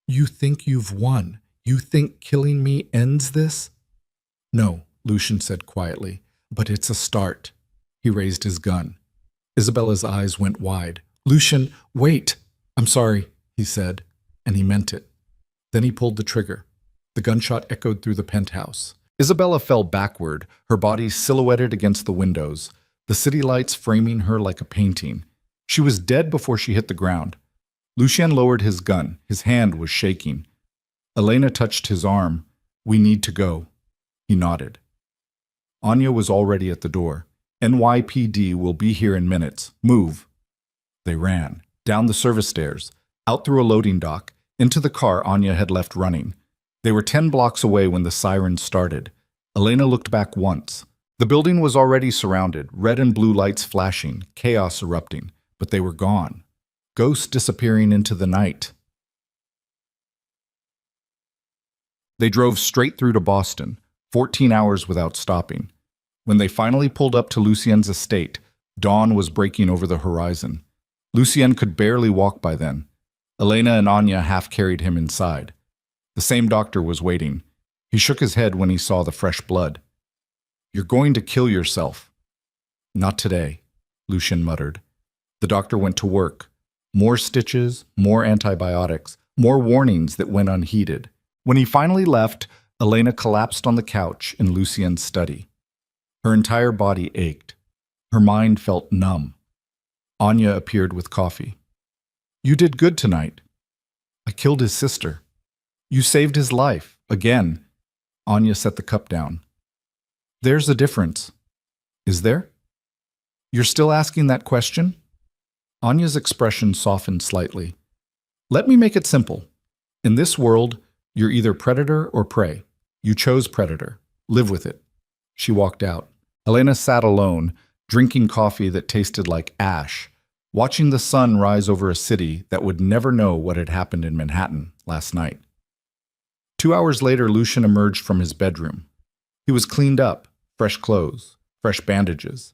You think you've won? You think killing me ends this? No, Lucien said quietly, but it's a start. He raised his gun. Isabella's eyes went wide. Lucien, wait! I'm sorry, he said, and he meant it. Then he pulled the trigger. The gunshot echoed through the penthouse. Isabella fell backward, her body silhouetted against the windows, the city lights framing her like a painting. She was dead before she hit the ground. Lucien lowered his gun. His hand was shaking. Elena touched his arm. We need to go. He nodded. Anya was already at the door. NYPD will be here in minutes. Move. They ran. Down the service stairs, out through a loading dock, into the car Anya had left running. They were 10 blocks away when the sirens started. Elena looked back once. The building was already surrounded, red and blue lights flashing, chaos erupting, but they were gone. Ghosts disappearing into the night. They drove straight through to Boston, 14 hours without stopping. When they finally pulled up to Lucien's estate, dawn was breaking over the horizon. Lucien could barely walk by then. Elena and Anya half carried him inside. The same doctor was waiting. He shook his head when he saw the fresh blood. You're going to kill yourself. Not today, Lucien muttered. The doctor went to work. More stitches, more antibiotics, more warnings that went unheeded. When he finally left, Elena collapsed on the couch in Lucien's study. Her entire body ached. Her mind felt numb. Anya appeared with coffee. You did good tonight. I killed his sister. You saved his life, again. Anya set the cup down. There's a difference. Is there? You're still asking that question? Anya's expression softened slightly. Let me make it simple. In this world, you're either predator or prey. You chose predator. Live with it. She walked out. Elena sat alone, drinking coffee that tasted like ash, watching the sun rise over a city that would never know what had happened in Manhattan last night. 2 hours later, Lucien emerged from his bedroom. He was cleaned up, fresh clothes, fresh bandages,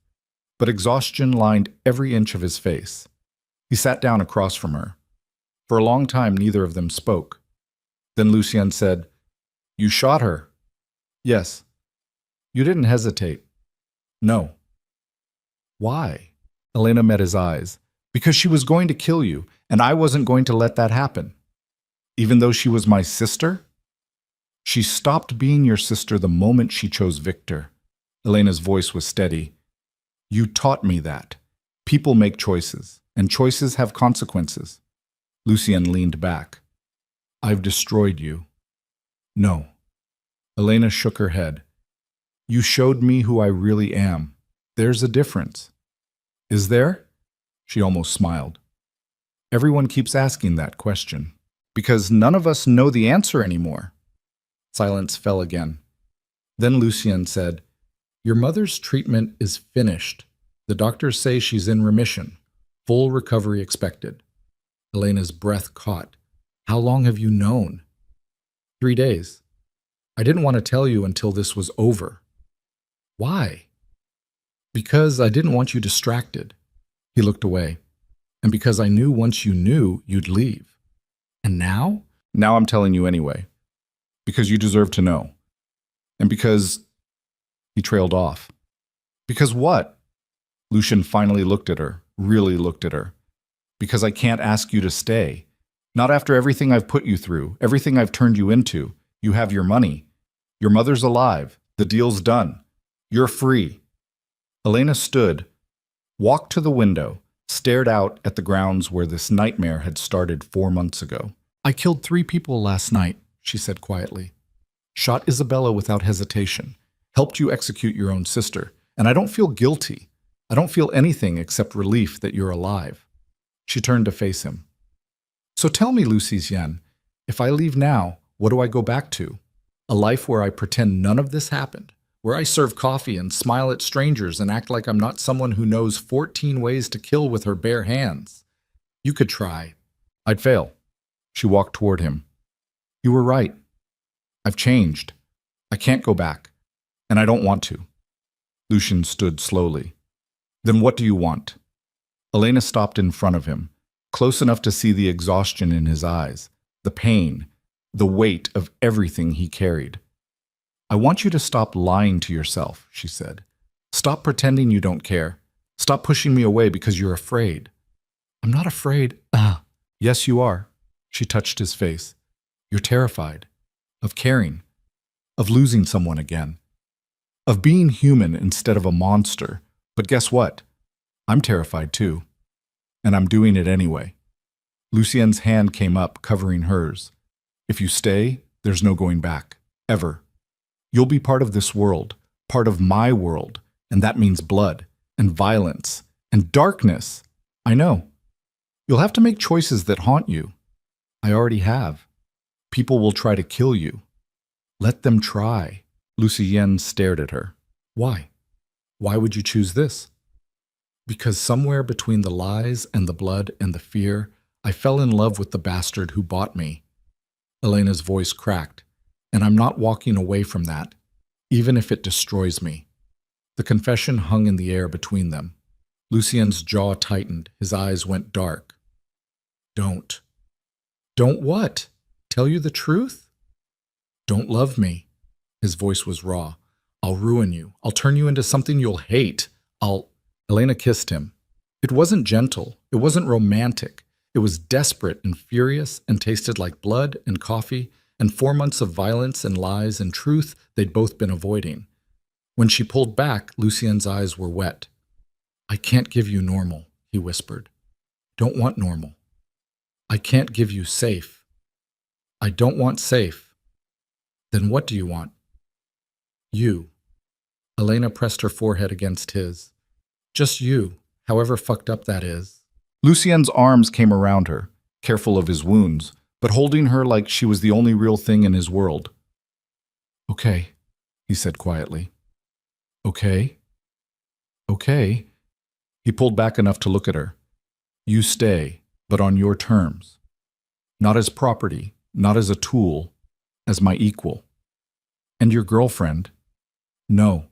but exhaustion lined every inch of his face. He sat down across from her. For a long time, neither of them spoke. Then Lucien said, You shot her. Yes. You didn't hesitate. No. Why? Elena met his eyes. Because she was going to kill you, and I wasn't going to let that happen. Even though she was my sister? She stopped being your sister the moment she chose Victor. Elena's voice was steady. You taught me that. People make choices, and choices have consequences. Lucien leaned back. I've destroyed you. No. Elena shook her head. You showed me who I really am. There's a difference. Is there? She almost smiled. Everyone keeps asking that question, because none of us know the answer anymore. Silence fell again. Then Lucien said, Your mother's treatment is finished. The doctors say she's in remission. Full recovery expected. Elena's breath caught. How long have you known? 3 days. I didn't want to tell you until this was over. Why? Because I didn't want you distracted. He looked away. And because I knew once you knew, you'd leave. And now? Now I'm telling you anyway. Because you deserve to know. And because... He trailed off. Because what? Lucian finally looked at her, really looked at her. Because I can't ask you to stay. Not after everything I've put you through, everything I've turned you into. You have your money. Your mother's alive. The deal's done. You're free. Elena stood, walked to the window, stared out at the grounds where this nightmare had started 4 months ago. I killed 3 people last night, she said quietly. Shot Isabella without hesitation. Helped you execute your own sister. And I don't feel guilty. I don't feel anything except relief that you're alive. She turned to face him. So tell me, Lucien, if I leave now, what do I go back to? A life where I pretend none of this happened? Where I serve coffee and smile at strangers and act like I'm not someone who knows 14 ways to kill with her bare hands? You could try. I'd fail. She walked toward him. You were right. I've changed. I can't go back. And I don't want to. Lucian stood slowly. Then what do you want? Elena stopped in front of him, close enough to see the exhaustion in his eyes, the pain, the weight of everything he carried. I want you to stop lying to yourself, she said. Stop pretending you don't care. Stop pushing me away because you're afraid. I'm not afraid. Yes, you are. She touched his face. You're terrified. Of caring. Of losing someone again. Of being human instead of a monster. But guess what? I'm terrified too. And I'm doing it anyway. Lucien's hand came up, covering hers. If you stay, there's no going back. Ever. You'll be part of this world, part of my world, and that means blood, and violence, and darkness. I know. You'll have to make choices that haunt you. I already have. People will try to kill you. Let them try. Lucienne stared at her. Why? Why would you choose this? Because somewhere between the lies and the blood and the fear, I fell in love with the bastard who bought me. Elena's voice cracked. And I'm not walking away from that, even if it destroys me. The confession hung in the air between them. Lucien's jaw tightened, his eyes went dark. Don't. Don't what? Tell you the truth? Don't love me. His voice was raw. I'll ruin you. I'll turn you into something you'll hate. Elena kissed him. It wasn't gentle. It wasn't romantic. It was desperate and furious and tasted like blood and coffee and 4 months of violence and lies and truth they'd both been avoiding. When she pulled back, Lucien's eyes were wet. I can't give you normal, he whispered. Don't want normal. I can't give you safe. I don't want safe. Then what do you want? You. Elena pressed her forehead against his. Just you, however fucked up that is. Lucien's arms came around her, careful of his wounds, but holding her like she was the only real thing in his world. Okay, he said quietly. Okay. Okay. He pulled back enough to look at her. You stay, but on your terms. Not as property, not as a tool, as my equal. And your girlfriend? No.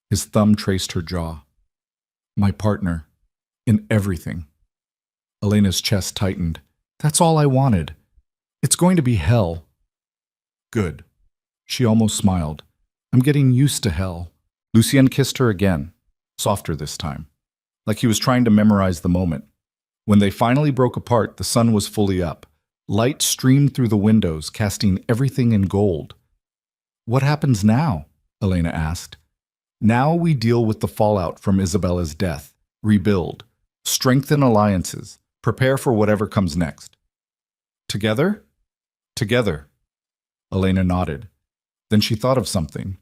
His thumb traced her jaw. My partner. In everything. Elena's chest tightened. That's all I wanted. It's going to be hell. Good. She almost smiled. I'm getting used to hell. Lucien kissed her again, softer this time, like he was trying to memorize the moment. When they finally broke apart, the sun was fully up. Light streamed through the windows, casting everything in gold. What happens now? Elena asked. Now we deal with the fallout from Isabella's death, rebuild, strengthen alliances, prepare for whatever comes next. Together? Together. Elena nodded. Then she thought of something.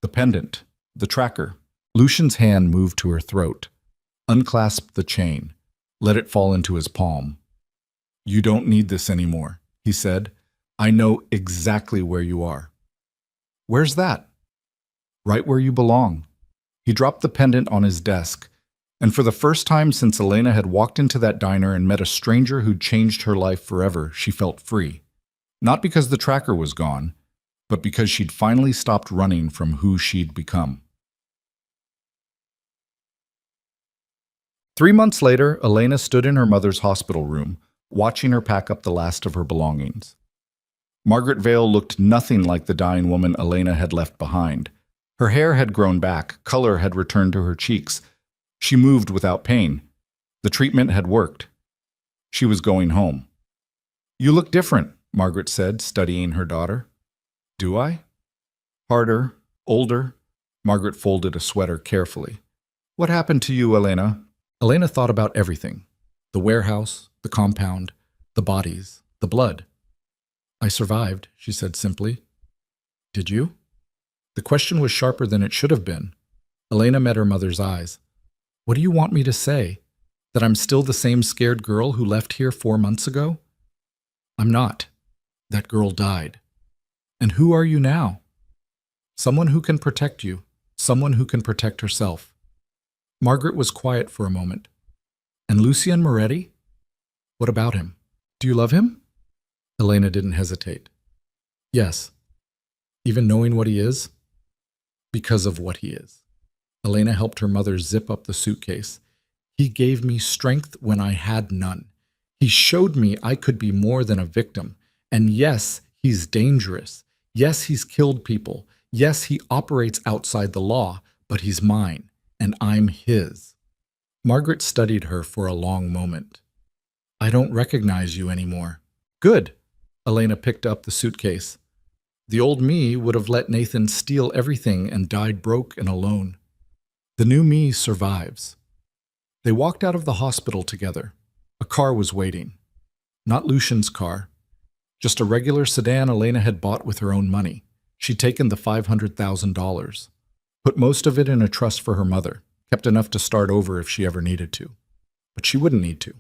The pendant, the tracker. Lucian's hand moved to her throat, unclasped the chain, let it fall into his palm. You don't need this anymore, he said. I know exactly where you are. Where's that? Right where you belong. He dropped the pendant on his desk, and for the first time since Elena had walked into that diner and met a stranger who'd changed her life forever, she felt free. Not because the tracker was gone, but because she'd finally stopped running from who she'd become. 3 months later, Elena stood in her mother's hospital room, watching her pack up the last of her belongings. Margaret Vale looked nothing like the dying woman Elena had left behind. Her hair had grown back, color had returned to her cheeks. She moved without pain. The treatment had worked. She was going home. "You look different," Margaret said, studying her daughter. "Do I?" "Harder, older." Margaret folded a sweater carefully. "What happened to you, Elena?" Elena thought about everything. The warehouse, the compound, the bodies, the blood. "I survived," she said simply. "Did you?" The question was sharper than it should have been. Elena met her mother's eyes. "What do you want me to say? That I'm still the same scared girl who left here 4 months ago?" "I'm not. That girl died." "And who are you now?" "Someone who can protect you. Someone who can protect herself." Margaret was quiet for a moment. "And Lucien Moretti? What about him? Do you love him?" Elena didn't hesitate. "Yes. Even knowing what he is? Because of what he is." Elena helped her mother zip up the suitcase. "He gave me strength when I had none. He showed me I could be more than a victim. And yes, he's dangerous. Yes, he's killed people. Yes, he operates outside the law, but he's mine, and I'm his." Margaret studied her for a long moment. "I don't recognize you anymore." "Good." Elena picked up the suitcase. "The old me would have let Nathan steal everything and died broke and alone. The new me survives." They walked out of the hospital together. A car was waiting. Not Lucian's car. Just a regular sedan Elena had bought with her own money. She'd taken the $500,000. Put most of it in a trust for her mother. Kept enough to start over if she ever needed to. But she wouldn't need to.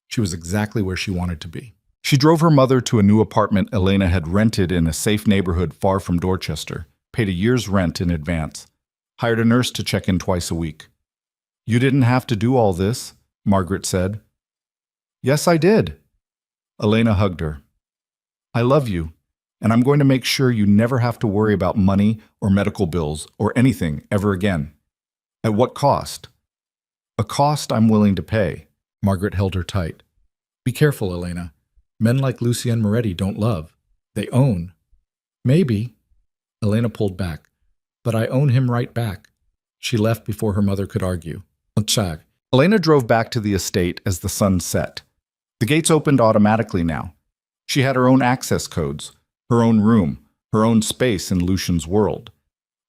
She was exactly where she wanted to be. She drove her mother to a new apartment Elena had rented in a safe neighborhood far from Dorchester, paid a year's rent in advance, hired a nurse to check in twice a week. "You didn't have to do all this," Margaret said. "Yes, I did." Elena hugged her. "I love you, and I'm going to make sure you never have to worry about money or medical bills or anything ever again." "At what cost?" "A cost I'm willing to pay." Margaret held her tight. "Be careful, Elena. Men like Lucien Moretti don't love. They own." "Maybe." Elena pulled back. "But I own him right back." She left before her mother could argue. Chag. Elena drove back to the estate as the sun set. The gates opened automatically now. She had her own access codes, her own room, her own space in Lucian's world.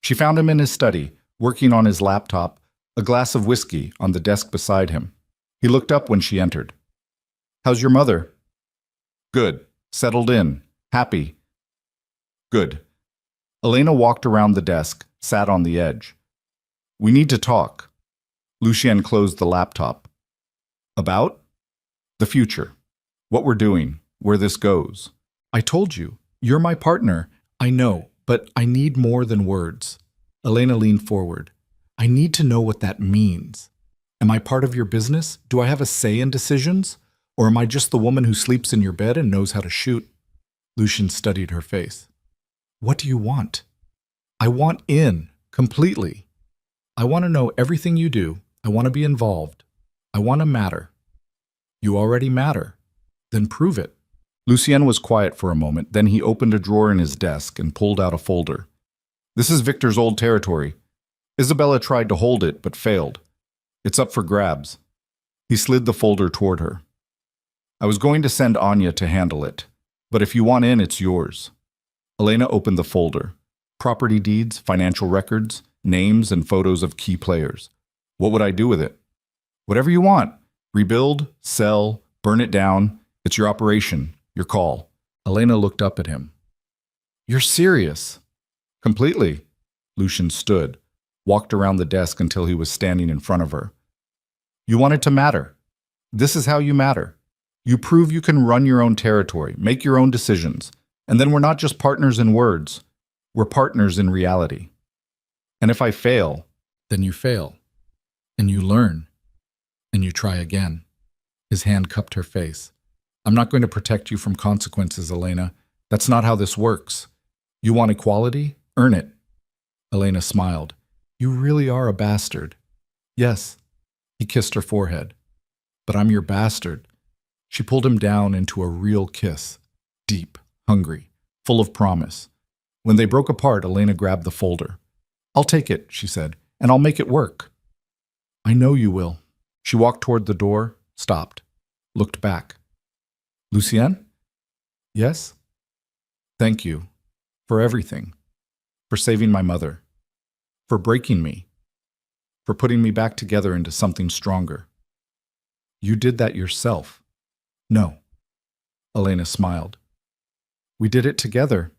She found him in his study, working on his laptop, a glass of whiskey on the desk beside him. He looked up when she entered. "How's your mother?" "Good. Settled in. Happy." "Good." Elena walked around the desk, sat on the edge. "We need to talk." Lucien closed the laptop. "About?" "The future. What we're doing. Where this goes." "I told you. You're my partner. I know, but I need more than words." Elena leaned forward. "I need to know what that means. Am I part of your business? Do I have a say in decisions? Or am I just the woman who sleeps in your bed and knows how to shoot?" Lucien studied her face. "What do you want?" "I want in, completely. I want to know everything you do. I want to be involved. I want to matter." "You already matter. Then prove it." Lucien was quiet for a moment, then he opened a drawer in his desk and pulled out a folder. "This is Victor's old territory. Isabella tried to hold it, but failed. It's up for grabs." He slid the folder toward her. "I was going to send Anya to handle it, but if you want in, it's yours." Elena opened the folder. Property deeds, financial records, names and photos of key players. "What would I do with it?" "Whatever you want. Rebuild, sell, burn it down. It's your operation, your call." Elena looked up at him. "You're serious?" "Completely." Lucien stood, walked around the desk until he was standing in front of her. "You want it to matter. This is how you matter. You prove you can run your own territory, make your own decisions, and then we're not just partners in words. We're partners in reality. And if I fail, then you fail. And you learn. And you try again." His hand cupped her face. "I'm not going to protect you from consequences, Elena. That's not how this works. You want equality? Earn it." Elena smiled. "You really are a bastard." "Yes. He kissed her forehead. But I'm your bastard. She pulled him down into a real kiss. Deep, hungry, full of promise. When they broke apart, Elena grabbed the folder. I'll take it, she said, and I'll make it work. I know you will. She walked toward the door, stopped, looked back. Lucien? Yes? Thank you. For everything. For saving my mother. For breaking me. For putting me back together into something stronger. You did that yourself. No. Elena smiled. We did it together.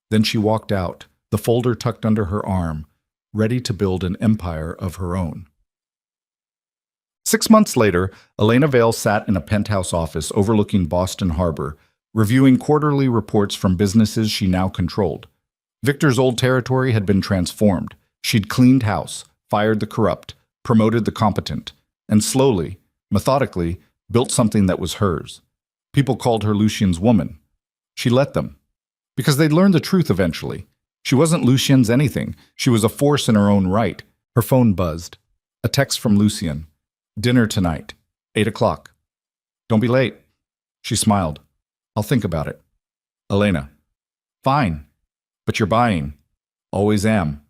Then she walked out, the folder tucked under her arm, ready to build an empire of her own. 6 months later, Elena Vale sat in a penthouse office overlooking Boston Harbor, reviewing quarterly reports from businesses she now controlled. Victor's old territory had been transformed. She'd cleaned house, fired the corrupt, promoted the competent, and slowly, methodically, built something that was hers. People called her Lucien's woman. She let them. Because they'd learn the truth eventually. She wasn't Lucien's anything. She was a force in her own right. Her phone buzzed. A text from Lucien. Dinner tonight, 8 o'clock. Don't be late. She smiled. I'll think about it. Elena. Fine. But you're buying. Always am.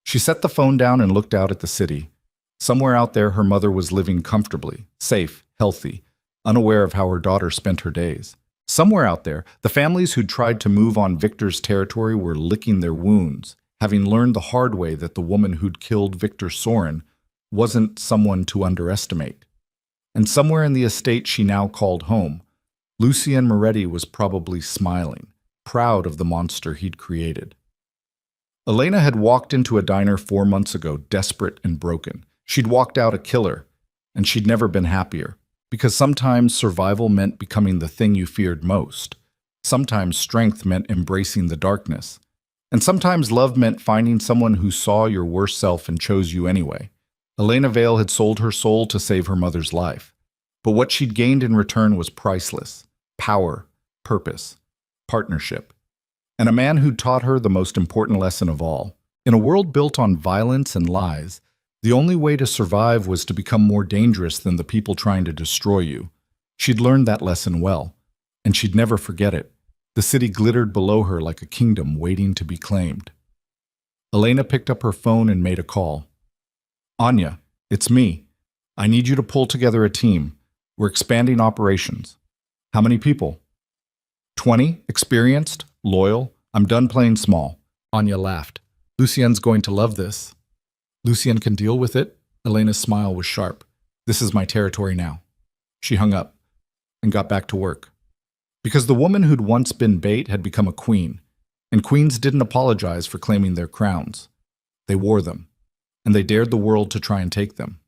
She set the phone down and looked out at the city. Somewhere out there, her mother was living comfortably, safe, healthy, unaware of how her daughter spent her days. Somewhere out there, the families who'd tried to move on Victor's territory were licking their wounds, having learned the hard way that the woman who'd killed Victor Sorin wasn't someone to underestimate. And somewhere in the estate she now called home, Lucien Moretti was probably smiling, proud of the monster he'd created. Elena had walked into a diner 4 months ago, desperate and broken. She'd walked out a killer, and she'd never been happier. Because sometimes survival meant becoming the thing you feared most. Sometimes strength meant embracing the darkness. And sometimes love meant finding someone who saw your worst self and chose you anyway. Elena Vale had sold her soul to save her mother's life. But what she'd gained in return was priceless. Power, purpose, partnership. And a man who taught her the most important lesson of all. In a world built on violence and lies, the only way to survive was to become more dangerous than the people trying to destroy you. She'd learned that lesson well, and she'd never forget it. The city glittered below her like a kingdom waiting to be claimed. Elena picked up her phone and made a call. Anya, it's me. I need you to pull together a team. We're expanding operations. How many people? 20, experienced, loyal. I'm done playing small. Anya laughed. Lucien's going to love this. Lucien can deal with it. Elena's smile was sharp. This is my territory now. She hung up and got back to work. Because the woman who'd once been bait had become a queen, and queens didn't apologize for claiming their crowns. They wore them, and they dared the world to try and take them.